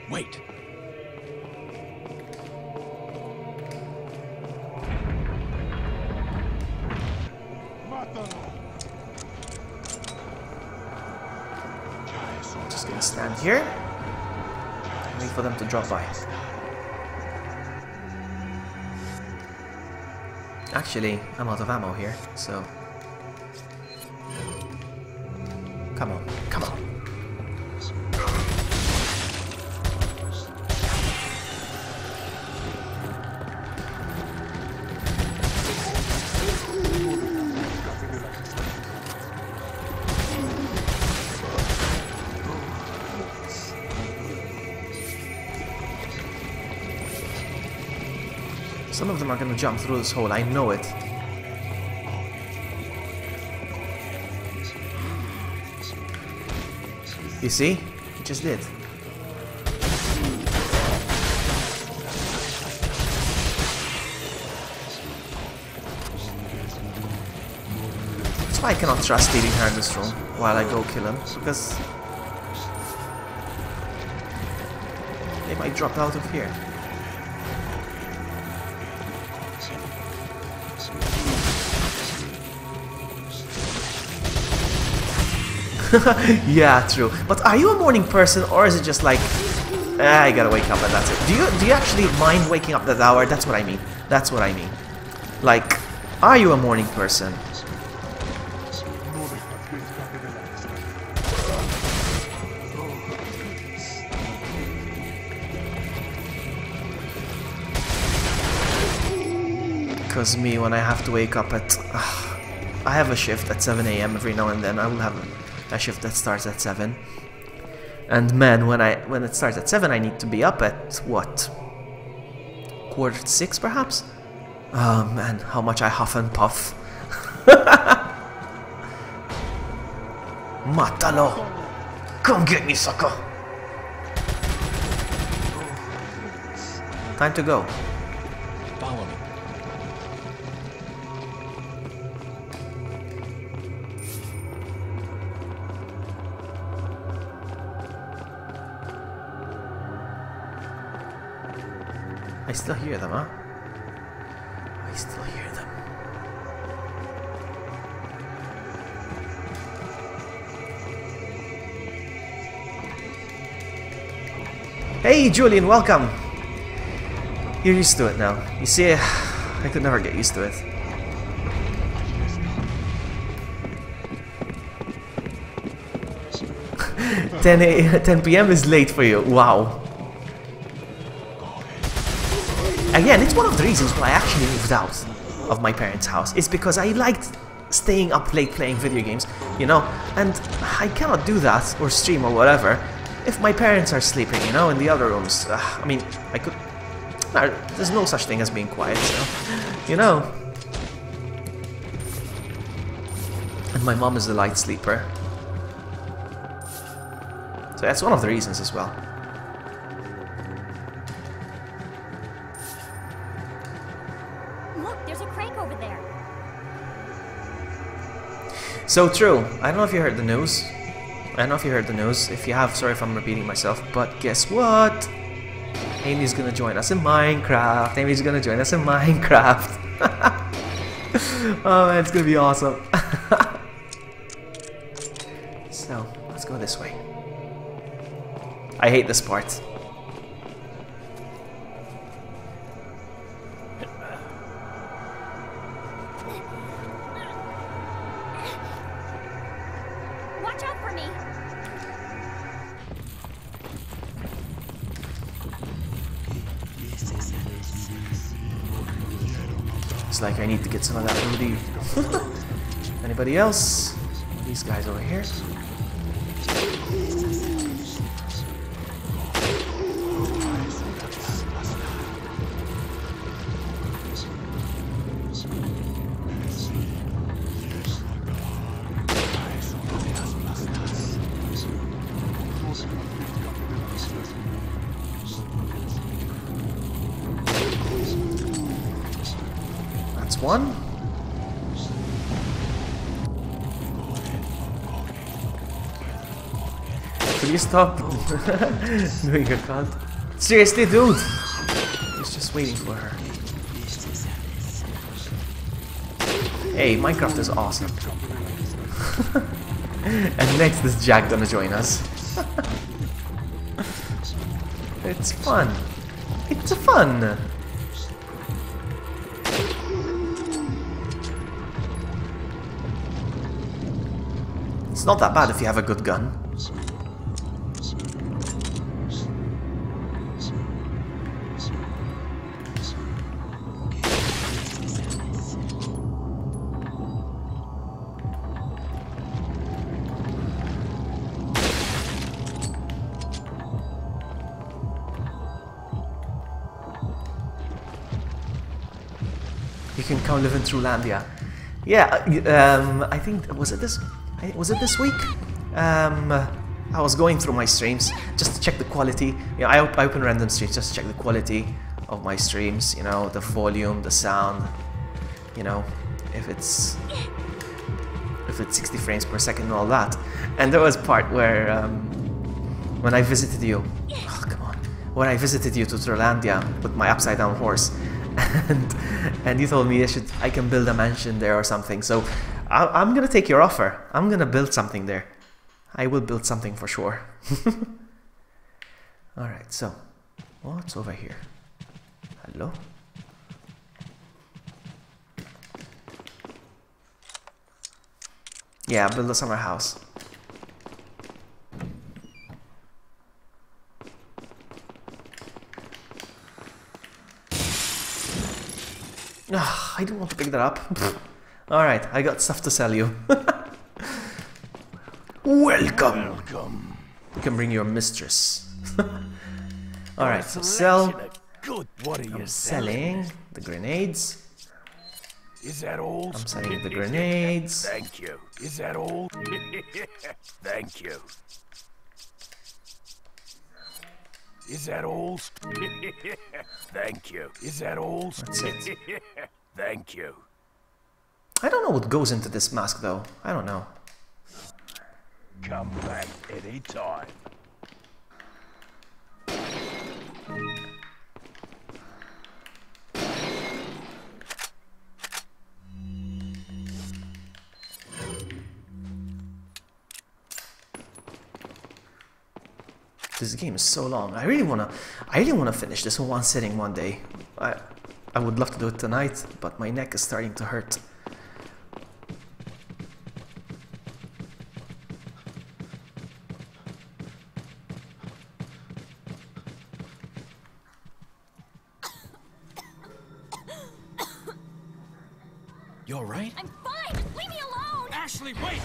Wait. Just gonna stand here. Wait for them to drop by. Actually, I'm out of ammo here, so... Come on. Some of them are gonna jump through this hole, I know it. You see? He just did. That's why I cannot trust leaving her in this room while I go kill him, because they might drop out of here. Yeah, true. But are you a morning person, or is it just like, I gotta wake up and that's it? Do you actually mind waking up that hour? That's what I mean. That's what I mean. Like, are you a morning person? Because me, when I have to wake up at... I have a shift at 7 AM every now and then. I will have a shift that starts at 7. And man, when it starts at 7, I need to be up at, what? 5:45 perhaps? Oh man, how much I huff and puff. Matalo! Come get me, sucker! Time to go. Follow me. I still hear them, huh? I still hear them. Hey, Julian, welcome! You're used to it now. You see, I could never get used to it. $10 PM is late for you. Wow. Again, it's one of the reasons why I actually moved out of my parents' house. It's because I liked staying up late playing video games, you know? And I cannot do that, or stream or whatever, if my parents are sleeping, you know, in the other rooms. I mean, I could... No, there's no such thing as being quiet, so... You know. And my mom is a light sleeper. So that's one of the reasons as well. Look, there's a Crank over there. So true. I don't know if you heard the news. I don't know if you heard the news. If you have, sorry if I'm repeating myself, but guess what? Amy's gonna join us in Minecraft. Amy's gonna join us in Minecraft. Oh man, it's gonna be awesome. So, let's go this way. I hate this part. Watch out for me. It's like I need to get some of that Rudy. Anybody else? These guys over here. That's one. Could you stop doing your cult? Seriously, dude! He's just waiting for her. Hey, Minecraft is awesome. And next is Jack gonna join us. It's fun. It's fun. It's not that bad if you have a good gun. You can come live in Truelandia. Yeah, I think was it this week? I was going through my streams just to check the quality. You know, I open random streams just to check the quality of my streams. You know, the volume, the sound. You know, if it's with 60 frames per second and all that. And there was a part where when I visited you, oh come on, when I visited you to Trolandia with my upside down horse, and you told me I can build a mansion there or something. So I'm gonna take your offer. I'm gonna build something there. I will build something for sure. Alright, so what's over here? Hello? Yeah, build a summer house. I don't want to pick that up. Alright, I got stuff to sell you. Welcome! You can bring your mistress. Alright, so sell. I'm selling the grenades. Is that all? I'm selling the grenades. Thank you. Is that all? Thank you. Is that all? Thank you. Is that all? That's it. Thank you. I don't know what goes into this mask though. I don't know. Come back any time. This game is so long. I really wanna finish this in one sitting one day. I would love to do it tonight, but my neck is starting to hurt. You alright? I'm fine! Leave me alone! Ashley, wait!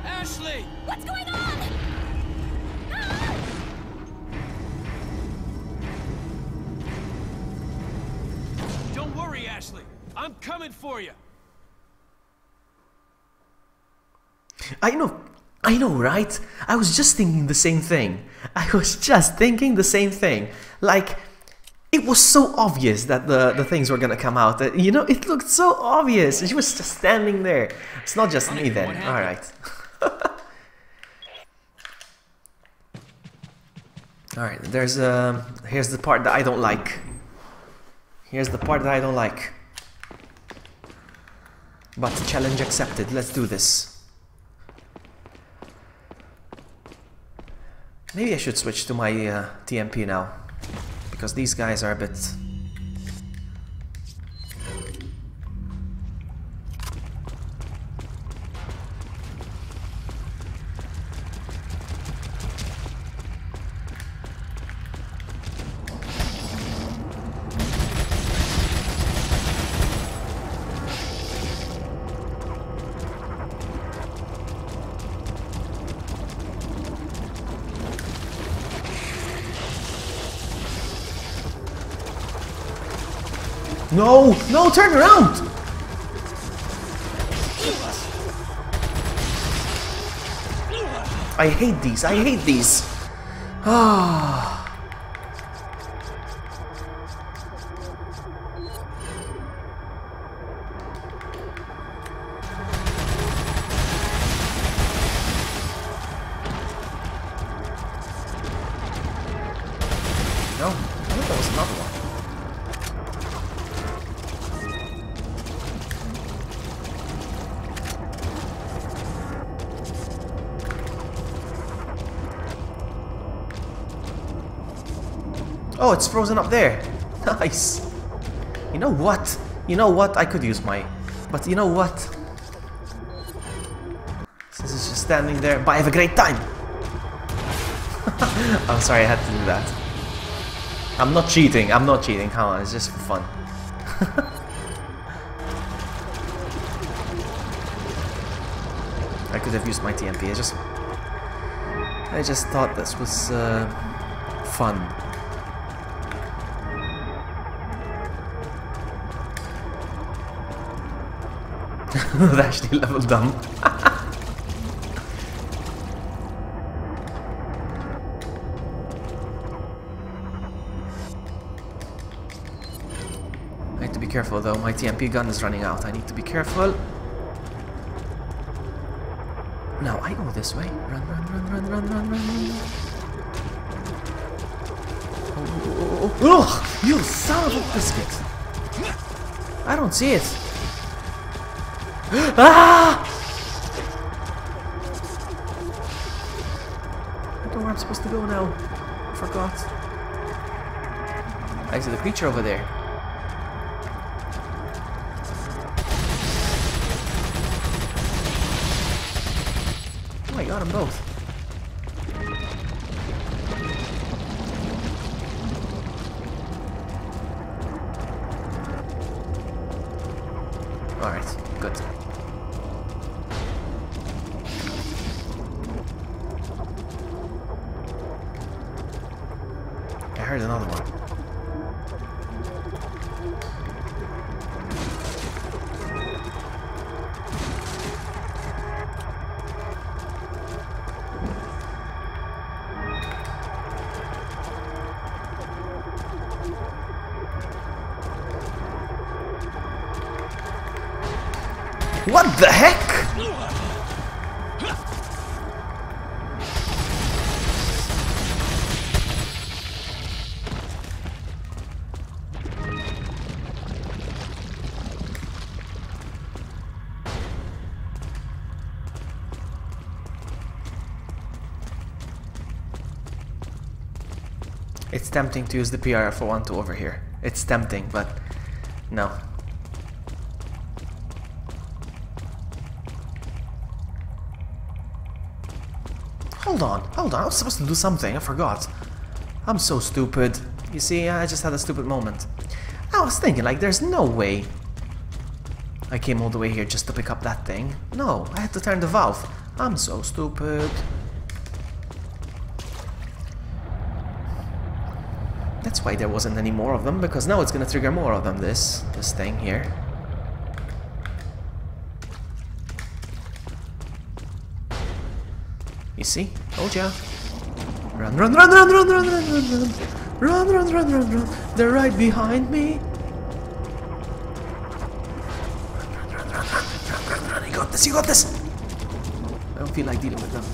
Ashley! What's going on? Don't worry, Ashley. I'm coming for you. I know, right? I was just thinking the same thing. Like, it was so obvious that the things were gonna come out. That, you know, it looked so obvious. She was just standing there. It's not just me then. Alright. Alright, here's the part that I don't like. But challenge accepted. Let's do this. Maybe I should switch to my TMP now, because these guys are a bit... No! No, turn around! I hate these. Ah. No, I thought that was another one. Oh, it's frozen up there. Nice. You know what? I could use my... But you know what? Since it's just standing there, but I have a great time. I'm sorry, I had to do that. I'm not cheating. Come on, it's just for fun. I could have used my TMP. I just thought this was fun. They actually leveled them. careful though, my TMP gun is running out. I need to be careful. Now I go this way. Run, run, run, run, run, run, run. Oh, you son of a biscuit! I don't see it. Ah! I don't know where I'm supposed to go now. I forgot. I see the creature over there. Oh, I got them both. Alright, good. I heard another one. What the heck? It's tempting to use the PR412 over here. It's tempting, but no. Hold on, I was supposed to do something, I forgot. I'm so stupid. You see, I just had a stupid moment. I was thinking, like, there's no way I came all the way here just to pick up that thing. No, I had to turn the valve. I'm so stupid. That's why there wasn't any more of them, because now it's gonna trigger more of them, this thing here. You see? Told ya. Run, run, run, run, run, run, run, run, run. Run, run, run, run, run. They're right behind me. Run, run, run, run, run, run, run. You got this, you got this. I don't feel like dealing with them.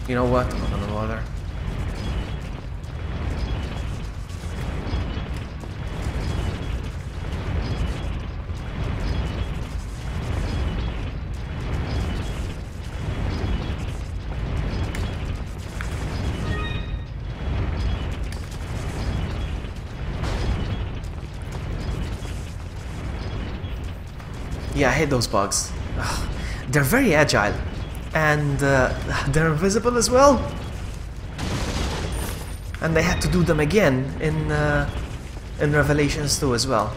You know what? I'm not gonna bother. Yeah, I hate those bugs. Ugh. They're very agile. And they're invisible as well. And they had to do them again in Revelations 2 as well.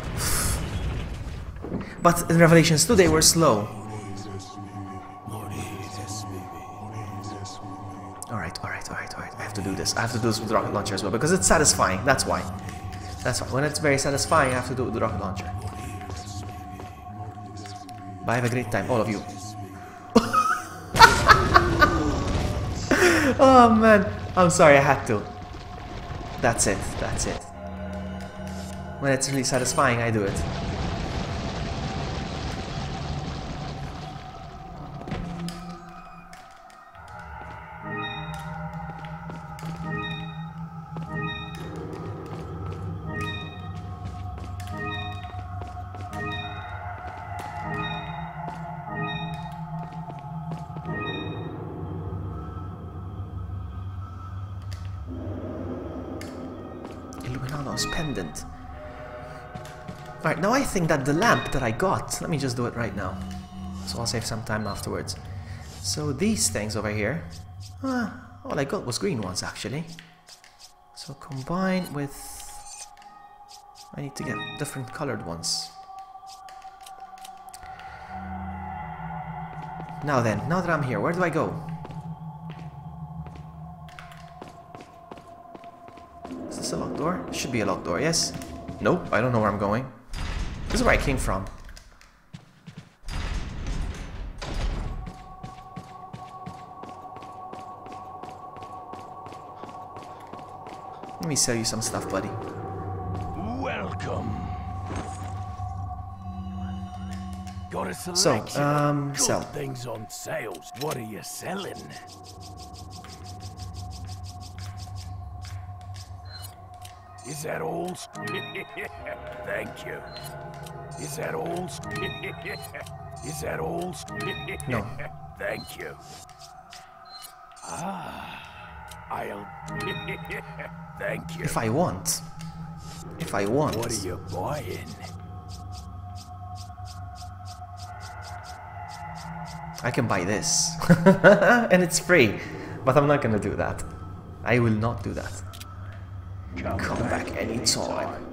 But in Revelations 2 they were slow. Alright. I have to do this. I have to do this with the rocket launcher as well because it's satisfying. That's why. That's why. When it's very satisfying, I have to do it with the rocket launcher. But I have a great time, all of you. Oh man, I'm sorry, I had to. That's it, that's it. When it's really satisfying, I do it. Illuminanos pendant. Alright, now I think that the lamp that I got, let me just do it right now. So I'll save some time afterwards. So these things over here, all I got was green ones actually. So combine with, I need to get different colored ones. Now then, now that I'm here, where do I go? should be a locked door, yes? Nope, I don't know where I'm going. This is where I came from. Let me sell you some stuff, buddy. Welcome. Got a So, selection. sell. Good things on sales. What are you selling? Is that all? Thank you. Is that all? Is that all? No. Thank you. I'll. Thank you. If I want. If I want. What are you buying? I can buy this. And it's free. But I'm not gonna do that. I will not do that. Come back anytime.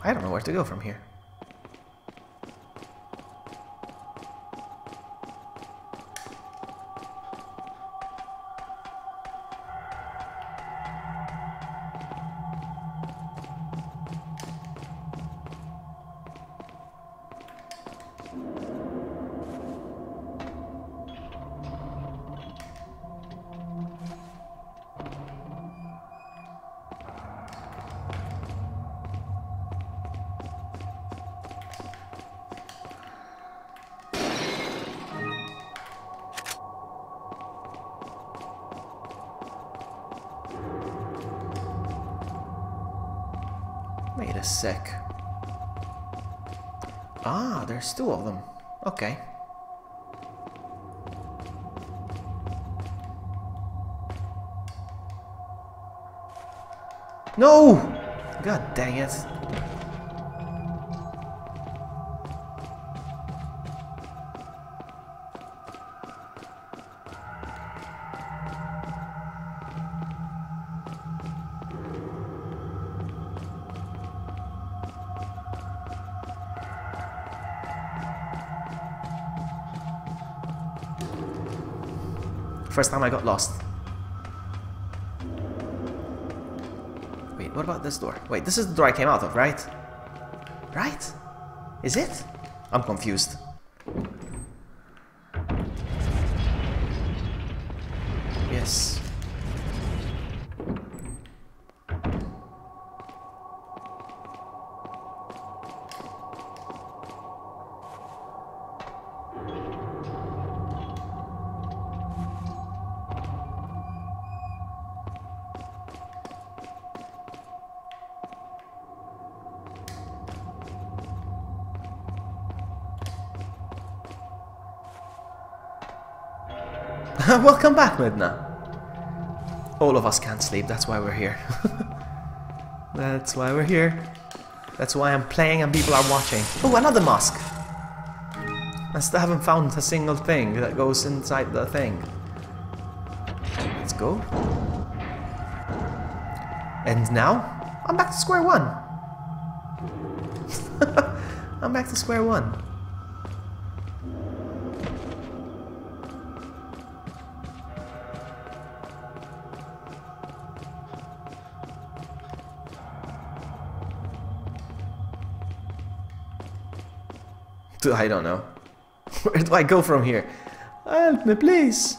I don't know where to go from here. Wait a sec. Ah, there's two of them. Okay. No! God dang it. First time I got lost. Wait, what about this door? Wait, this is the door I came out of, right? Right? Is it? I'm confused. Yes. Welcome back, Midna. All of us can't sleep, that's why we're here. That's why we're here. That's why I'm playing and people are watching. Oh, another mask. I still haven't found a single thing that goes inside the thing. Let's go. And now, I'm back to square one. I'm back to square one. I don't know. Where do I go from here? Help me, please.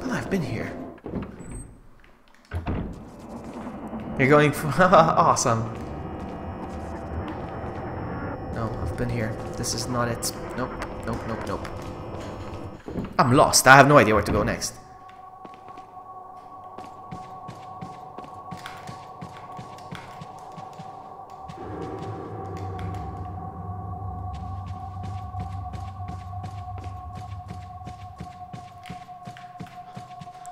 But I've been here. You're going for awesome. No, I've been here. This is not it. Nope, nope, nope, nope. I'm lost. I have no idea where to go next.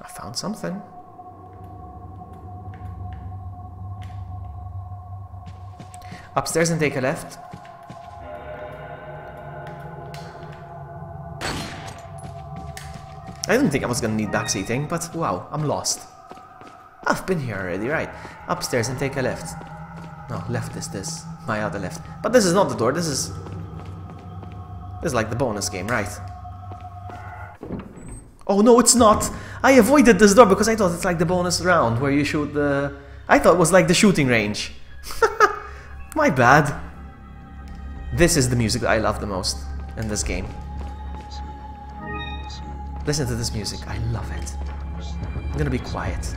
I found something. Upstairs and take a left. I didn't think I was gonna need backseating, but wow, I'm lost. I've been here already, right? Upstairs and take a left. No, left is this. My other left. But this is not the door, this is like the bonus game, right? Oh no, it's not! I avoided this door because I thought it's like the bonus round where you shoot the... I thought it was like the shooting range. My bad. This is the music that I love the most in this game. Listen to this music, I love it. I'm gonna be quiet.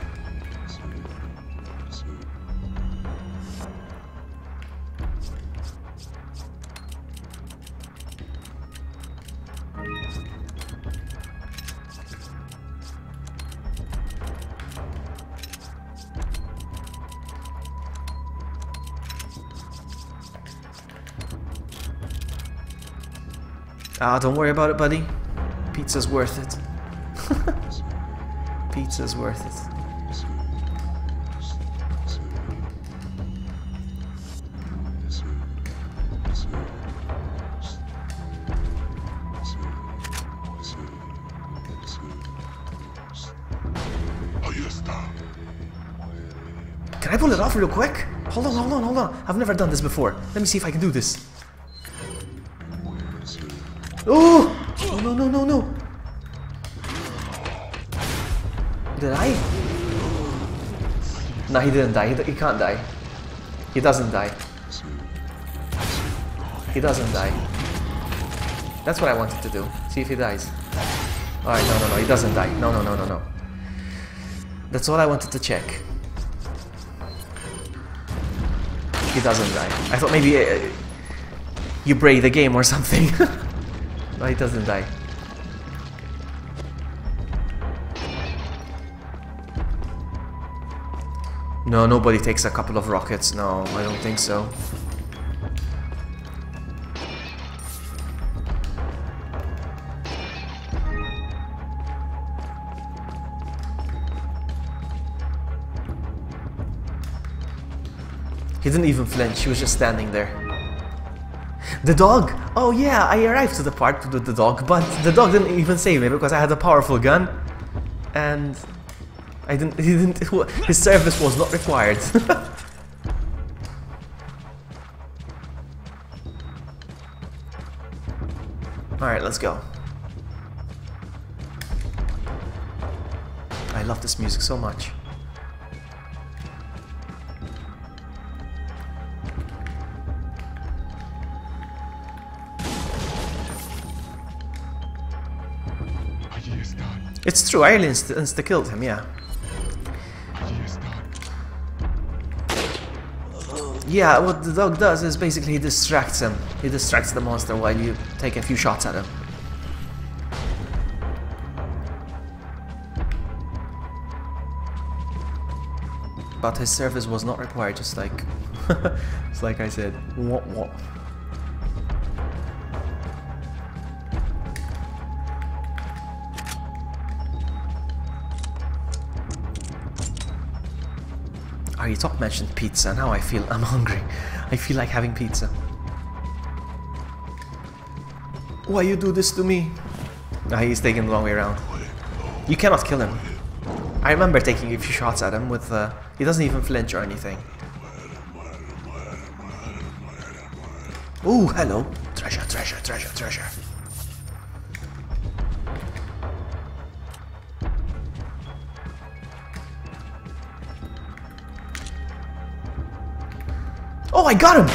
Ah, don't worry about it, buddy. Pizza's worth it. Pizza's worth it. Can I pull it off real quick? Hold on, hold on, hold on. I've never done this before. Let me see if I can do this. Oh! No, no, no, no. Did I? No, he didn't die. He can't die. He doesn't die. He doesn't die. That's what I wanted to do. See if he dies. Alright, no, no, no. He doesn't die. No, no, no, no, no. That's all I wanted to check. He doesn't die. I thought maybe you break the game or something. No, he doesn't die. No, nobody takes a couple of rockets. No, I don't think so. He didn't even flinch, he was just standing there. The dog! Oh yeah, I arrived to the part with the dog, but the dog didn't even save me because I had a powerful gun. And his service was not required. Alright, let's go. I love this music so much. It's true, I insta-killed him, yeah. Yeah, what the dog does is basically he distracts him. He distracts the monster while you take a few shots at him. But his service was not required, just like... just like I said. What? Top mentioned pizza. Now I'm hungry. I feel like having pizza. Why you do this to me? Ah, he's taking the long way around. You cannot kill him. I remember taking a few shots at him with he doesn't even flinch or anything. Ooh, hello. Treasure, treasure, treasure, treasure. Oh, I got him!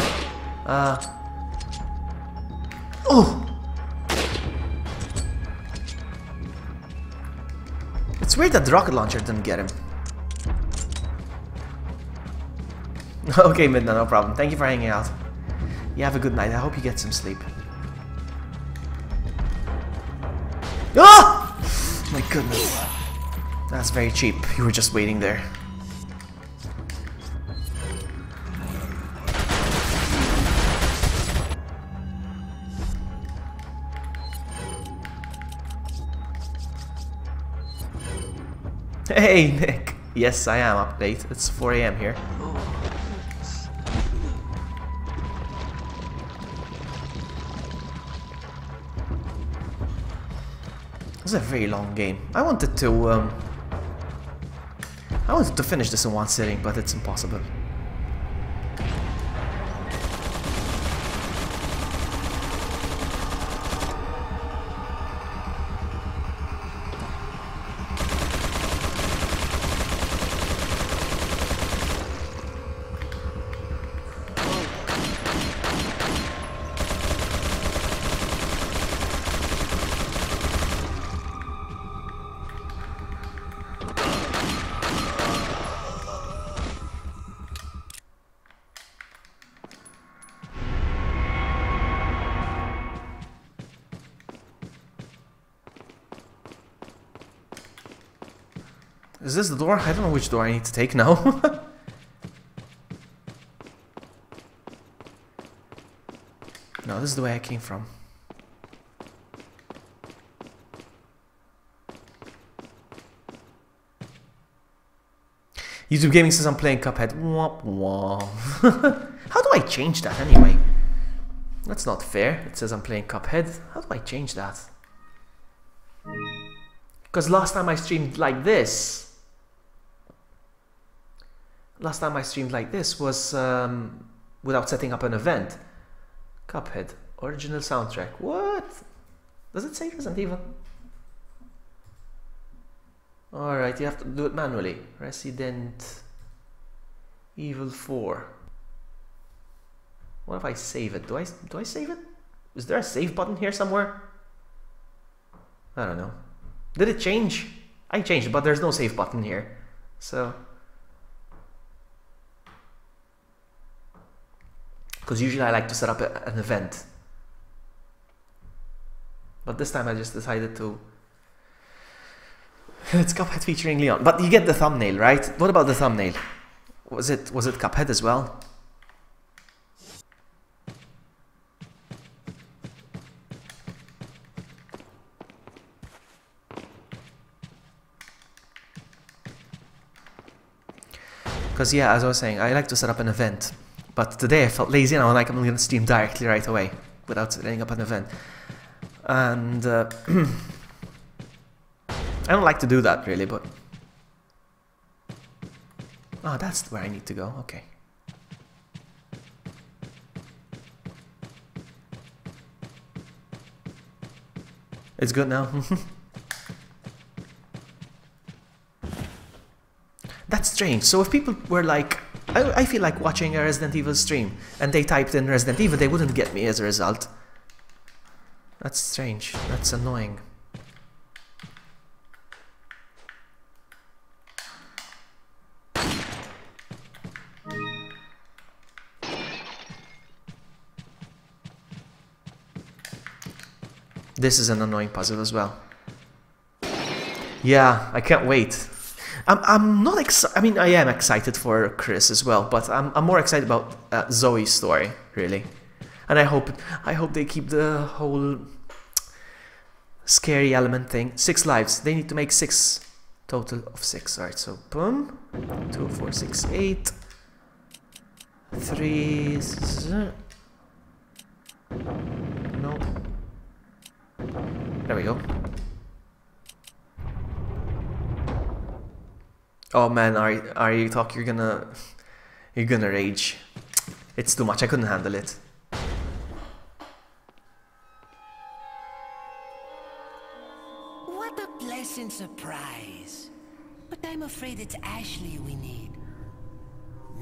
Oh! It's weird that the rocket launcher didn't get him. Okay, Midna, no problem. Thank you for hanging out. You have a good night. I hope you get some sleep. Ah! My goodness. That's very cheap. You were just waiting there. Hey, Nick. Yes, I am up late. It's 4 AM here. This a very long game. I wanted to finish this in one sitting, but it's impossible. Is this the door? I don't know which door I need to take now. No, this is the way I came from. YouTube Gaming says I'm playing Cuphead. Womp womp. How do I change that anyway? That's not fair. It says I'm playing Cuphead. How do I change that? Because last time I streamed like this. Last time I streamed like this was without setting up an event. Cuphead. Original soundtrack. What? Does it say Resident Evil? Alright, you have to do it manually. Resident Evil 4. What if I save it? Do I save it? Is there a save button here somewhere? I don't know. Did it change? I changed it, but there's no save button here. So... because usually I like to set up an event. But this time I just decided to... It's Cuphead featuring Leon. But you get the thumbnail, right? What about the thumbnail? Was it Cuphead as well? Because yeah, as I was saying, I like to set up an event. But today I felt lazy and I'm like, I'm going to stream directly right away without setting up an event. And I don't like to do that really, but... oh, that's where I need to go. Okay. It's good now. That's strange. So if people were like... I feel like watching a Resident Evil stream and they typed in Resident Evil, they wouldn't get me as a result. That's strange. That's annoying. This is an annoying puzzle as well. Yeah, I can't wait. I'm not excited. I mean, I am excited for Chris as well, but I'm more excited about Zoe's story, really. And I hope they keep the whole scary element thing. 6 lives. They need to make 6 total of 6. All right, so boom, 2, 4, 6, 8, 3. No. There we go. Oh man, are you talk? You're gonna rage. It's too much. I couldn't handle it. What a pleasant surprise! But I'm afraid it's Ashley we need.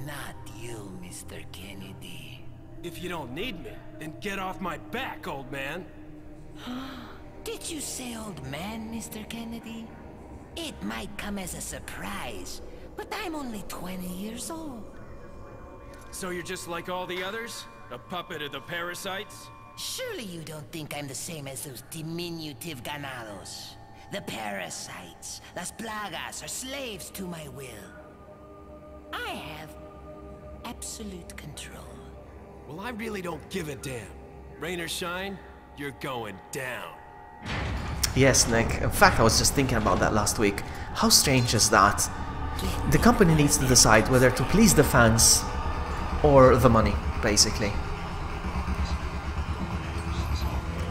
Not you, Mr. Kennedy. If you don't need me, then get off my back, old man. Did you say old man, Mr. Kennedy? It might come as a surprise, but I'm only 20 years old. So you're just like all the others? A puppet of the parasites? Surely you don't think I'm the same as those diminutive ganados. The parasites, las plagas, are slaves to my will. I have absolute control. Well, I really don't give a damn. Rain or shine, you're going down. Yes, Nick. In fact, I was just thinking about that last week. How strange is that? The company needs to decide whether to please the fans or the money, basically.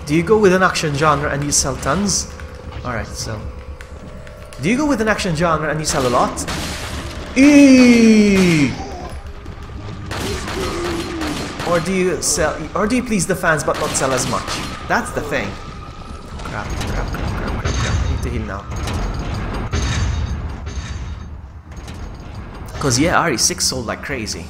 Do you go with an action genre and you sell tons? Alright, so... Do you go with an action genre and you sell a lot? Eeeeee! Or do you sell... Or do you please the fans but not sell as much? That's the thing. Crap. I need to heal now. Because yeah, RE6 sold like crazy.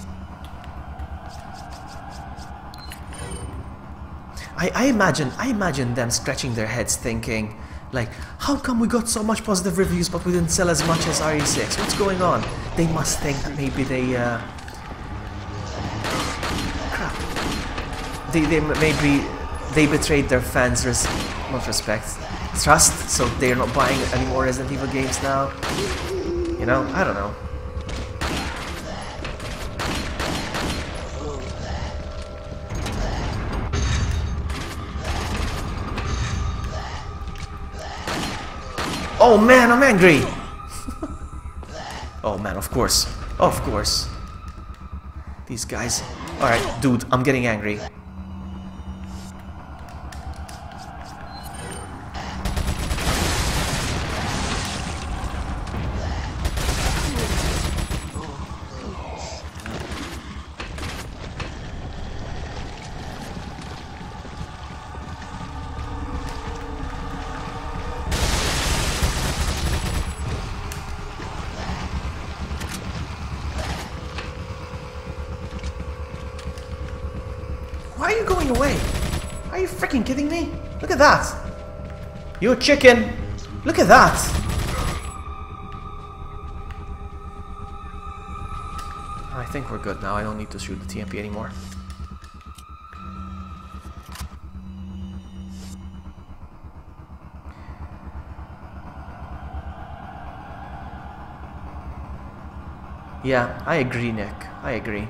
I imagine them scratching their heads thinking, like, how come we got so much positive reviews but we didn't sell as much as RE6? What's going on? They must think that maybe they, crap. Maybe they betrayed their fans' trust, so they're not buying any more Resident Evil games now. You know, I don't know. Oh man, I'm angry! Oh man, of course. Of course. These guys. Alright, dude, I'm getting angry. Why are you going away? Are you freaking kidding me? Look at that! You chicken! Look at that! I think we're good now. I don't need to shoot the TMP anymore. Yeah, I agree, Nick. I agree.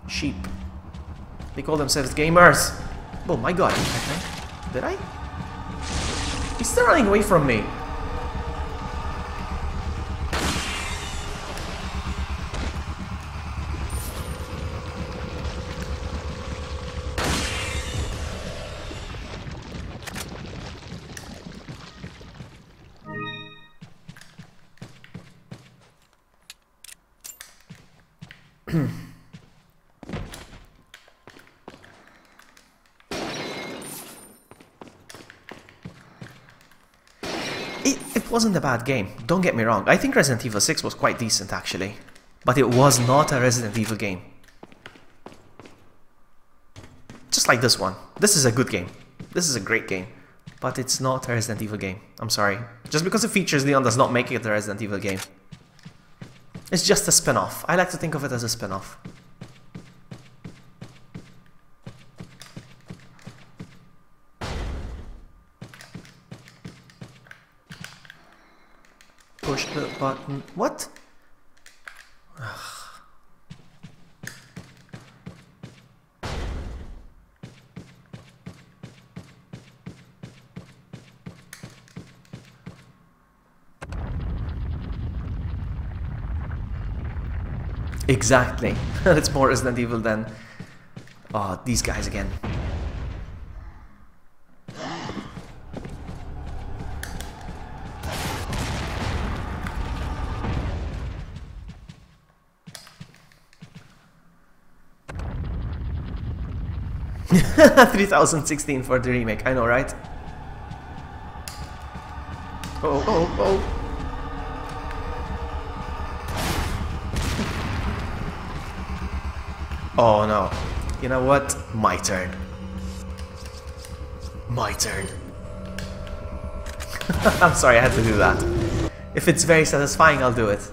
Sheep. They call themselves gamers. Oh my god, I think. Did I? He's still running away from me. It wasn't a bad game, don't get me wrong. I think Resident Evil 6 was quite decent actually. But it was not a Resident Evil game. Just like this one. This is a good game. This is a great game. But it's not a Resident Evil game. I'm sorry. Just because it features Leon does not make it a Resident Evil game. It's just a spin-off. I like to think of it as a spin-off. Push the button. What? Ugh. Exactly. It's more Resident Evil than... Oh, these guys again. $3,016 for the remake, I know, right? Oh, oh, oh. Oh no. You know what? My turn. My turn. I'm sorry, I had to do that. If it's very satisfying, I'll do it.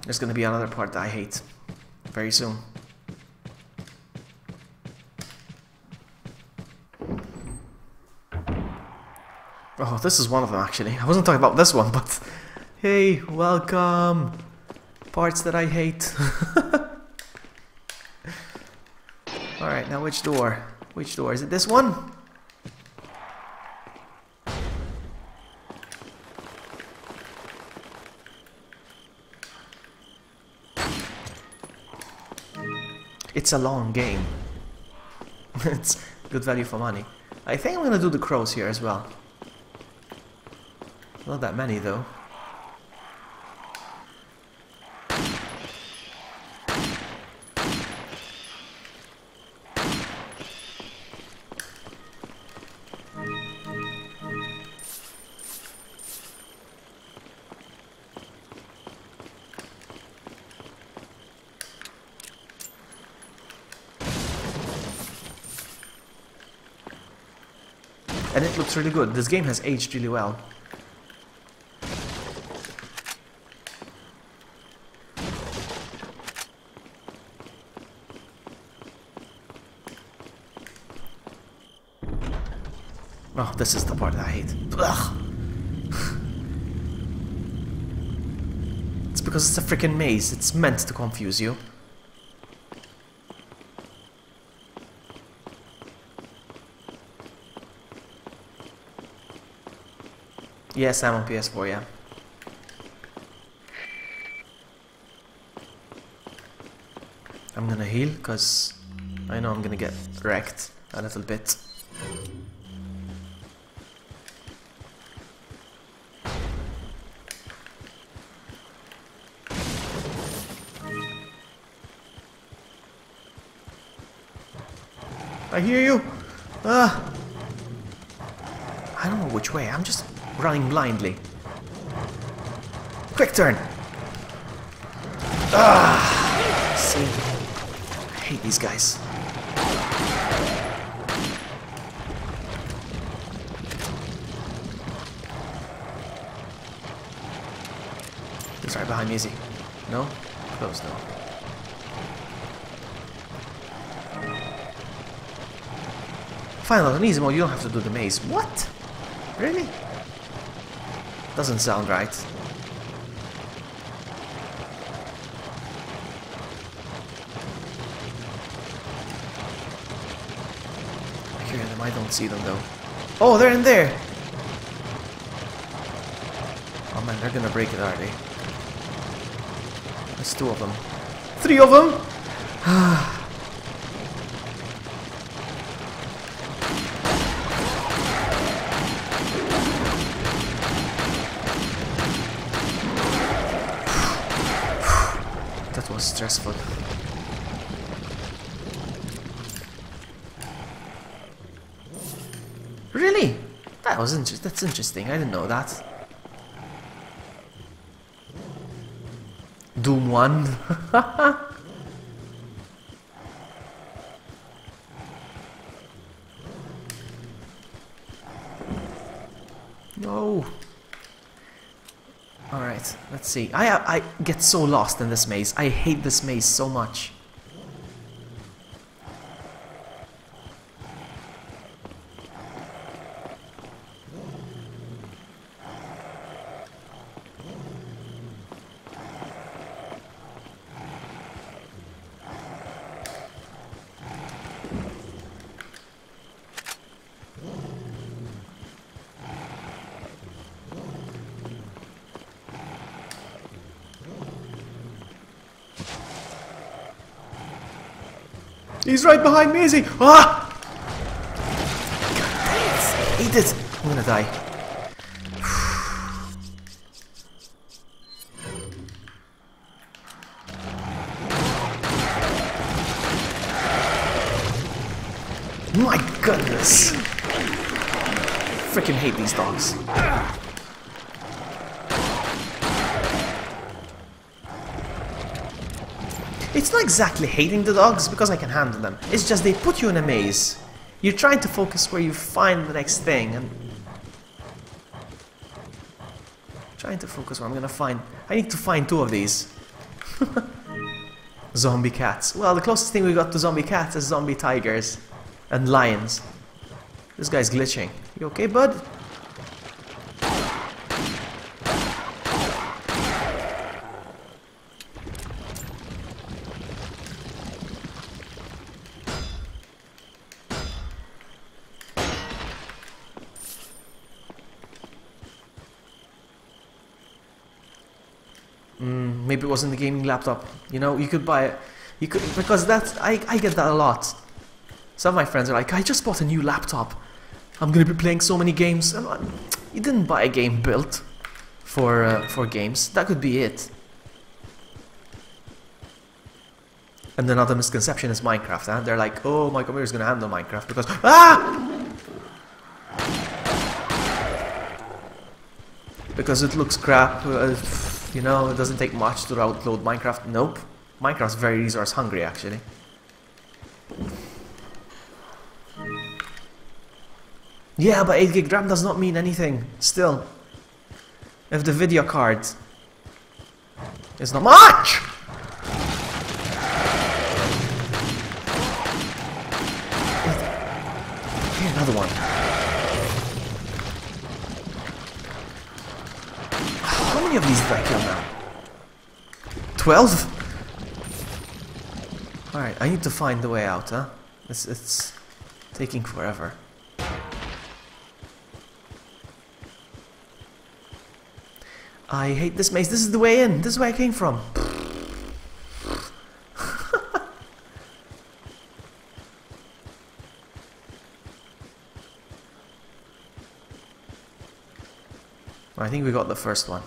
There's gonna be another part that I hate very soon. Oh, this is one of them actually. I wasn't talking about this one, but... Hey, welcome! Parts that I hate. Alright, now which door? Which door? Is it this one? It's a long game. It's good value for money. I think I'm gonna do the crows here as well. Not that many though. And it looks really good. This game has aged really well. Oh, this is the part that I hate. Ugh. It's because it's a freaking maze. It's meant to confuse you. Yes, I'm on PS4, yeah. I'm gonna heal, because I know I'm gonna get wrecked a little bit. I hear you! Ah! I don't know which way, I'm just running blindly. Quick turn! Ah! See? I hate these guys. He's right behind me, is he? No? Close though. Final, on easy mode, you don't have to do the maze. What? Really? Doesn't sound right. I hear them, I don't see them though. Oh, they're in there! Oh man, they're gonna break it, are they? There's 2 of them. 3 of them? That was stressful. Really? That's interesting. I didn't know that. Doom 1. No. Alright, let's see. I get so lost in this maze. I hate this maze so much. He's right behind me, is he? Ah! God, I hate it. I'm gonna die. My goodness. Freaking hate these dogs. It's not exactly hating the dogs, because I can handle them. It's just they put you in a maze. You're trying to focus where you find the next thing, and... trying to focus where I'm gonna find... I need to find 2 of these. Zombie cats. Well, the closest thing we got to zombie cats is zombie tigers. And lions. This guy's glitching. You okay, bud? Maybe it wasn't the gaming laptop. You know, you could buy it. You could, because that's, I get that a lot. Some of my friends are like, I just bought a new laptop. I'm gonna be playing so many games. I'm like, you didn't buy a game built for games. That could be it. And another misconception is Minecraft. Huh? They're like, oh, my computer's gonna handle Minecraft because because it looks crap. You know, it doesn't take much to download Minecraft. Nope. Minecraft's very resource hungry, actually. Yeah, but 8 gig RAM does not mean anything. Still, if the video card is not much. Okay, another one. How many of these did I kill now? 12? Alright, I need to find the way out, huh? It's taking forever. I hate this maze. This is the way in. This is where I came from. I think we got the first one.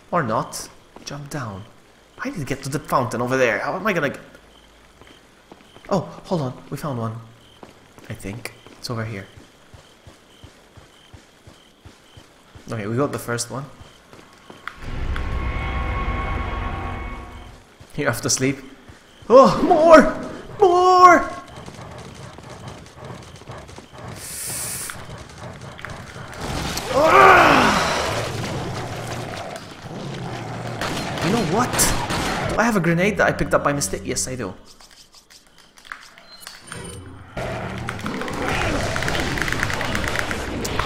Or not. Jump down. I need to get to the fountain over there. How am I gonna get... Oh, hold on. We found one. I think. It's over here. Okay, we got the first one. You're off to sleep. Oh, more! More! You know what? Do I have a grenade that I picked up by mistake? Yes, I do.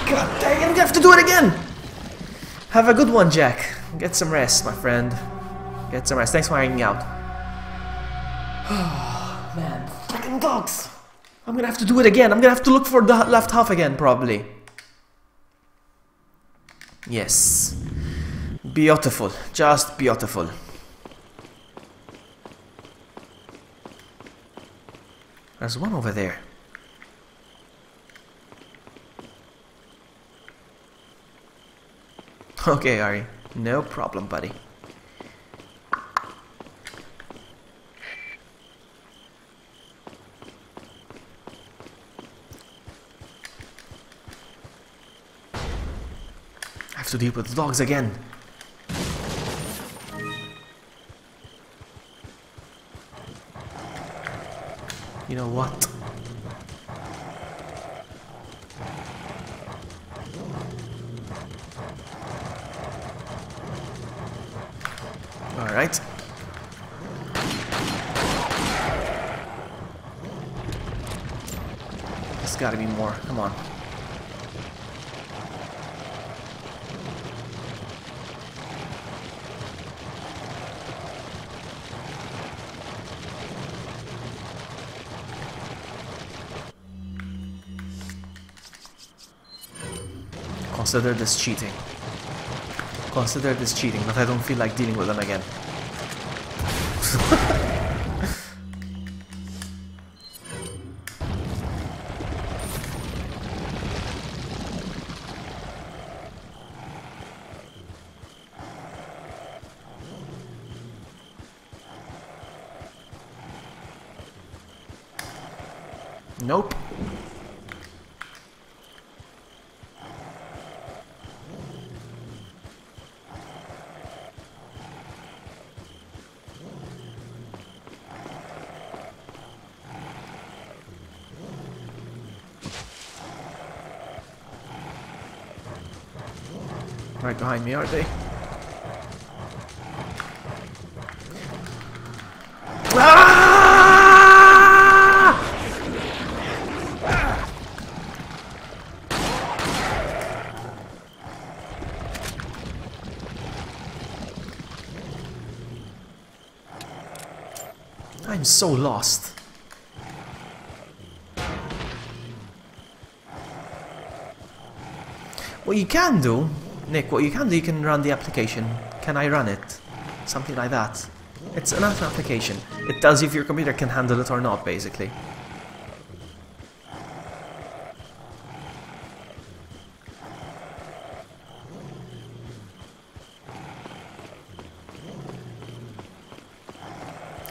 God dang, I'm gonna have to do it again! Have a good one, Jack. Get some rest, my friend. Get some rest. Thanks for hanging out. Oh, man. Freaking dogs! I'm gonna have to do it again. I'm gonna have to look for the left half again, probably. Yes. Beautiful. Just beautiful. There's one over there. Okay, Ari. No problem, buddy. I have to deal with the dogs again. You know what? Alright. There's gotta be more. Come on. Consider this cheating. Consider this cheating, but I don't feel like dealing with them again. Nope. Right behind me, aren't they? I'm so lost. What you can do, Nick, what you can do, you can run the application Can I run it? Something like that. It's an application. It tells you if your computer can handle it or not, basically.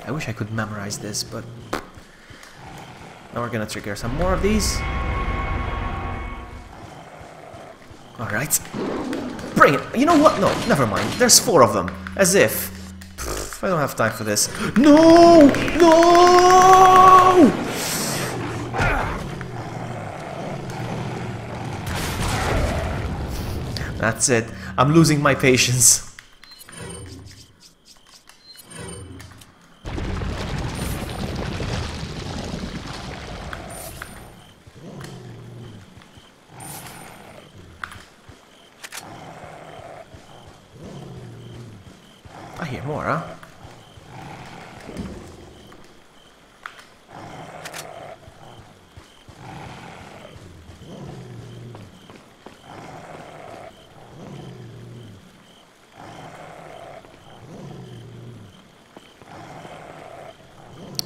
I wish I could memorize this, but now we're gonna trigger some more of these. Alright. Bring it! You know what? No, never mind. There's 4 of them. As if. Pff, I don't have time for this. No! No! That's it. I'm losing my patience. I hear more, huh?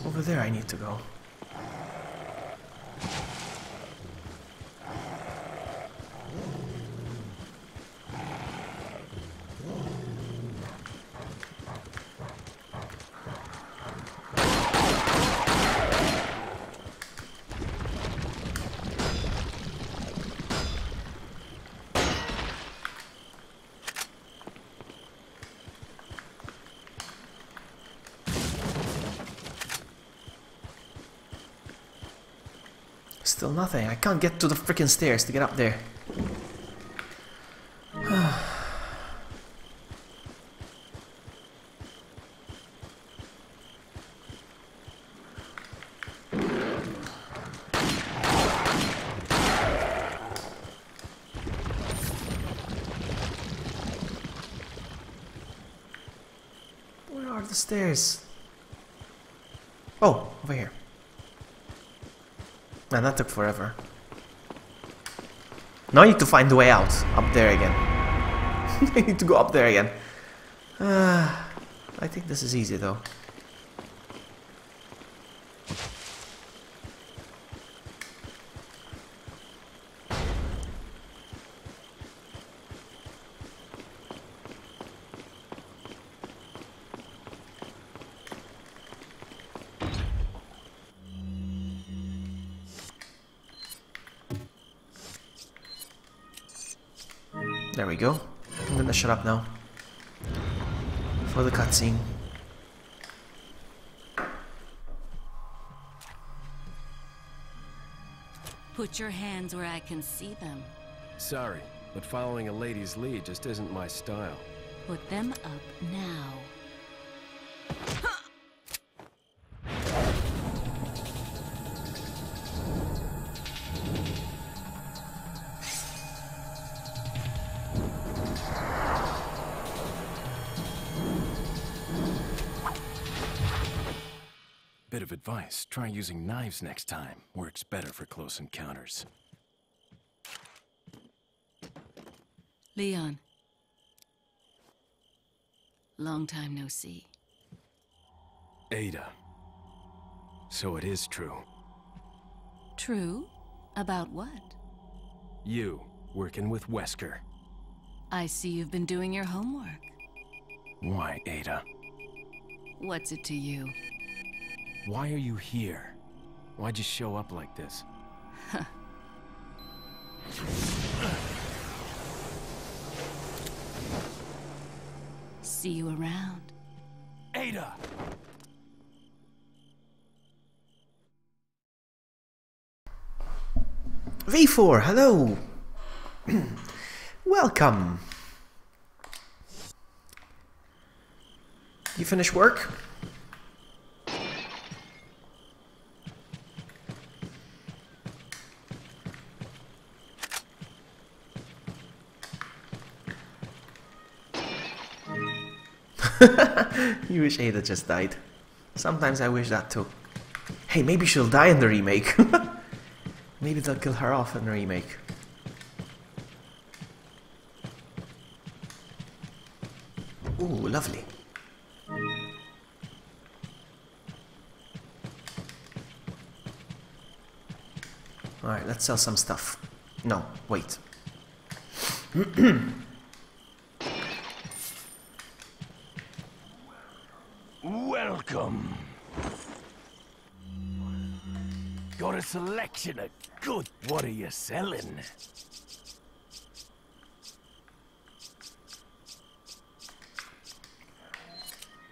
Over there I need to go. Still nothing. I can't get to the freaking stairs to get up there. Where are the stairs? Oh, over here. Man, that took forever. Now I need to find the way out. Up there again. I need to go up there again. I think this is easy though. There we go. I'm gonna shut up now. For the cutscene. Put your hands where I can see them. Sorry, but following a lady's lead just isn't my style. Put them up now. Bit of advice, try using knives next time. Works better for close encounters. Leon. Long time no see. Ada. So it is true. True? About what? You, working with Wesker. I see you've been doing your homework. Why, Ada? What's it to you? Why are you here? Why'd you show up like this? See you around. Ada! V4, hello! Welcome! You finished work? You wish Ada just died. Sometimes I wish that too. Hey, maybe she'll die in the remake. Maybe they'll kill her off in the remake. Ooh, lovely. Alright, let's sell some stuff. No, wait. Welcome. Got a selection of good. What are you selling?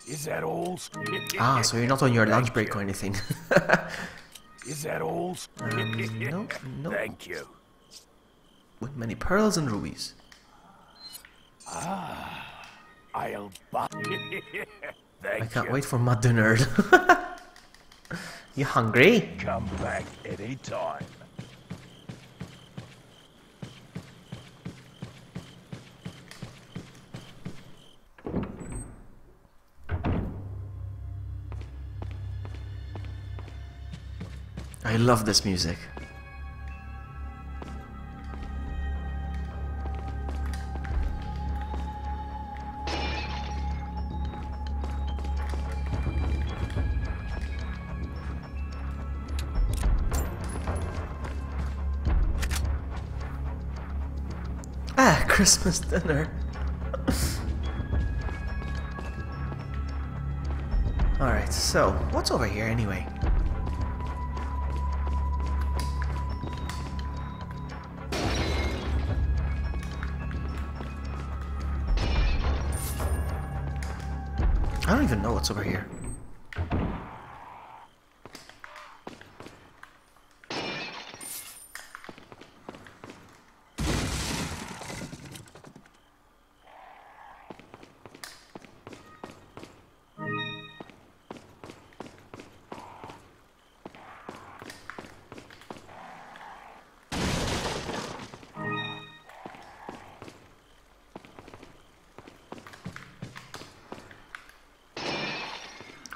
Is that all? Ah, so you're not on your lunch break or anything. Is that all? No, no. Thank you. With many pearls and rubies. Ah, I'll buy. Thank I can't you. wait for Mud the Nerd. You hungry? Come back any time. I love this music. Ah, Christmas dinner. Alright, so, what's over here anyway? I don't even know what's over here.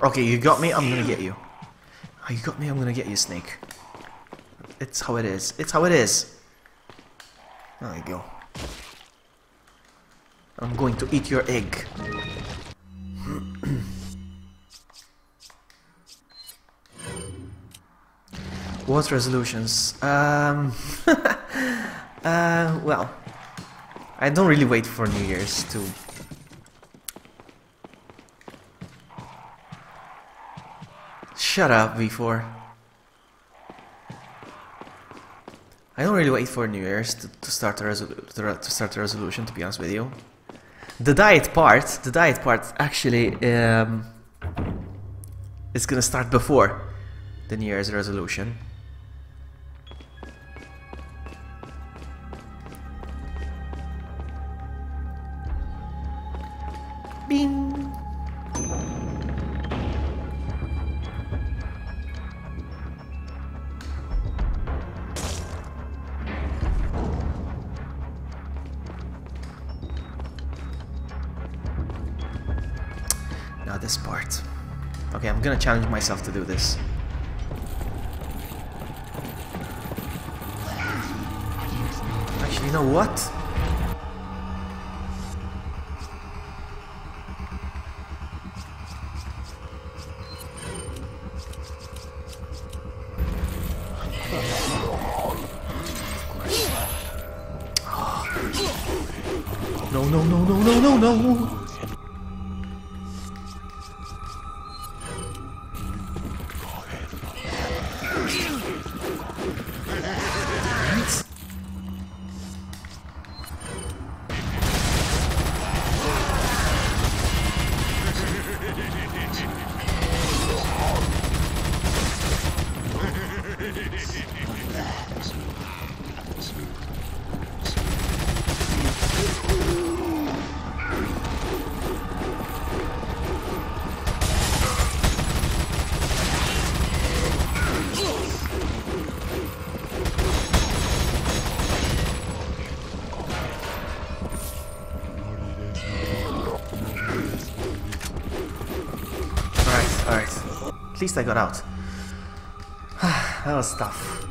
Okay, you got me, I'm gonna get you. Oh, you got me, I'm gonna get you, Snake. It's how it is. It's how it is. There you go. I'm going to eat your egg. What resolutions? Well, I don't really wait for New Year's to... Shut up, V4. I don't really wait for New Year's to start a resolution, to be honest with you. The diet part actually is gonna start before the New Year's resolution. Bing. Now this part. Okay, I'm gonna challenge myself to do this. Actually, you know what? No, no, no, no, no, no, no! Alright. At least I got out. That was tough.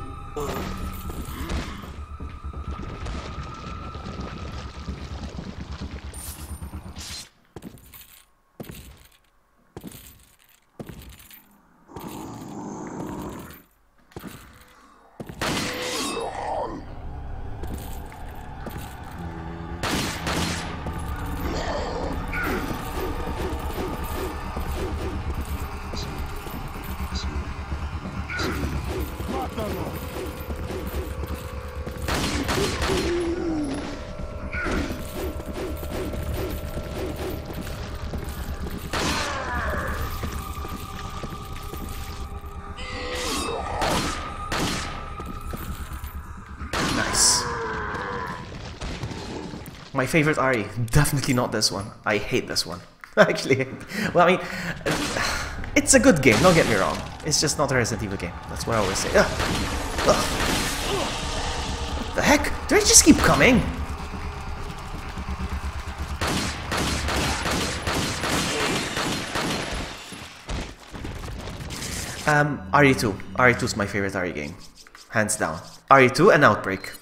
My favorite RE, definitely not this one. I hate this one. Actually, well, I mean, it's a good game, don't get me wrong. It's just not a Resident Evil game. That's what I always say. Ugh. Ugh. What the heck? Do I just keep coming? RE2. RE2 is my favorite RE game. Hands down. RE2 and Outbreak.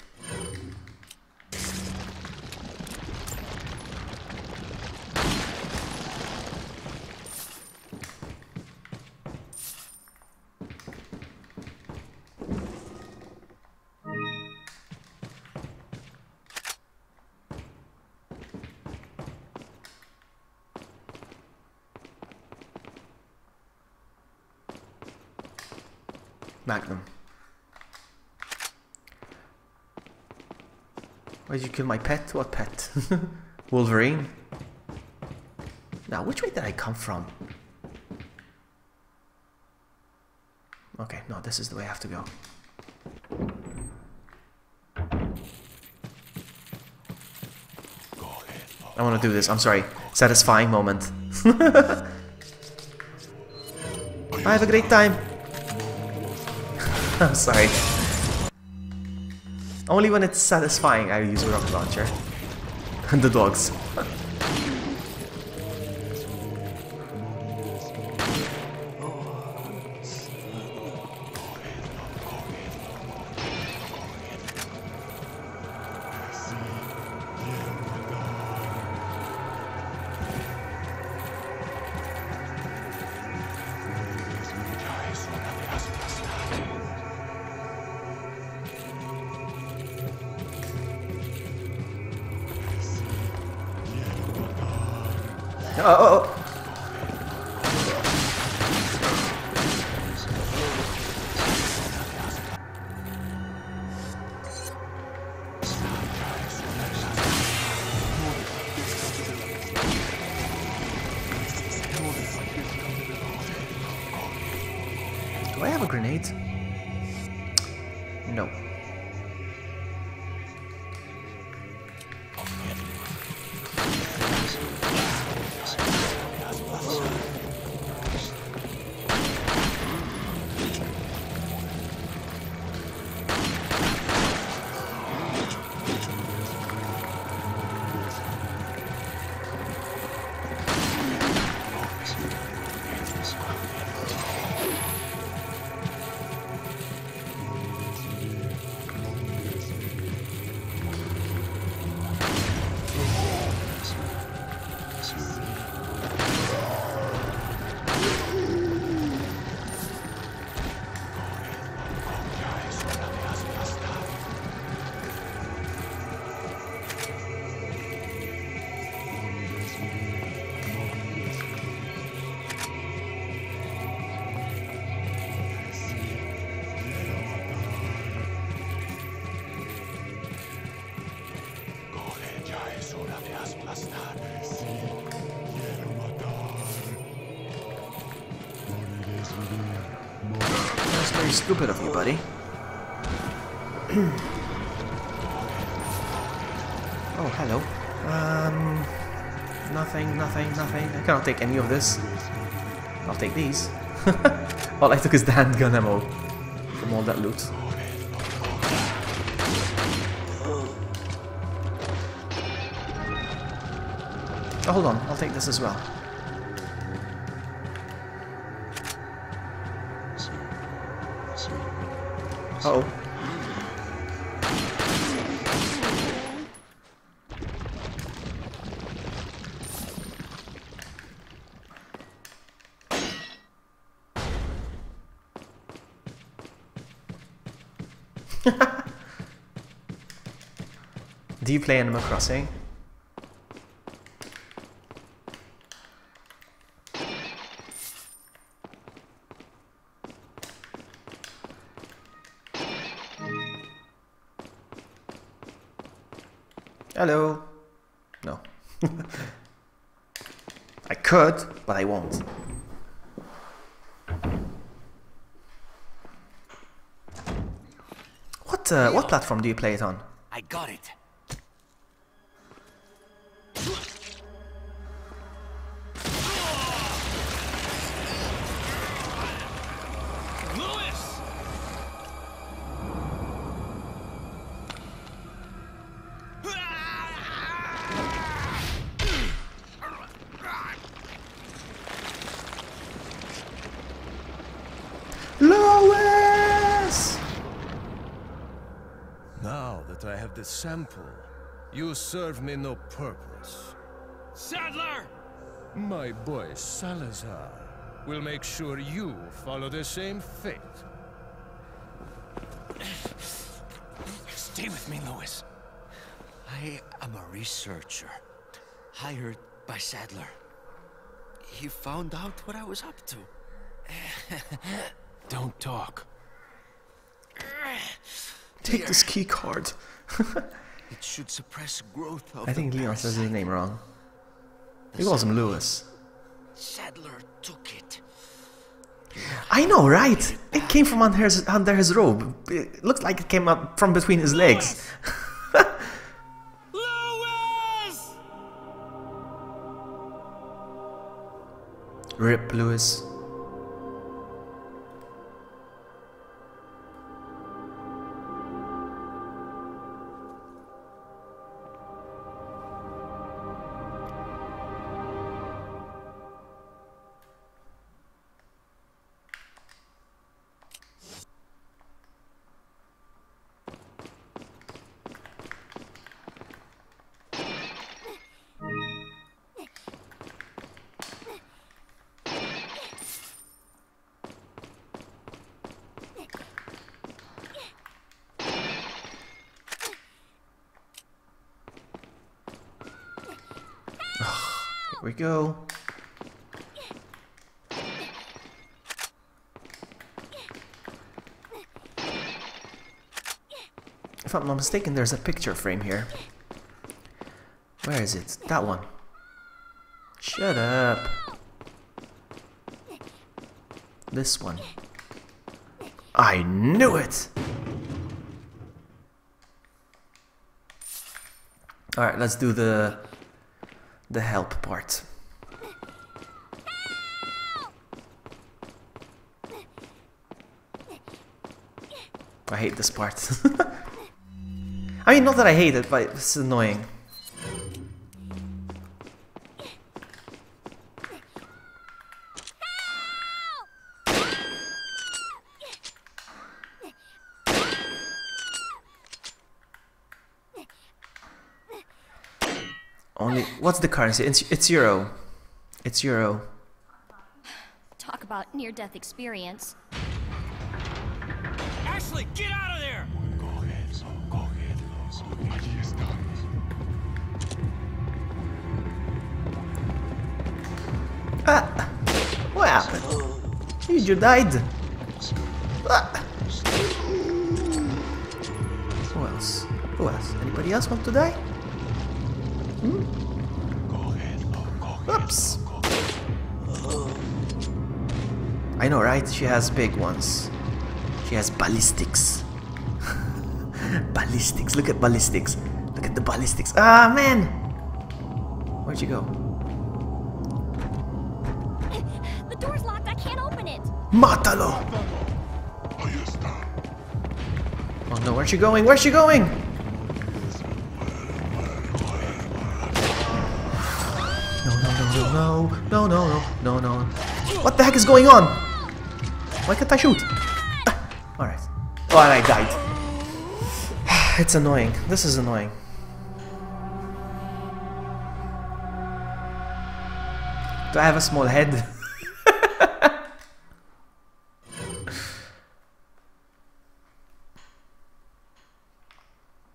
Magnum. Why did you kill my pet? What pet? Wolverine? Now, which way did I come from? Okay, no, this is the way I have to go. I want to do this, I'm sorry. Satisfying moment. I have a great time. I'm sorry. Only when it's satisfying I use a rocket launcher. And the dogs. Oh. Do I have a grenade? No. That's very stupid of you, buddy. Oh, hello. Nothing. I cannot take any of this. I'll take these. All I took is the handgun ammo from all that loot. Oh, hold on. I'll take this as well. Uh-oh. Do you play Animal Crossing? Hello? No. I could, but I won't. What platform do you play it on? I got it. the sample. You serve me no purpose. Sadler! My boy Salazar will make sure you follow the same fate. Stay with me, Louis. I am a researcher, hired by Sadler. He found out what I was up to. Don't talk. Take this key card. It should suppress growth of I think the Leon says his parasite. name wrong. He calls him Louis. Sadler took it. I know, right? It came from under his robe. It looked like it came out from between his legs. Louis! Rip Louis. Here we go. If I'm not mistaken, there's a picture frame here. Where is it? That one. Shut up. This one. I knew it! Alright, let's do the help part. I hate this part. I mean, not that I hate it, but it's annoying. Only, what's the currency? It's euro. It's euro. Talk about near-death experience. Ashley, get out of there! Ah! What happened? You died. Ah. Who else? Who else? Anybody else want to die? Hmm? Oops. I know, right? She has big ones. She has ballistics. Ballistics. Look at ballistics. Look at the ballistics. Ah, man! Where'd you go? The door's locked. I can't open it. Mátalo! Oh no, where's she going? Where's she going? No. What the heck is going on? Why can't I shoot? Alright. Oh, and I died. It's annoying. This is annoying. Do I have a small head?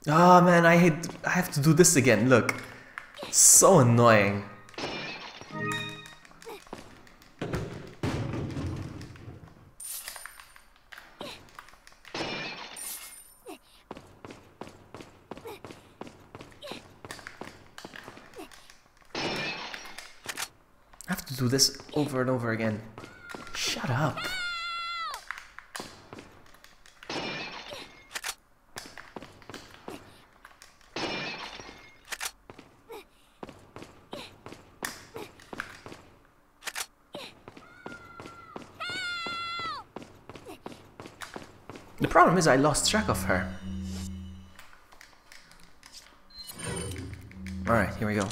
Oh man, I have to do this again. Look. So annoying. I have to do this over and over again. Shut up. The problem is I lost track of her. Alright, here we go.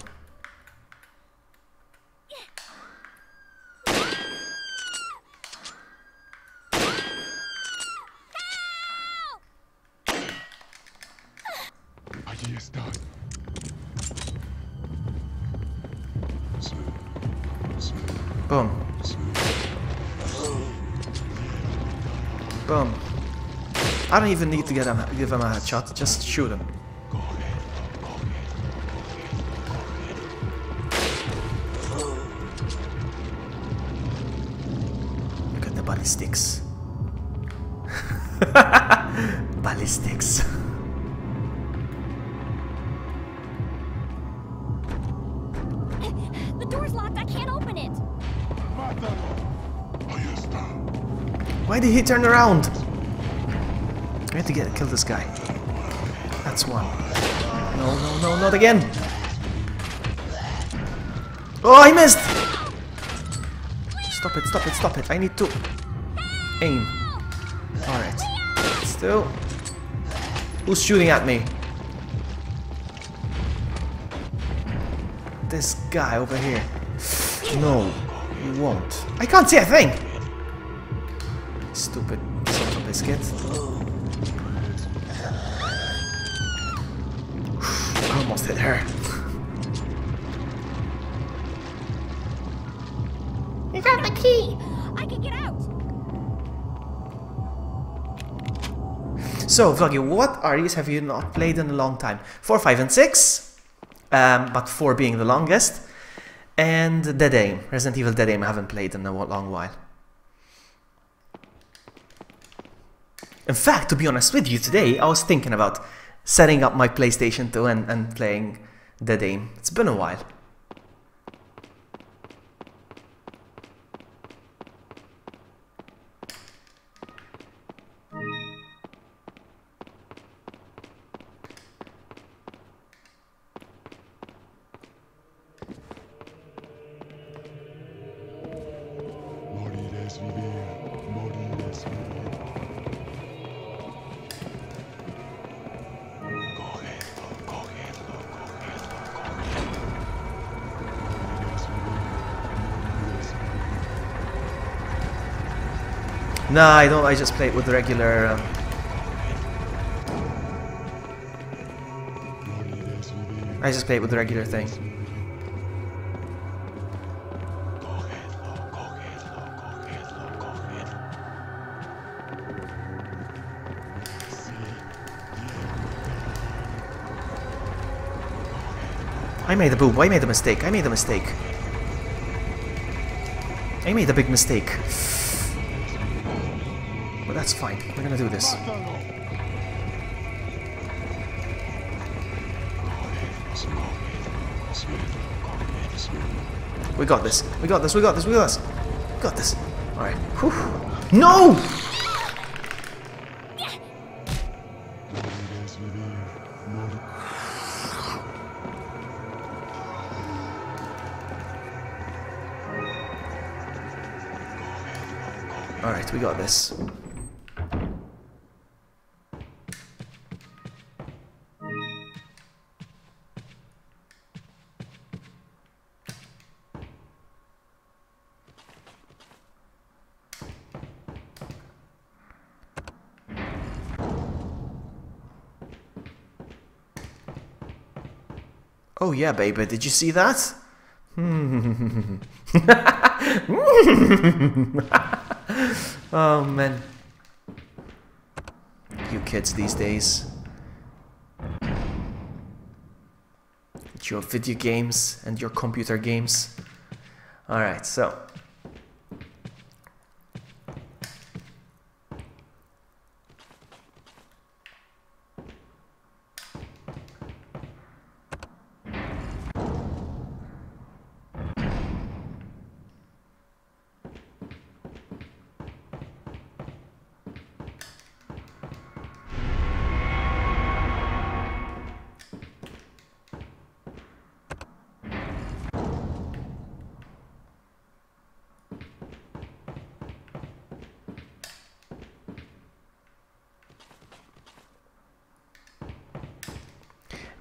Boom. Boom. I don't even need to give him a headshot, just shoot him. Look at the ballistics. Ballistics. The door's locked. I can't open it. Why did he turn around? We have to kill this guy. That's one. No, no, no, not again. Oh, I missed! Stop it, stop it, stop it. I need to aim. Alright. Still. Who's shooting at me? This guy over here. No, you won't. I can't see a thing! Stupid son of a biscuit. I almost hit her. You got the key! I can get out! So, Vloggy, what REs have you not played in a long time? 4, 5, and 6. But 4 being the longest. And Dead Aim. Resident Evil Dead Aim I haven't played in a long while. In fact, to be honest with you, today I was thinking about setting up my PlayStation 2 and playing Dead Aim. It's been a while. Nah, I don't. I just play it with the regular. I just play it with the regular thing. I made a boob. I made a mistake. I made a mistake. I made a big mistake. But that's fine. We're gonna do this. We got this. We got this. We got this. We got this. We got this. Alright. No! Alright, we got this. Oh yeah, baby, did you see that? Oh man. You kids these days. With your video games and your computer games. Alright, so.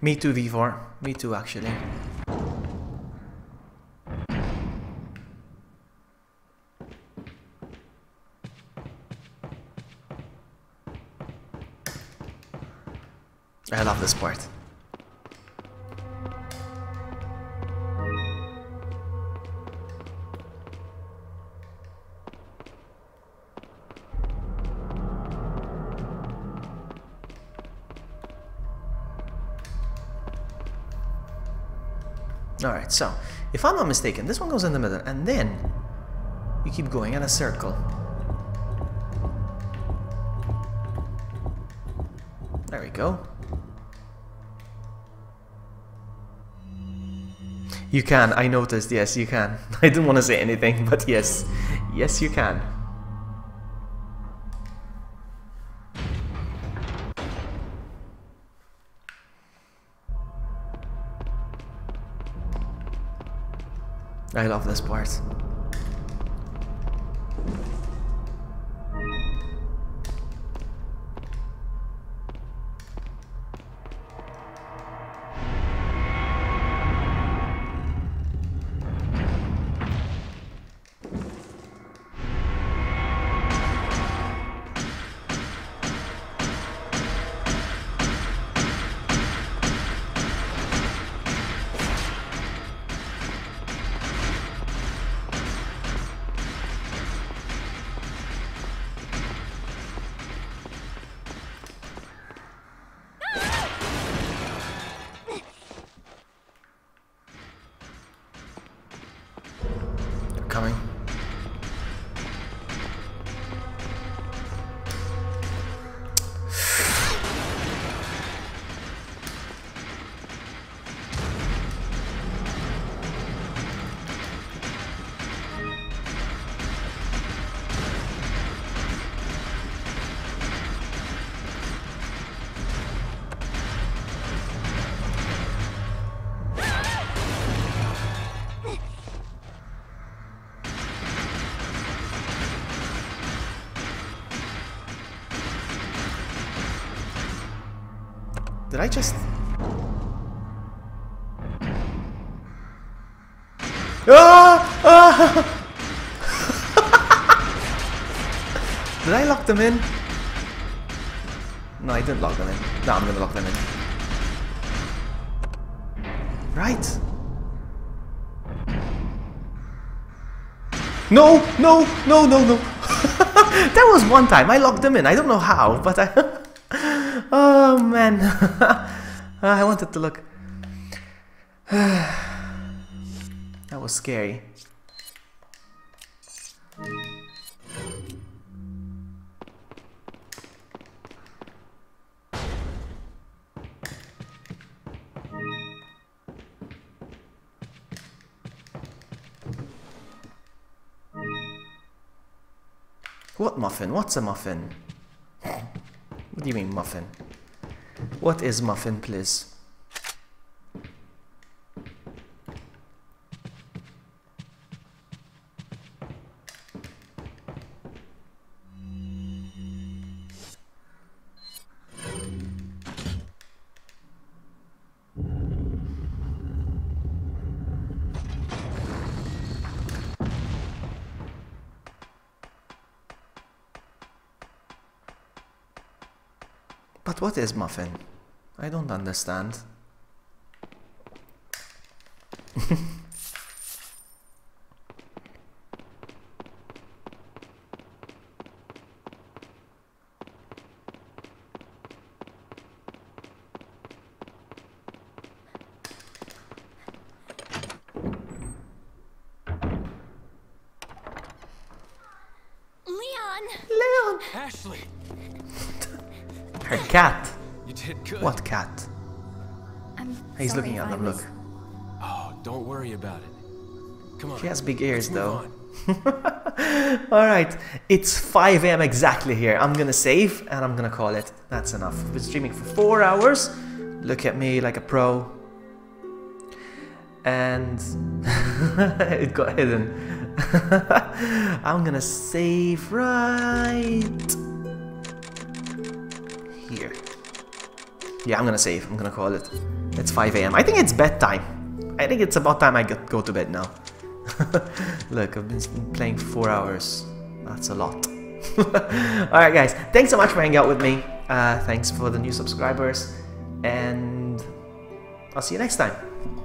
Me too, V4. Me too, actually. I love this part. Alright, so, if I'm not mistaken, this one goes in the middle, and then you keep going in a circle. There we go. You can, I noticed, yes, you can. I didn't want to say anything, but yes. Yes, you can. I love this part. Coming. Did I just... Did I lock them in? No, I didn't lock them in. No, I'm gonna lock them in. Right. No, no, no, no, no. That was one time. I locked them in. I don't know how, but I... Oh man, I wanted to look. That was scary. What muffin? What's a muffin? What do you mean muffin? What is muffin, please? But what is muffin? I don't understand. Leon! Ashley! Her cat. You did good. What cat? He's looking at them, look. Oh, don't worry about it. Come on. She has big ears though. Alright, it's 5 AM exactly here. I'm gonna save and I'm gonna call it. That's enough. I've been streaming for 4 hours. Look at me like a pro. And it got hidden. I'm gonna save right here. Yeah, I'm gonna save. I'm gonna call it. It's 5 AM. I think it's bedtime. I think it's about time I go to bed now. Look, I've been playing for 4 hours. That's a lot. Alright guys, thanks so much for hanging out with me. Thanks for the new subscribers. And I'll see you next time.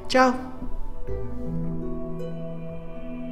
Ciao!